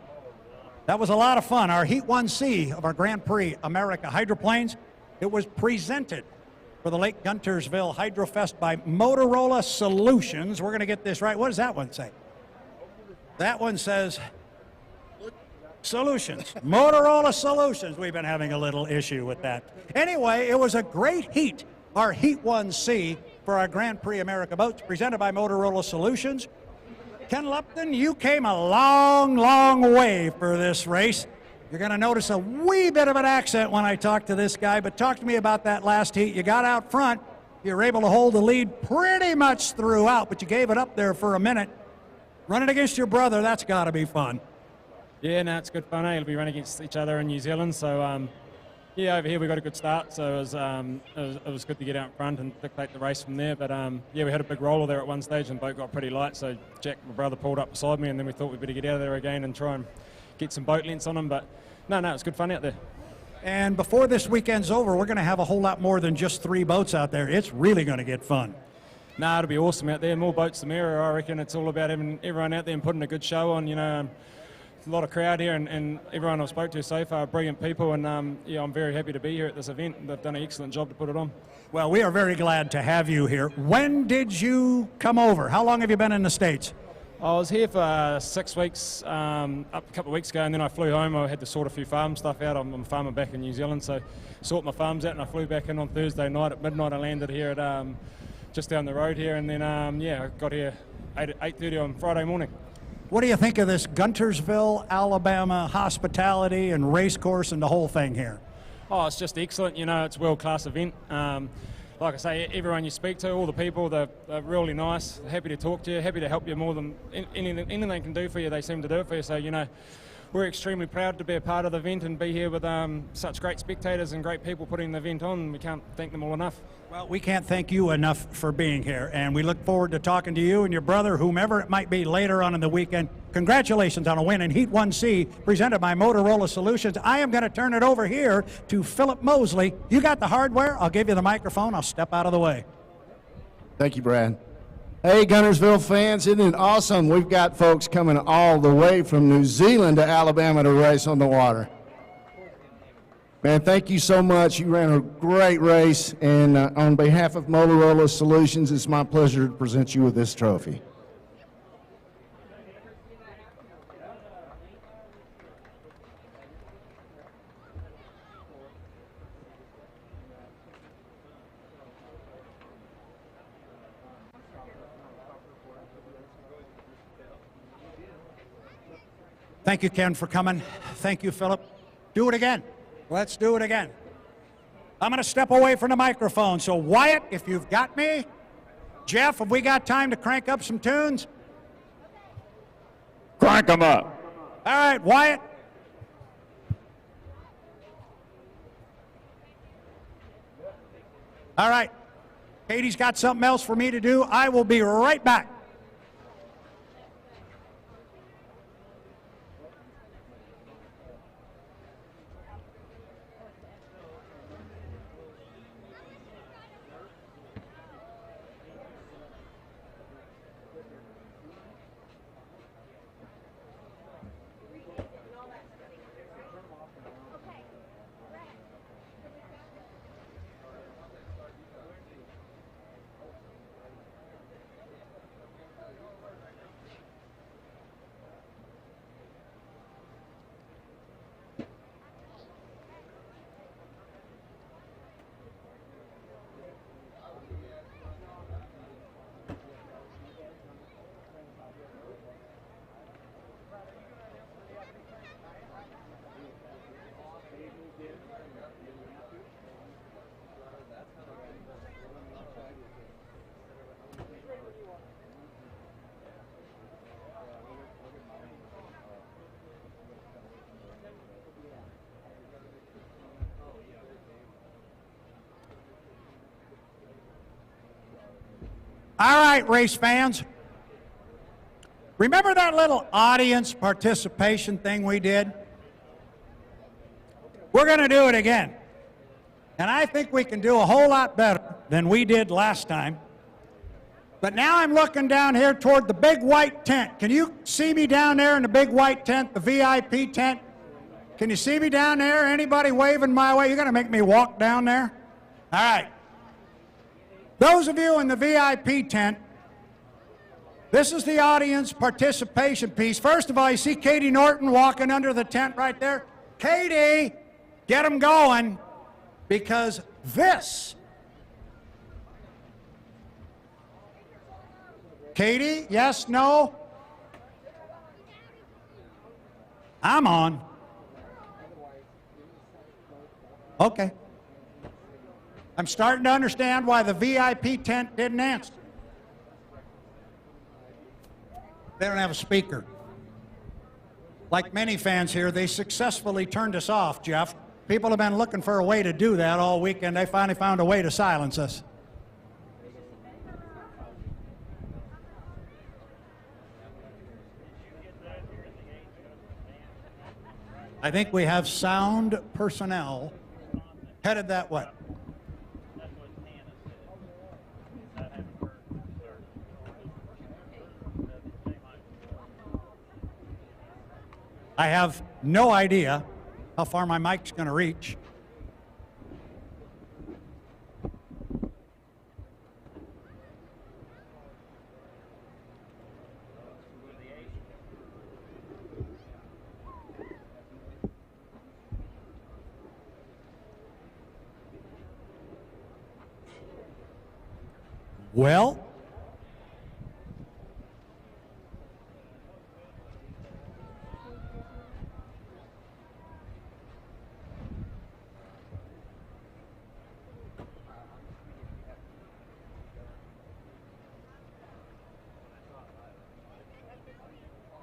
That was a lot of fun. Our Heat 1C of our Grand Prix America hydroplanes, it was presented for the Lake Guntersville Hydrofest by Motorola Solutions. We're going to get this right. What does that one say? That one says Solutions. Motorola Solutions. We've been having a little issue with that. Anyway, it was a great heat, our Heat 1C for our Grand Prix America boats, presented by Motorola Solutions. Ken Lupton, you came a long, long way for this race. You're going to notice a wee bit of an accent when I talk to this guy, but talk to me about that last heat. You got out front. You were able to hold the lead pretty much throughout, but you gave it up there for a minute. Running against your brother, that's got to be fun. Yeah, no, it's good fun. It'll be running against each other in New Zealand. So, yeah, over here we got a good start. So it was good to get out front and dictate the race from there. But yeah, we had a big roller there at one stage and the boat got pretty light. So Jack, my brother, pulled up beside me, and then we thought we'd better get out of there again and try and get some boat lengths on him. But no, it's good fun out there. And before this weekend's over, we're going to have a whole lot more than just 3 boats out there. It's really going to get fun. No, it'll be awesome out there. More boats the merrier, I reckon. It's all about having everyone out there and putting a good show on. You know, a lot of crowd here, and everyone I've spoke to so far, brilliant people, and yeah, I'm very happy to be here at this event. They've done an excellent job to put it on. Well, we are very glad to have you here. When did you come over? How long have you been in the States? I was here for 6 weeks, up a couple of weeks ago, and then I flew home. I had to sort a few farm stuff out. I'm a farmer back in New Zealand, so sort my farms out, and I flew back in on Thursday night at midnight. I landed here at just down the road here, and then yeah, I got here 8:30 on Friday morning. What do you think of this Guntersville, Alabama hospitality and race course and the whole thing here? Oh, it's just excellent. You know, it's a world-class event. Like I say, everyone you speak to, all the people, they're really nice, they're happy to talk to you, happy to help you more than anything they can do for you, they seem to do it for you. So, you know, we're extremely proud to be a part of the event and be here with such great spectators and great people putting the event on. We can't thank them all enough. Well, we can't thank you enough for being here, and we look forward to talking to you and your brother, whomever it might be, later on in the weekend. Congratulations on a win in Heat 1C, presented by Motorola Solutions. I am going to turn it over here to Philip Mosley. You got the hardware. I'll give you the microphone. I'll step out of the way. Thank you, Brad. Hey, Guntersville fans, isn't it awesome? We've got folks coming all the way from New Zealand to Alabama to race on the water. Man, thank you so much. You ran a great race, and on behalf of Motorola Solutions, it's my pleasure to present you with this trophy. Thank you, Ken, for coming. Thank you, Philip. Do it again. Let's do it again. I'm going to step away from the microphone. So, Wyatt, if you've got me. Jeff, have we got time to crank up some tunes? Crank them up. All right, Wyatt. All right. Katie's got something else for me to do. I will be right back. All right, race fans. Remember that little audience participation thing we did? We're going to do it again. And I think we can do a whole lot better than we did last time. But now I'm looking down here toward the big white tent. Can you see me down there in the big white tent, the VIP tent? Can you see me down there? Anybody waving my way? You're going to make me walk down there? All right. Those of you in the VIP tent, this is the audience participation piece. First of all, you see Katie Norton walking under the tent right there? Katie, get them going, because this. Katie, yes, no? I'm on. Okay. I'm starting to understand why the VIP tent didn't answer. They don't have a speaker. Like many fans here, they successfully turned us off, Jeff. People have been looking for a way to do that all weekend. They finally found a way to silence us. I think we have sound personnel headed that way. I have no idea how far my mic's going to reach. Well,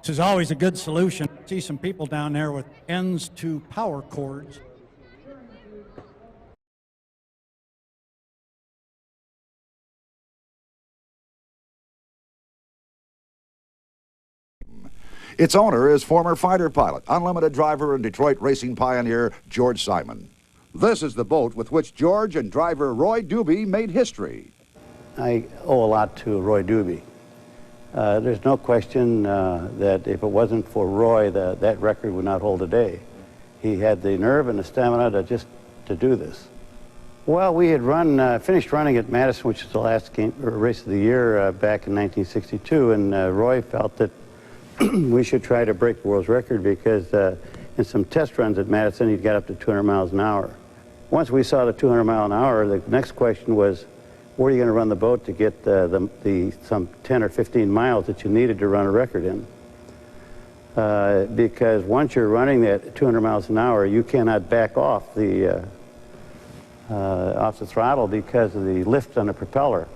this is always a good solution. I see some people down there with ends to power cords. Its owner is former fighter pilot, unlimited driver, and Detroit racing pioneer George Simon. This is the boat with which George and driver Roy Doobie made history. I owe a lot to Roy Doobie. There's no question that if it wasn't for Roy, that record would not hold today. He had the nerve and the stamina to do this. Well, we had finished running at Madison, which was the last race of the year back in 1962, and Roy felt that we should try to break the world's record because in some test runs at Madison, he'd got up to 200 miles an hour. Once we saw the 200 mile an hour, the next question was, where are you going to run the boat to get some 10 or 15 miles that you needed to run a record in? Because once you're running at 200 miles an hour, you cannot back off the throttle because of the lift on the propeller.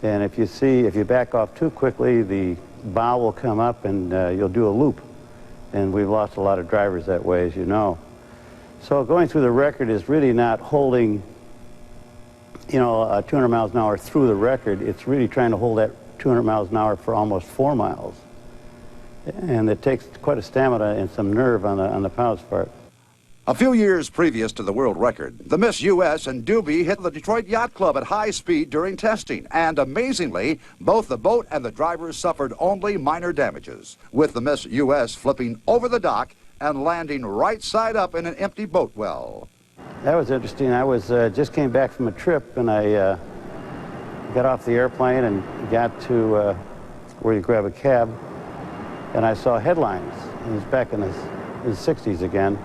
And if you back off too quickly, the bow will come up and you'll do a loop. And we've lost a lot of drivers that way, as you know. So going through the record is really not holding, 200 miles an hour through the record. It's really trying to hold that 200 miles an hour for almost 4 miles. And it takes quite a stamina and some nerve on the pilot's part. A few years previous to the world record, the Miss U.S. and Doobie hit the Detroit Yacht Club at high speed during testing, and amazingly, both the boat and the drivers suffered only minor damages, with the Miss U.S. flipping over the dock and landing right side up in an empty boat well. That was interesting. I just came back from a trip, and I got off the airplane and got to where you grab a cab, and I saw headlines. It was back in the 60s again.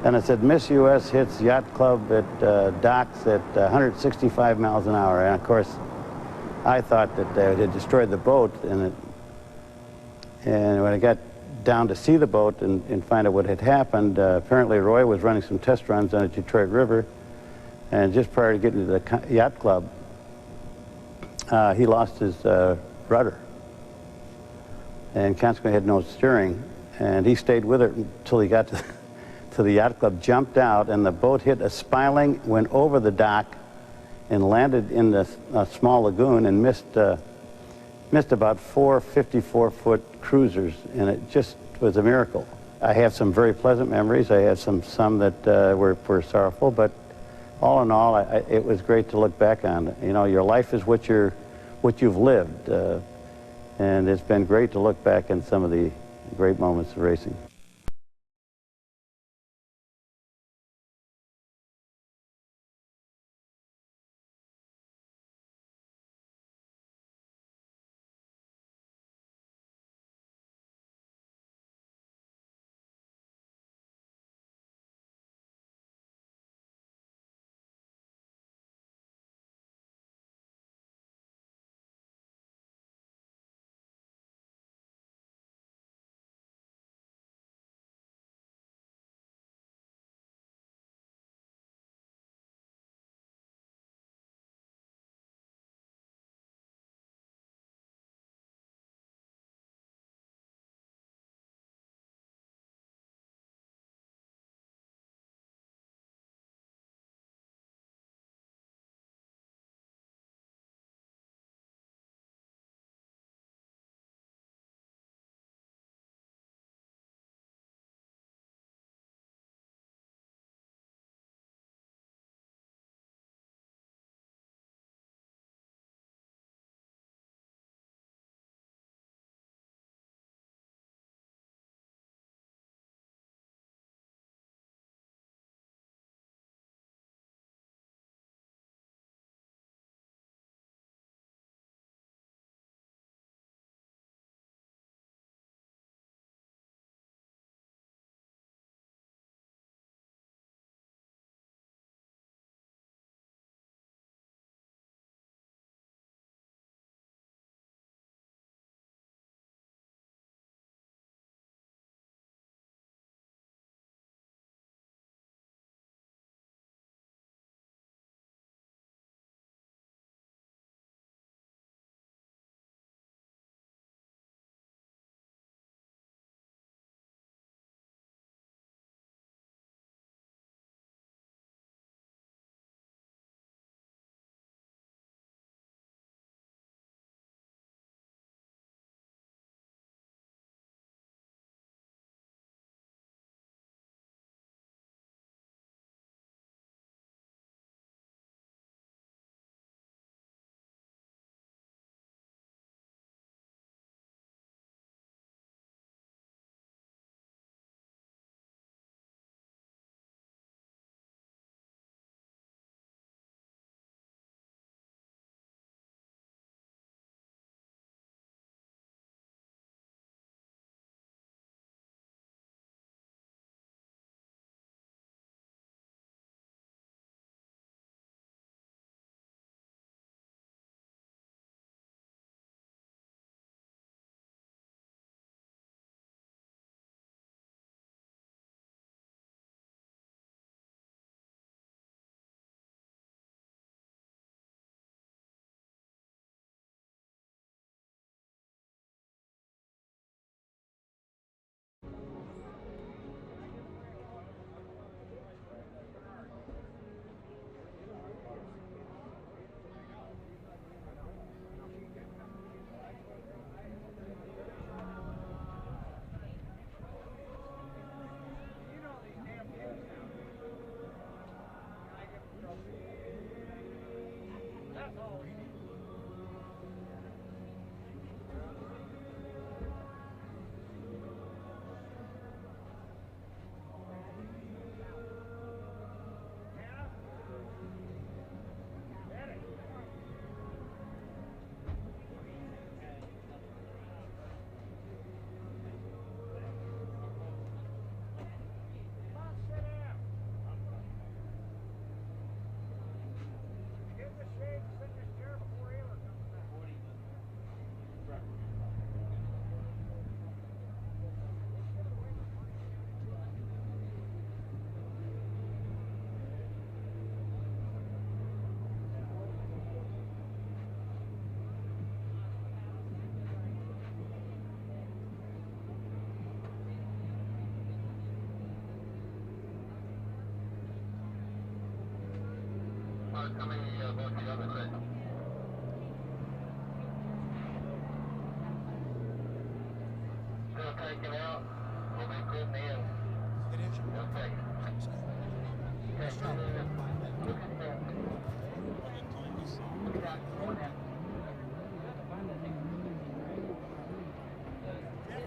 And it said, Miss U.S. hits yacht club at docks at 165 miles an hour. And of course, I thought that they had destroyed the boat. And when I got down to see the boat and find out what had happened, apparently Roy was running some test runs on the Detroit River. And just prior to getting to the yacht club, he lost his rudder. And consequently had no steering. And he stayed with it until he got to the yacht club, jumped out, and the boat hit a spiling, went over the dock, and landed in a small lagoon and missed about 4 54-foot cruisers, and it just was a miracle. I have some very pleasant memories. I have some that were sorrowful, but all in all, it was great to look back on. You know, your life is what you've lived, and it's been great to look back on some of the great moments of racing.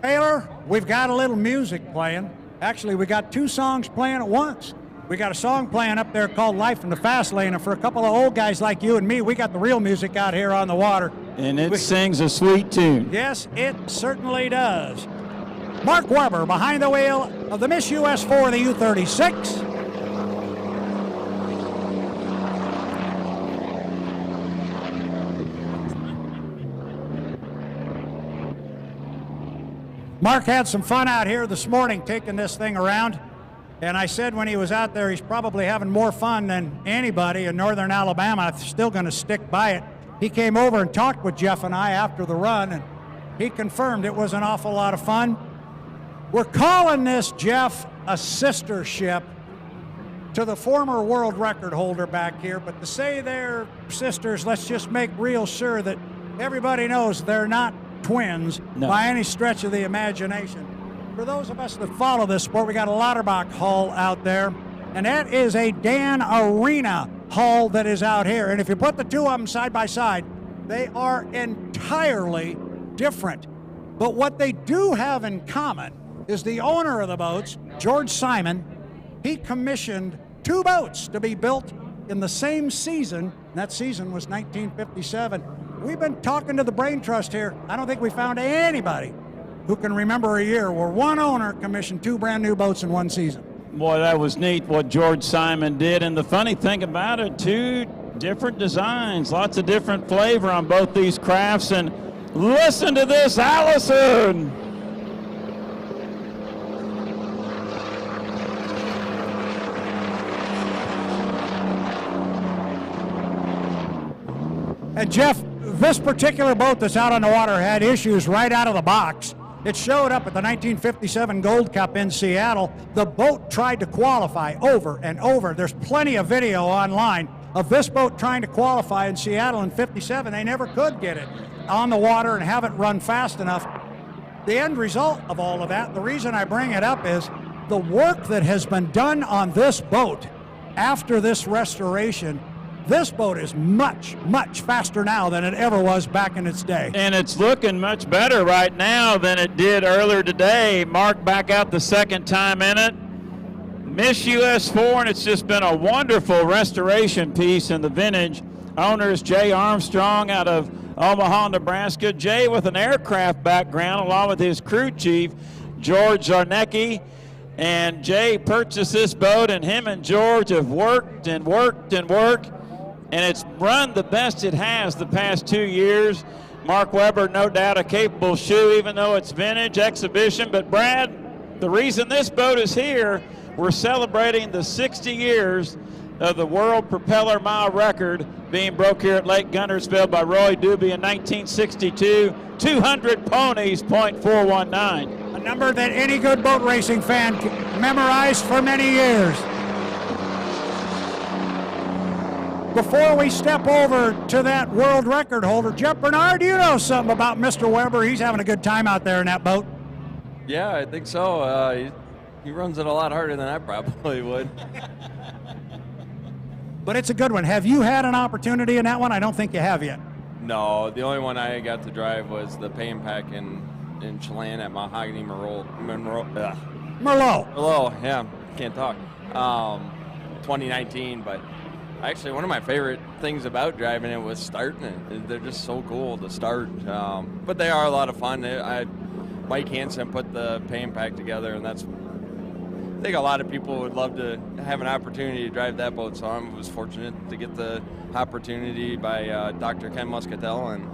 Taylor, we've got a little music playing. Actually, we got two songs playing at once. We got a song playing up there called Life in the Fast Lane, and for a couple of old guys like you and me, we got the real music out here on the water. And it sings a sweet tune. Yes, it certainly does. Mark Webber behind the wheel of the Miss US 4, the U-36. Mark had some fun out here this morning taking this thing around, and I said when he was out there he's probably having more fun than anybody in northern Alabama. I'm still going to stick by it. He came over and talked with Jeff and I after the run, and he confirmed it was an awful lot of fun. We're calling this, Jeff, a sister ship to the former world record holder back here, but to say they're sisters, let's just make real sure that everybody knows they're not twins by any stretch of the imagination. For those of us that follow this sport, we got a Lauterbach hull out there, and that is a Dan Arena hull that is out here. And if you put the two of them side by side, they are entirely different. But what they do have in common is the owner of the boats, George Simon, he commissioned two boats to be built in the same season, and that season was 1957. We've been talking to the Brain Trust here. I don't think we found anybody who can remember a year where one owner commissioned two brand new boats in one season. Boy, that was neat what George Simon did. And the funny thing about it, two different designs, lots of different flavor on both these crafts. And listen to this, Allison. And Jeff, this particular boat that's out on the water had issues right out of the box. It showed up at the 1957 Gold Cup in Seattle. The boat tried to qualify over and over. There's plenty of video online of this boat trying to qualify in Seattle in '57. They never could get it on the water and have it run fast enough. The end result of all of that, the reason I bring it up is the work that has been done on this boat after this restoration. This boat is much, much faster now than it ever was back in its day. And it's looking much better right now than it did earlier today. Mark back out the second time in it. Miss US 4, and it's just been a wonderful restoration piece in the vintage. Owners Jay Armstrong out of Omaha, Nebraska. Jay with an aircraft background along with his crew chief, George Zarnecki. And Jay purchased this boat, and him and George have worked and worked and worked. And it's run the best it has the past 2 years. Mark Webber, no doubt a capable shoe, even though it's vintage exhibition. But Brad, the reason this boat is here, we're celebrating the 60 years of the World Propeller Mile record being broke here at Lake Guntersville by Roy Doobie in 1962. 200 ponies, .419. A number that any good boat racing fan can memorize for many years. Before we step over to that world record holder, Jeff Bernard, you know something about Mr. Webber. He's having a good time out there in that boat. Yeah, I think so. He runs it a lot harder than I probably would. But it's a good one. Have you had an opportunity in that one? I don't think you have yet. No, the only one I got to drive was the pay and pack in Chelan at Mahogany Merlot, yeah, can't talk. 2019, but actually one of my favorite things about driving it was starting it. They're just so cool to start, but they are a lot of fun. Mike Hansen put the pay and pack together, and I think a lot of people would love to have an opportunity to drive that boat, so I was fortunate to get the opportunity by Dr. Ken Muscatel, and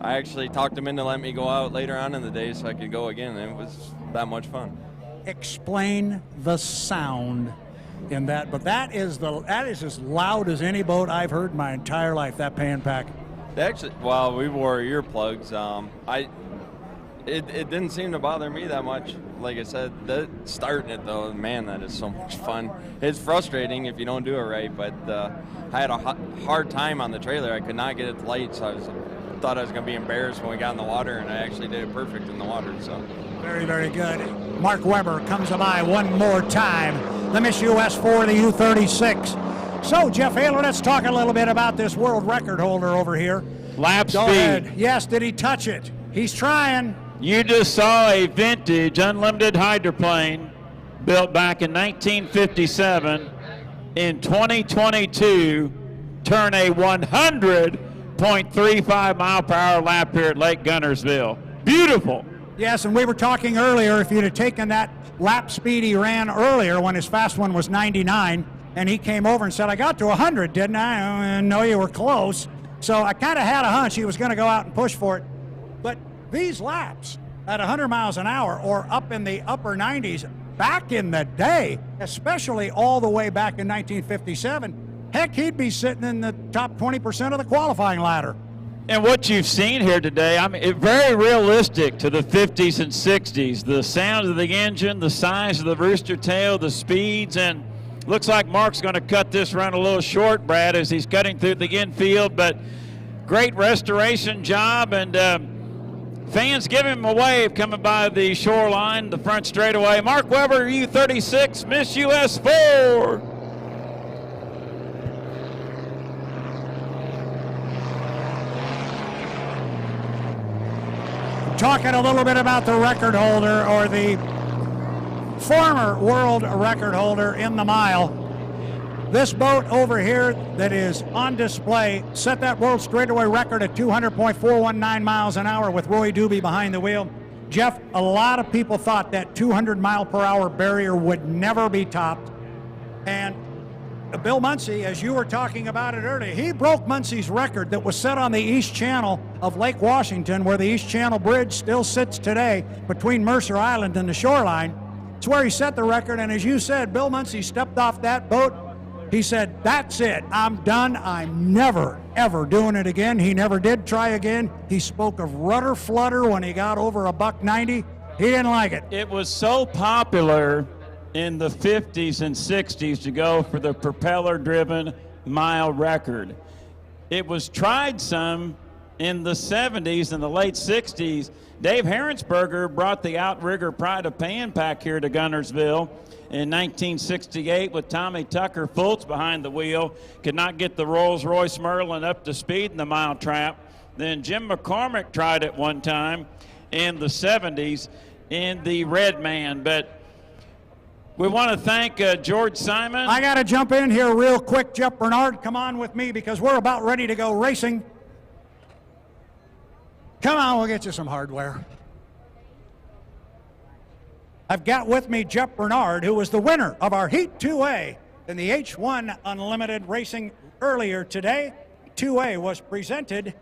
I actually talked him into letting me go out later on in the day so I could go again, and it was that much fun. Explain the sound in that, but that is as loud as any boat I've heard in my entire life, that pay and pack. Actually, well, we wore earplugs. it didn't seem to bother me that much. Like I said, starting it though, man, that is so much fun. It's frustrating if you don't do it right, but I had a hard time on the trailer. I could not get it light, so I thought I was going to be embarrassed when we got in the water, and I actually did it perfect in the water. So very, very good. Mark Webber comes by one more time. The Miss US for the U36. So, Jeff Haler, let's talk a little bit about this world record holder over here. Lap Go speed. ahead. Yes, did he touch it? He's trying. You just saw a vintage unlimited hydroplane built back in 1957. In 2022, turn a 100.35 mile per hour lap here at Lake Guntersville. Beautiful. Yes, and we were talking earlier, if you'd have taken that lap speed he ran earlier when his fast one was 99, and he came over and said, I got to 100, didn't I? No, you were close. So I kind of had a hunch he was going to go out and push for it. But these laps at 100 miles an hour or up in the upper 90s, back in the day, especially all the way back in 1957, heck, he'd be sitting in the top 20% of the qualifying ladder. And what you've seen here today, I mean, very realistic to the 50s and 60s. The sound of the engine, the size of the rooster tail, the speeds, and looks like Mark's going to cut this run a little short, Brad, as he's cutting through the infield, but great restoration job, and fans give him a wave coming by the shoreline, the front straightaway. Mark Webber, U36, Miss US 4. Talking a little bit about the record holder, or the former world record holder in the mile. This boat over here that is on display set that world straightaway record at 200.419 miles an hour with Roy Doobie behind the wheel. Jeff, a lot of people thought that 200 mile per hour barrier would never be topped. And Bill Muncy, as you were talking about it earlier, he broke Muncy's record that was set on the East Channel of Lake Washington, where the East Channel Bridge still sits today between Mercer Island and the shoreline. It's where he set the record, and as you said, Bill Muncy stepped off that boat. He said, that's it, I'm done, I'm never, ever doing it again. He never did try again. He spoke of rudder flutter when he got over a $190. He didn't like it. It was so popular in the 50s and 60s to go for the propeller-driven mile record. It was tried some in the 70s and the late 60s. Dave Herensberger brought the outrigger Pride of Pan Pack here to Guntersville in 1968 with Tommy Tucker Fultz behind the wheel. Could not get the Rolls-Royce Merlin up to speed in the mile trap. Then Jim McCormick tried it one time in the 70s in the Red Man. But we want to thank George Simon. I got to jump in here real quick. Jeff Bernard, come on with me because we're about ready to go racing. Come on, we'll get you some hardware. I've got with me Jeff Bernard, who was the winner of our Heat 2A in the H1 Unlimited Racing earlier today. 2A was presented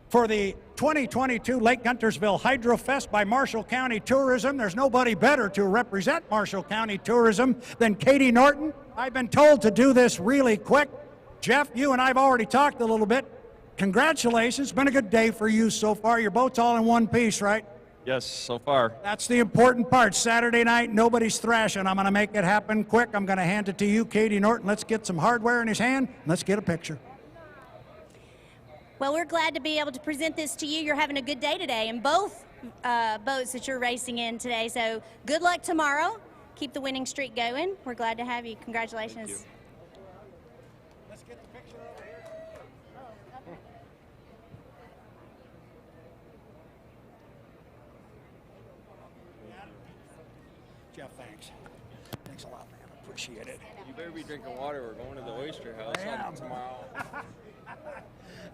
for the 2022 Lake Guntersville Hydro Fest by Marshall County Tourism. There's nobody better to represent Marshall County Tourism than Katie Norton. I've been told to do this really quick. Jeff, you and I have already talked a little bit. Congratulations, it's been a good day for you so far. Your boat's all in one piece, right? Yes, so far. That's the important part. Saturday night, nobody's thrashing. I'm going to make it happen quick. I'm going to hand it to you, Katie Norton. Let's get some hardware in his hand. Let's get a picture. Well, we're glad to be able to present this to you. You're having a good day today in both boats that you're racing in today. So good luck tomorrow. Keep the winning streak going. We're glad to have you. Congratulations. Thank you. Let's get the picture over here. Jeff, thanks. Thanks a lot, man. Appreciate it. You better be drinking water. We're going to the oyster house tomorrow.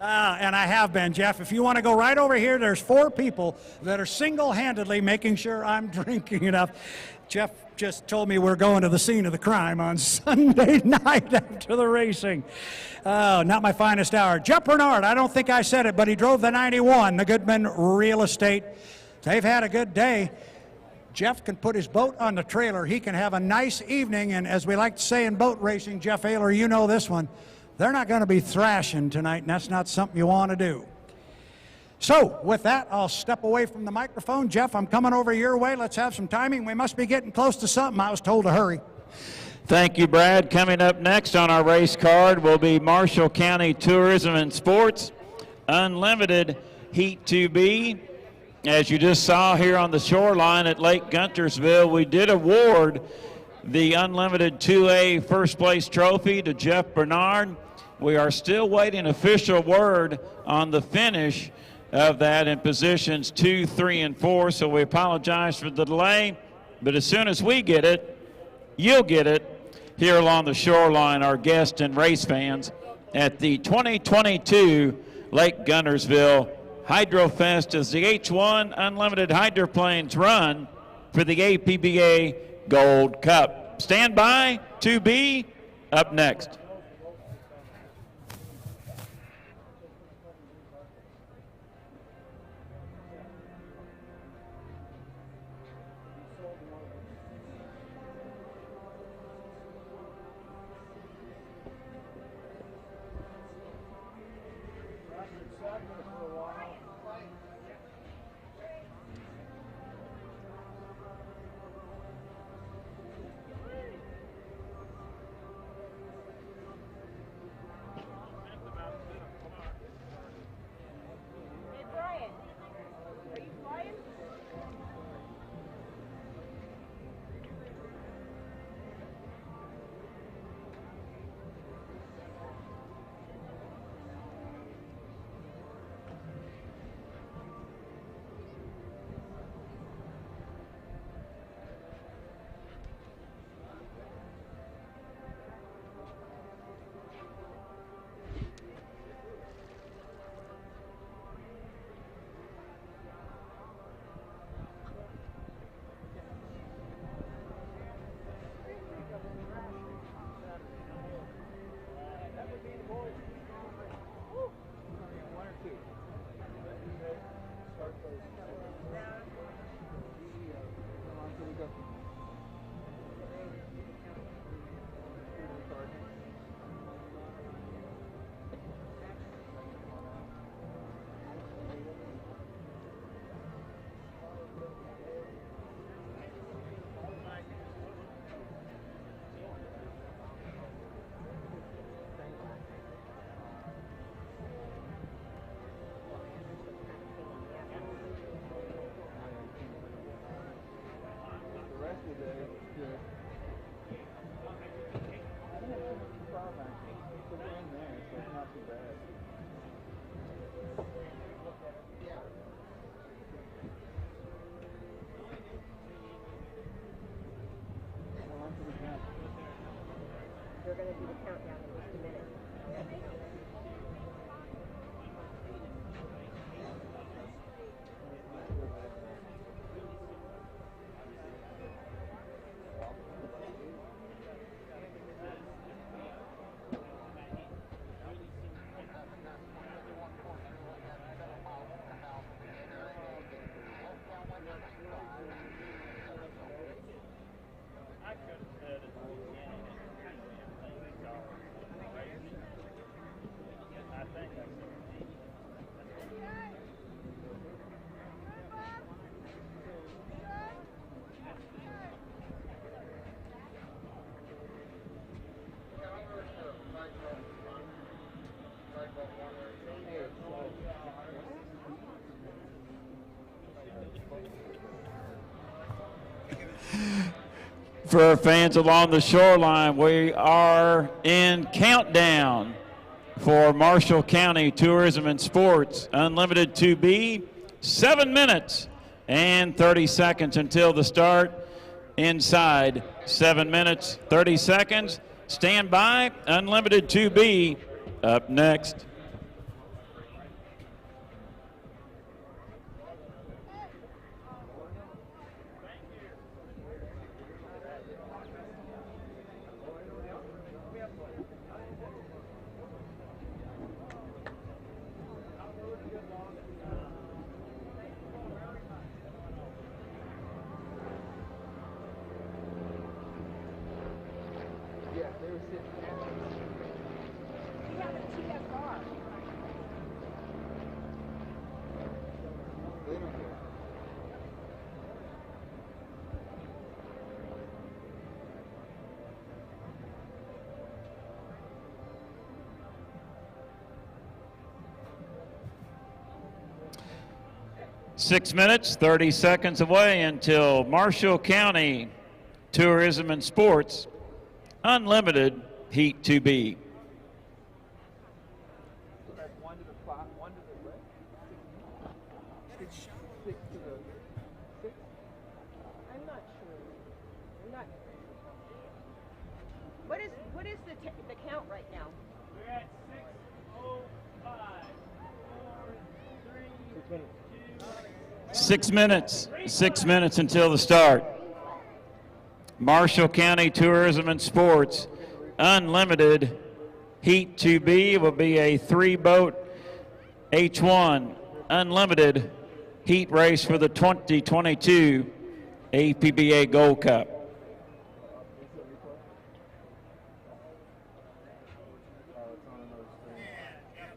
And I have been, Jeff. If you want to go right over here, there's 4 people that are single-handedly making sure I'm drinking enough. Jeff just told me we're going to the scene of the crime on Sunday night after the racing. Not my finest hour. Jeff Bernard, I don't think I said it, but he drove the 91, the Goodman Real Estate. They've had a good day. Jeff can put his boat on the trailer. He can have a nice evening, and as we like to say in boat racing, Jeff Ayler, you know this one, they're not going to be thrashing tonight, and that's not something you want to do. So with that, I'll step away from the microphone. Jeff, I'm coming over your way. Let's have some timing. We must be getting close to something. I was told to hurry. Thank you, Brad. Coming up next on our race card will be Marshall County Tourism and Sports Unlimited Heat 2B. As you just saw here on the shoreline at Lake Guntersville, we did award the Unlimited 2A first place trophy to Jeff Bernard. We are still waiting official word on the finish of that in positions 2, 3, and 4, so we apologize for the delay, but as soon as we get it, you'll get it here along the shoreline, our guests and race fans, at the 2022 Lake Guntersville Hydro Fest as the H1 Unlimited Hydroplanes run for the APBA Gold Cup. Stand by, 2B, up next. They're going to do the countdown in just a minute. For our fans along the shoreline, we are in countdown for Marshall County Tourism and Sports Unlimited 2B. 7 minutes and 30 seconds until the start. Inside 7 minutes, 30 seconds. Stand by, Unlimited 2B up next. We have a TFR. 6 minutes, 30 seconds away until Marshall County Tourism and Sports Unlimited Heat 2B. What is the count right now? We're at 6:05. 4, 3, 2. 6 minutes. 6 minutes until the start. Marshall County Tourism and Sports Unlimited Heat 2B will be a 3-boat H1 Unlimited Heat race for the 2022 APBA Gold Cup.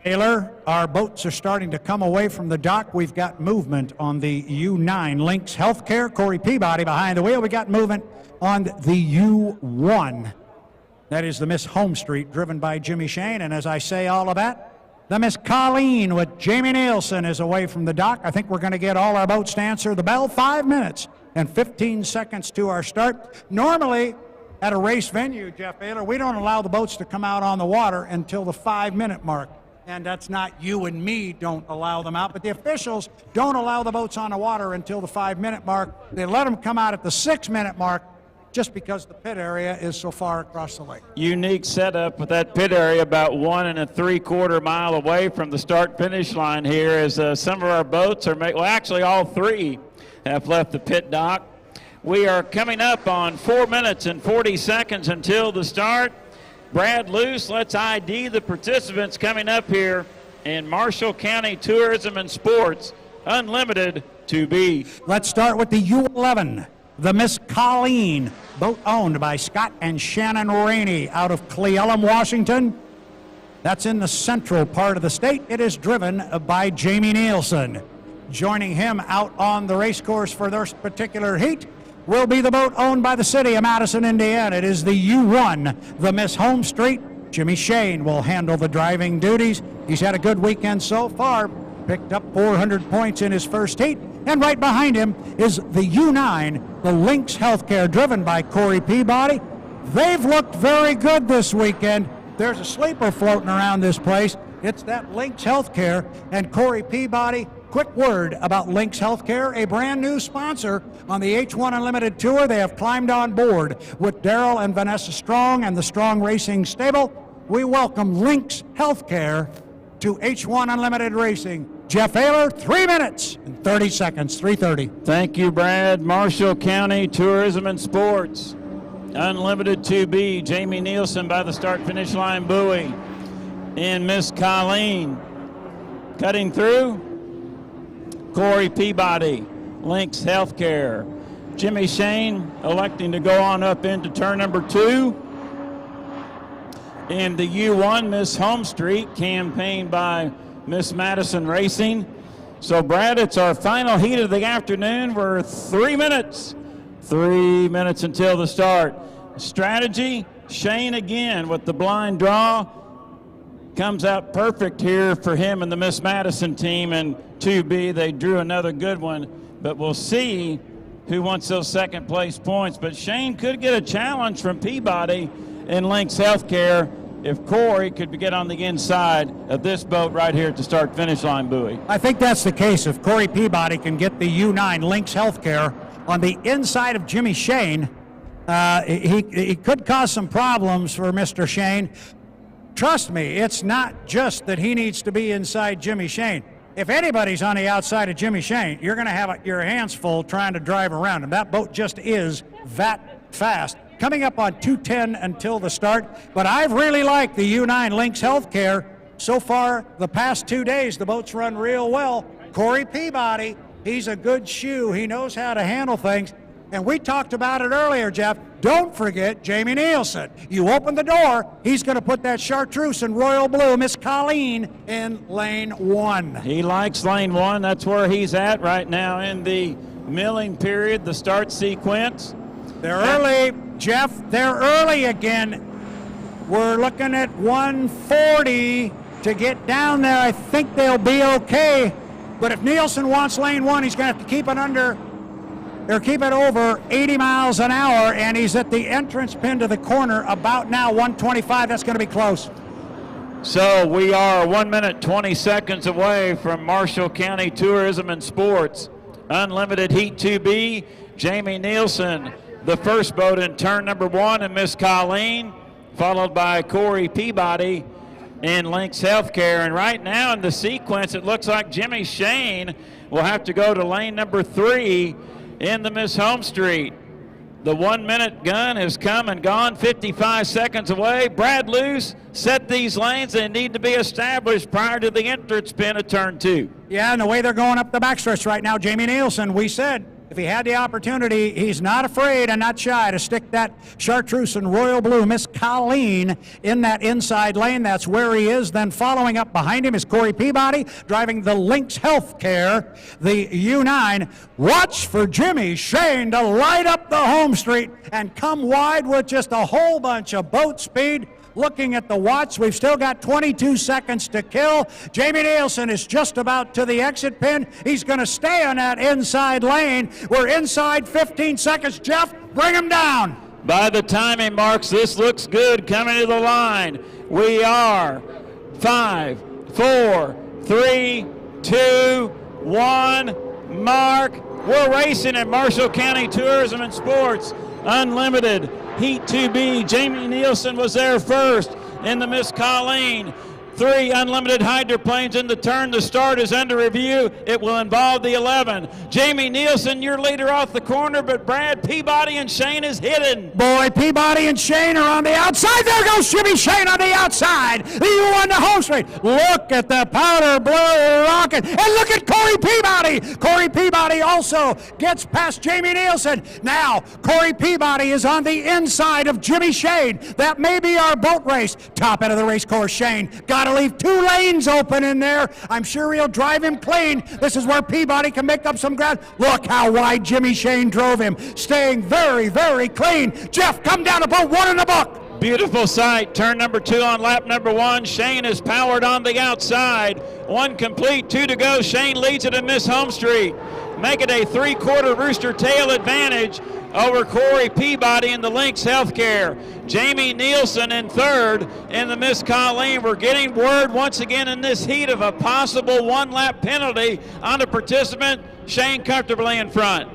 Taylor, our boats are starting to come away from the dock. We've got movement on the U9 Lynx Healthcare. Corey Peabody behind the wheel. We got movement on the U1. That is the Miss Home Street, driven by Jimmy Shane. And as I say all of that, the Miss Colleen with Jamie Nielsen is away from the dock. I think we're going to get all our boats to answer the bell. 5 minutes and 15 seconds to our start. Normally, at a race venue, Jeff Baylor, we don't allow the boats to come out on the water until the 5-minute mark. And that's not you and me don't allow them out, but the officials don't allow the boats on the water until the 5-minute mark. They let them come out at the 6-minute mark just because the pit area is so far across the lake. Unique setup with that pit area about 1 3/4 mile away from the start-finish line here, as some of our boats are well, actually all 3 have left the pit dock. We are coming up on 4 minutes and 40 seconds until the start. Brad Luce, let's ID the participants coming up here in Marshall County Tourism and Sports Unlimited 2B. Let's start with the U11, the Miss Colleen, boat owned by Scott and Shannon Rainey out of Cle Elum, Washington. That's in the central part of the state. It is driven by Jamie Nielsen. Joining him out on the race course for this particular heat will be the boat owned by the city of Madison, Indiana. It is the U1, the Miss Home Street. Jimmy Shane will handle the driving duties. He's had a good weekend so far, picked up 400 points in his first heat. And right behind him is the U9, the Lynx Healthcare, driven by Corey Peabody. They've looked very good this weekend. There's a sleeper floating around this place. It's that Lynx Healthcare and Corey Peabody. Quick word about Lynx Healthcare, a brand new sponsor on the H1 Unlimited Tour. They have climbed on board with Daryl and Vanessa Strong and the Strong Racing Stable. We welcome Lynx Healthcare to H1 Unlimited Racing. Jeff Ayler, 3 minutes and 30 seconds, 3:30. Thank you, Brad. Marshall County Tourism and Sports Unlimited 2B, Jamie Nielsen by the start-finish line buoy. And Miss Colleen cutting through. Corey Peabody, Lynx Healthcare. Jimmy Shane electing to go on up into turn number 2. In the U1, Miss Home Street, campaigned by Miss Madison Racing. So, Brad, it's our final heat of the afternoon. We're 3 minutes. 3 minutes until the start. Strategy, Shane again with the blind draw. Comes out perfect here for him and the Miss Madison team. And 2B, they drew another good one. But we'll see who wants those second place points. But Shane could get a challenge from Peabody in Lynx Healthcare if Corey could get on the inside of this boat right here at the start-finish line buoy. I think that's the case. If Corey Peabody can get the U9 Lynx Healthcare on the inside of Jimmy Shane, he could cause some problems for Mr. Shane. Trust me, it's not just that he needs to be inside Jimmy Shane. If anybody's on the outside of Jimmy Shane, you're going to have your hands full trying to drive around him. That boat just is that fast. Coming up on 2:10 until the start, but I've really liked the U9 Lynx Healthcare. So far, the past 2 days, the boats run real well. Corey Peabody, he's a good shoe. He knows how to handle things. And we talked about it earlier, Jeff. Don't forget Jamie Nielsen. You open the door, he's going to put that chartreuse in royal blue, Miss Colleen, in lane 1. He likes lane 1. That's where he's at right now in the milling period, the start sequence. They're early, Jeff. They're early again. We're looking at 140 to get down there. I think they'll be okay. But if Nielsen wants lane 1, he's going to have to keep it under, or keep it over 80 miles an hour, and he's at the entrance pin to the corner about now, 125. That's going to be close. So we are 1 minute 20 seconds away from Marshall County Tourism and Sports Unlimited Heat 2B. Jamie Nielsen, the first boat in turn number 1, and Miss Colleen, followed by Corey Peabody in Lynx Healthcare. And right now in the sequence, it looks like Jimmy Shane will have to go to lane number 3 in the Miss Home Street. The 1 minute gun has come and gone, 55 seconds away. Brad Luce set these lanes. They need to be established prior to the entrance pin of turn 2. Yeah, and the way they're going up the backstretch right now, Jamie Nielsen, we said if he had the opportunity, he's not afraid and not shy to stick that chartreuse and royal blue Miss Colleen in that inside lane. That's where he is. Then following up behind him is Corey Peabody driving the Lynx Healthcare, the U9. Watch for Jimmy Shane to light up the home street and come wide with just a whole bunch of boat speed. Looking at the watch, we've still got 22 seconds to kill. Jamie Nielsen is just about to the exit pin. He's going to stay on that inside lane. We're inside 15 seconds. Jeff, bring him down. By the timing marks, this looks good coming to the line. We are 5, 4, 3, 2, 1, mark. We're racing at Marshall County Tourism and Sports Unlimited Heat 2B. Jamie Nielsen was there first in the Miss Colleen. 3 unlimited hydroplanes in the turn. The start is under review. It will involve the 11. Jamie Nielsen, your leader off the corner, but Brad Peabody and Shane is hidden. Boy, Peabody and Shane are on the outside. There goes Jimmy Shane on the outside. The U1 to home straight. Look at the powder blue rocket. And look at Corey Peabody. Corey Peabody also gets past Jamie Nielsen. Now, Corey Peabody is on the inside of Jimmy Shane. That may be our boat race. Top end of the race course, Shane. Got to leave 2 lanes open in there. I'm sure he'll drive him clean. This is where Peabody can make up some ground. Look how wide Jimmy Shane drove him. Staying very, very clean. Jeff, come down to boat 1 in the book. Beautiful sight. Turn number 2 on lap number 1. Shane is powered on the outside. 1 complete, 2 to go. Shane leads it in Miss Home Street. Make it a 3/4 rooster tail advantage over Corey Peabody in the Lynx Healthcare. Jamie Nielsen in third in the Miss Colleen. We're getting word once again in this heat of a possible 1-lap penalty on a participant. Shane comfortably in front.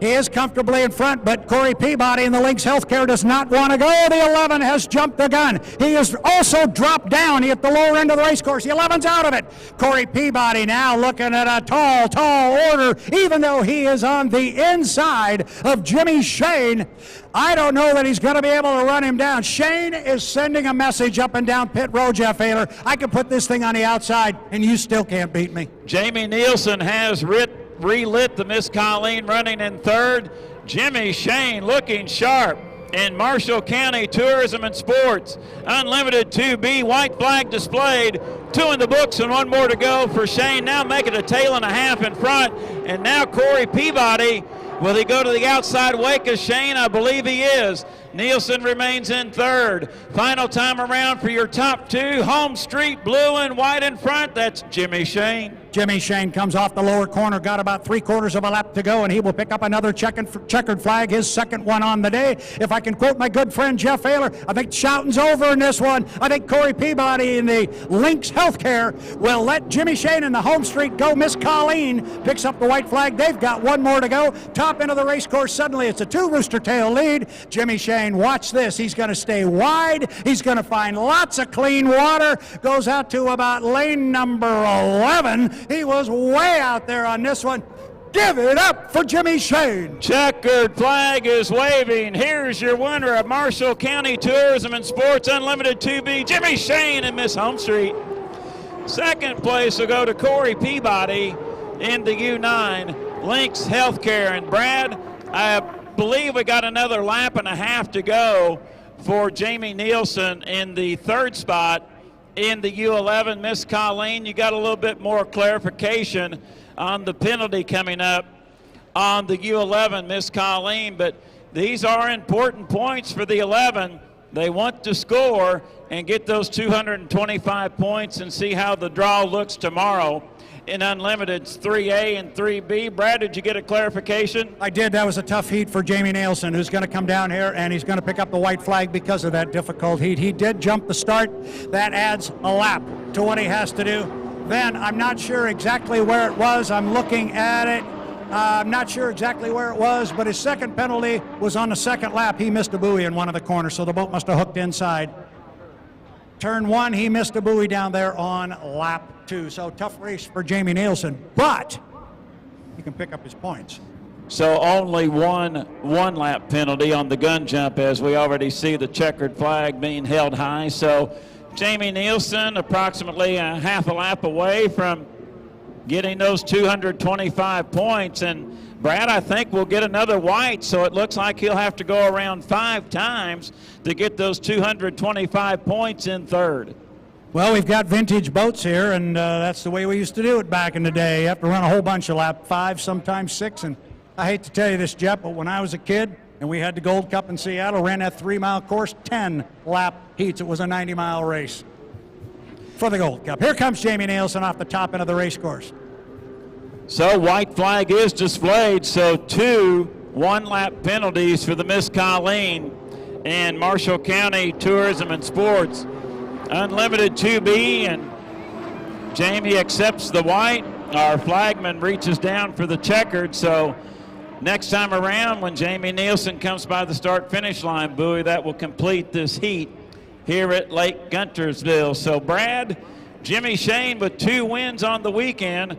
He is comfortably in front, but Corey Peabody in the Lynx Healthcare does not want to go. The 11 has jumped the gun. He has also dropped down. He at the lower end of the race course. The 11's out of it. Corey Peabody now looking at a tall order, even though he is on the inside of Jimmy Shane. I don't know that he's going to be able to run him down. Shane is sending a message up and down pit road, Jeff Ayler. I can put this thing on the outside, and you still can't beat me. Jamie Nielsen has relit the Miss Colleen running in third. Jimmy Shane looking sharp in Marshall County Tourism and Sports Unlimited 2B. White flag displayed. 2 in the books and 1 more to go for Shane. Now making a tail and a half in front. And now Corey Peabody. Will he go to the outside wake of Shane? I believe he is. Nielsen remains in third. Final time around for your top 2. Home Street, blue and white in front. That's Jimmy Shane. Jimmy Shane comes off the lower corner, got about 3/4 of a lap to go, and he will pick up another checkered flag, his second one on the day. If I can quote my good friend Jeff Ayler, I think shouting's over in this one. I think Corey Peabody in the Lynx Healthcare will let Jimmy Shane in the home street go. Miss Colleen picks up the white flag. They've got 1 more to go. Top end of the race course, suddenly it's a 2 rooster tail lead. Jimmy Shane, watch this. He's going to stay wide. He's going to find lots of clean water. Goes out to about lane number 11. He was way out there on this one. Give it up for Jimmy Shane. Checkered flag is waving. Here's your winner of Marshall County Tourism and Sports Unlimited 2B, Jimmy Shane in Miss Home Street. Second place will go to Corey Peabody in the U9 Lynx Healthcare. And Brad, I believe we got another lap and a half to go for Jamie Nielsen in the third spot in the U11. Miss Colleen, you got a little bit more clarification on the penalty coming up on the U11, Miss Colleen, but these are important points for the 11. They want to score and get those 225 points and see how the draw looks tomorrow in Unlimited's 3A and 3B. Brad, did you get a clarification? I did. That was a tough heat for Jamie Nielsen, who's going to come down here, and he's going to pick up the white flag because of that difficult heat. He did jump the start. That adds a lap to what he has to do. Then, I'm not sure exactly where it was. I'm looking at it. I'm not sure exactly where it was, but his second penalty was on the second lap. He missed a buoy in one of the corners, so the boat must have hooked inside. Turn 1, he missed a buoy down there on lap 2. So tough race for Jamie Nielsen, but he can pick up his points. So only one lap penalty on the gun jump, as we already see the checkered flag being held high. So Jamie Nielsen approximately a half a lap away from getting those 225 points. And Brad, I think we'll get another white, so it looks like he'll have to go around 5 times to get those 225 points in third. Well, we've got vintage boats here, and that's the way we used to do it back in the day. You have to run a whole bunch of lap 5, sometimes 6. And I hate to tell you this, Jeff, but when I was a kid and we had the Gold Cup in Seattle, ran that 3-mile course, 10 lap heats. It was a 90-mile race for the Gold Cup. Here comes Jamie Nielsen off the top end of the race course. So white flag is displayed, so 2 one-lap penalties for the Miss Colleen and Marshall County Tourism and Sports. Unlimited 2B, and Jamie accepts the white. Our flagman reaches down for the checkered, so next time around when Jamie Nielsen comes by the start-finish line buoy, that will complete this heat here at Lake Guntersville. So Brad, Jimmy Shane with 2 wins on the weekend.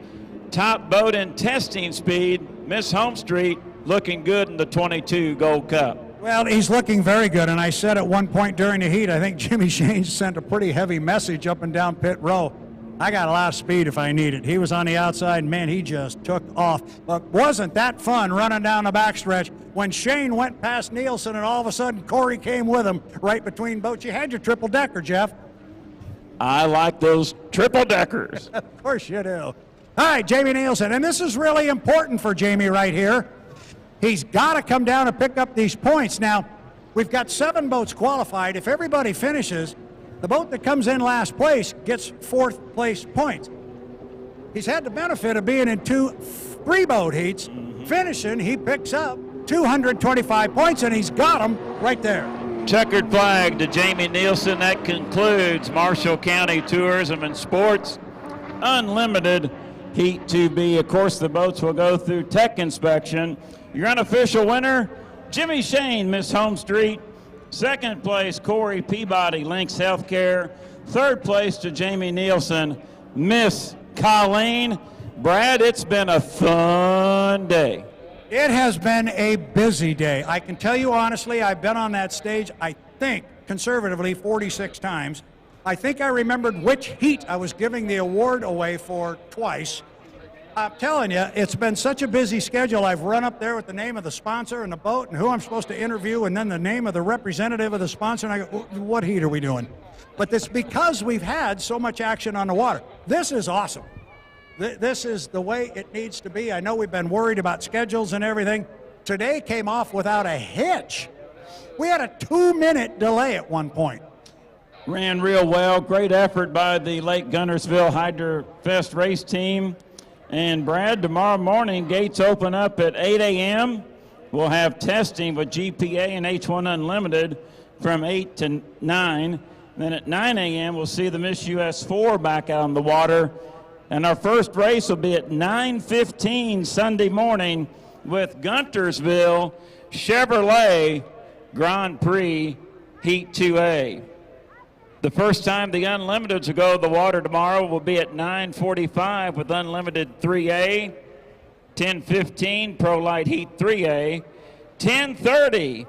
Top boat in testing speed. Miss Homestreet looking good in the 22 Gold Cup. Well, he's looking very good, and I said at one point during the heat, I think Jimmy Shane sent a pretty heavy message up and down pit row. I got a lot of speed if I need it. He was on the outside, and man, he just took off. But wasn't that fun running down the backstretch when Shane went past Nielsen, and all of a sudden Corey came with him right between boats. You had your triple-decker, Jeff. I like those triple-deckers. Of course you do. All right, Jamie Nielsen, and this is really important for Jamie right here. He's got to come down and pick up these points. Now, we've got 7 boats qualified. If everybody finishes, the boat that comes in last place gets 4th place points. He's had the benefit of being in 2 3-boat heats. Finishing, he picks up 225 points, and he's got them right there. Checkered flag to Jamie Nielsen. That concludes Marshall County Tourism and Sports Unlimited Heat 2B. Of course, the boats will go through tech inspection. Your unofficial winner, Jimmy Shane, Miss Homestreet. Second place, Corey Peabody, Lynx Healthcare. Third place to Jamie Nielsen, Miss Colleen. Brad, it's been a fun day. It has been a busy day. I can tell you honestly, I've been on that stage, I think, conservatively, 46 times. I think I remembered which heat I was giving the award away for twice. I'm telling you, it's been such a busy schedule. I've run up there with the name of the sponsor and the boat and who I'm supposed to interview, and then the name of the representative of the sponsor, and I go, what heat are we doing? But it's because we've had so much action on the water. This is awesome. This is the way it needs to be. I know we've been worried about schedules and everything. Today came off without a hitch. We had a 2-minute delay at one point. Ran real well. Great effort by the Lake Guntersville Hydrofest race team. And Brad, tomorrow morning, gates open up at 8 a.m. We'll have testing with GPA and H1 Unlimited from 8 to 9. Then at 9 a.m., we'll see the Miss US 4 back out on the water. And our first race will be at 9:15 Sunday morning with Guntersville Chevrolet Grand Prix Heat 2A. The first time the Unlimiteds will go to the water tomorrow will be at 9:45 with Unlimited 3A, 10:15 Pro-Lite Heat 3A, 10:30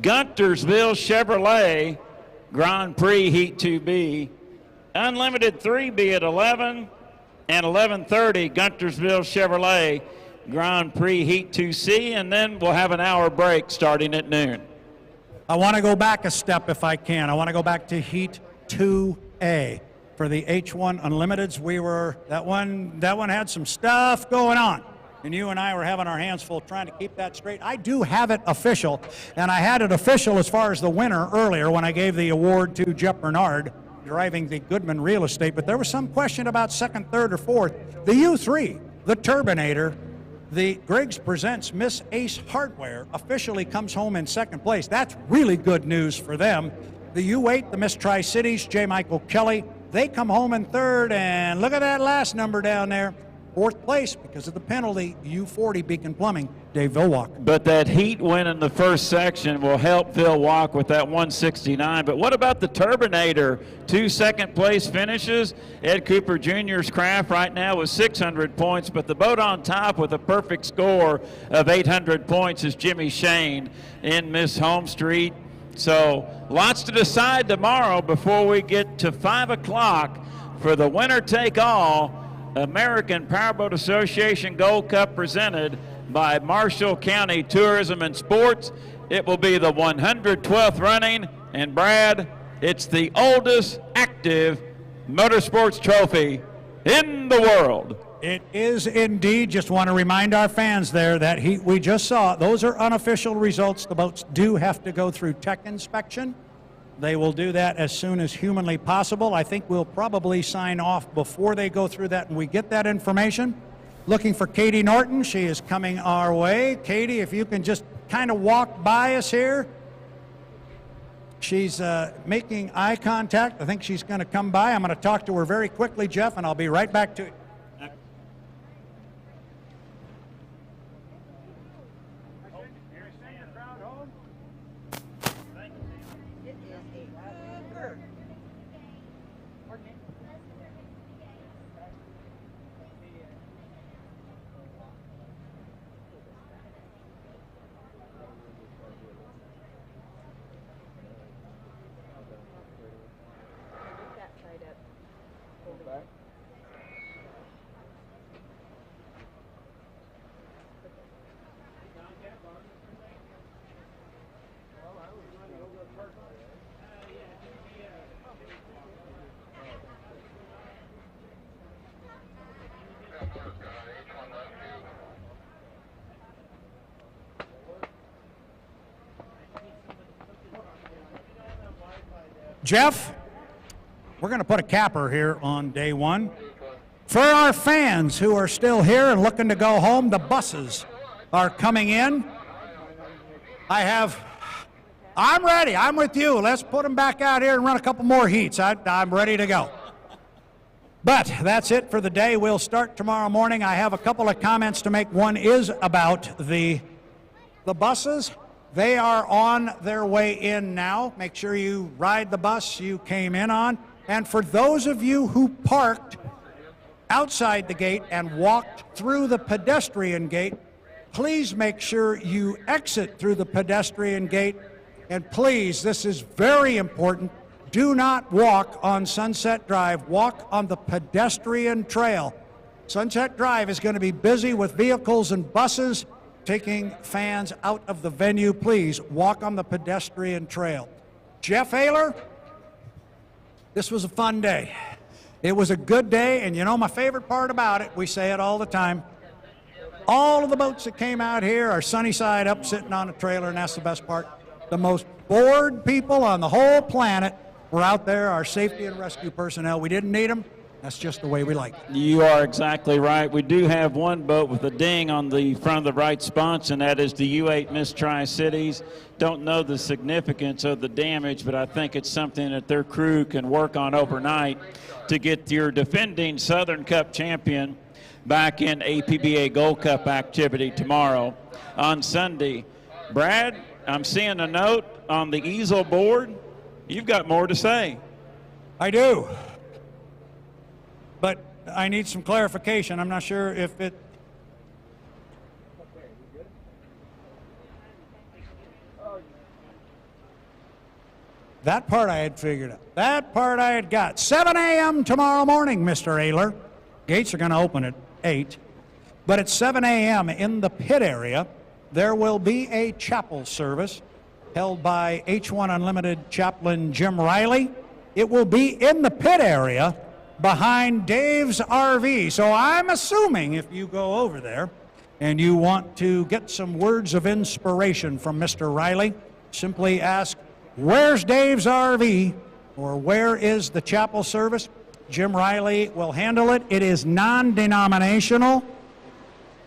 Guntersville Chevrolet Grand Prix Heat 2B, Unlimited 3B at 11, and 11:30 Guntersville Chevrolet Grand Prix Heat 2C, and then we'll have an hour break starting at noon. I want to go back a step if I can. I want to go back to Heat 2A for the H1 Unlimiteds. That one had some stuff going on and you and I were having our hands full trying to keep that straight. I do have it official, and I had it official as far as the winner earlier when I gave the award to Jeff Bernard, driving the Goodman Real Estate, but there was some question about second, third, or fourth. The U3, the Turbinator, the Griggs Presents Miss Ace Hardware officially comes home in second place. That's really good news for them. The U8, the Miss Tri-Cities, J. Michael Kelly, they come home in third, and look at that last number down there. Fourth place because of the penalty, U40 Beacon Plumbing, Dave Vilwalk. But that heat win in the first section will help Vilwalk with that 169. But what about the Turbinator? 2 second-place finishes. Ed Cooper Jr.'s craft right now with 600 points, but the boat on top with a perfect score of 800 points is Jimmy Shane in Miss Home Street. So lots to decide tomorrow before we get to 5 o'clock for the winner-take-all American Powerboat Association Gold Cup presented by Marshall County Tourism and Sports. It will be the 112th running, and Brad, it's the oldest active motorsports trophy in the world. It is indeed. Just want to remind our fans there that we just saw, those are unofficial results. The boats do have to go through tech inspection. They will do that as soon as humanly possible. I think we'll probably sign off before they go through that and we get that information. Looking for Katie Norton. She is coming our way. Katie, if you can just kind of walk by us here. She's making eye contact. I think she's going to come by. I'm going to talk to her very quickly, Jeff, and I'll be right back to you. Jeff, we're going to put a capper here on day one. For our fans who are still here and looking to go home, the buses are coming in. I'm ready. I'm with you. Let's put them back out here and run a couple more heats. I'm ready to go. But that's it for the day. We'll start tomorrow morning. I have a couple of comments to make. One is about the buses. They are on their way in now. Make sure you ride the bus you came in on. And for those of you who parked outside the gate and walked through the pedestrian gate, please make sure you exit through the pedestrian gate. And please, this is very important, do not walk on Sunset Drive. Walk on the pedestrian trail. Sunset Drive is going to be busy with vehicles and buses taking fans out of the venue. Please walk on the pedestrian trail. Jeff Ayler, this was a fun day. It was a good day, and you know my favorite part about it, we say it all the time, all of the boats that came out here are sunny side up sitting on a trailer, and that's the best part. The most bored people on the whole planet were out there, our safety and rescue personnel. We didn't need them. That's just the way we like it. You are exactly right. We do have one boat with a ding on the front of the right sponge, and that is the U8 Miss Tri-Cities. Don't know the significance of the damage, but I think it's something that their crew can work on overnight to get your defending Southern Cup champion back in APBA Gold Cup activity tomorrow. On Sunday, Brad, I'm seeing a note on the easel board. You've got more to say. I do. But I need some clarification. I'm not sure if it... That part I had figured out. That part I had got. 7 a.m. tomorrow morning, Mr. Ayler. Gates are going to open at 8. But at 7 a.m. in the pit area, there will be a chapel service held by H1 Unlimited chaplain Jim Riley. It will be in the pit area behind Dave's RV. So I'm assuming if you go over there, and you want to get some words of inspiration from Mr. Riley, simply ask, where's Dave's RV, or where is the chapel service? Jim Riley will handle it. It is non-denominational.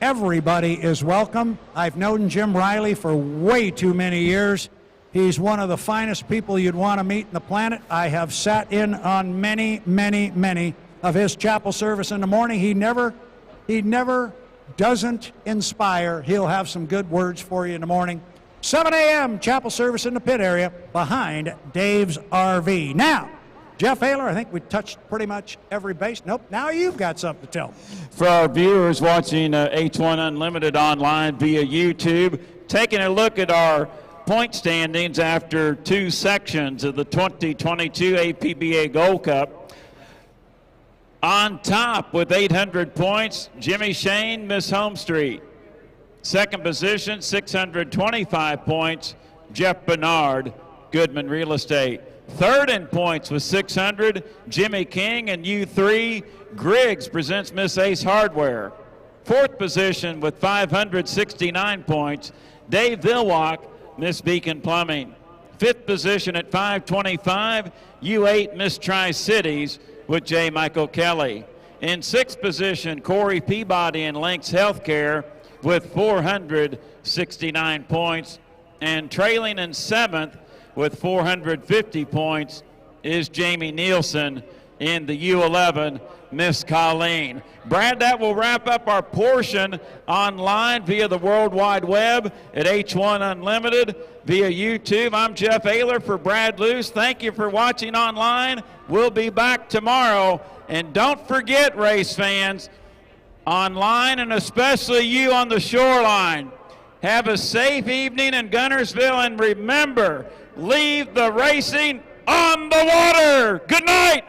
Everybody is welcome. I've known Jim Riley for way too many years. He's one of the finest people you'd want to meet on the planet. I have sat in on many, many, many of his chapel service in the morning. He never doesn't inspire. He'll have some good words for you in the morning. 7 a.m. chapel service in the pit area behind Dave's RV. Now, Jeff Ayler, I think we touched pretty much every base. Nope, now you've got something to tell. For our viewers watching H1 Unlimited online via YouTube, taking a look at our point standings after two sections of the 2022 APBA Gold Cup. On top with 800 points, Jimmy Shane, Miss Home Street. Second position, 625 points, Jeff Bernard, Goodman Real Estate. Third in points with 600, Jimmy King, and U3, Griggs presents Miss Ace Hardware. Fourth position with 569 points, Dave Vilwalk, Miss Beacon Plumbing. Fifth position at 525, U8 Miss Tri-Cities with J. Michael Kelly. In sixth position, Corey Peabody and Lynx Healthcare with 469 points. And trailing in seventh with 450 points is Jamie Nielsen in the U11, Miss Colleen. Brad, that will wrap up our portion online via the World Wide Web at H1 Unlimited, via YouTube. I'm Jeff Ayler for Brad Luce. Thank you for watching online. We'll be back tomorrow. And don't forget, race fans, online and especially you on the shoreline, have a safe evening in Guntersville, and remember, leave the racing on the water. Good night.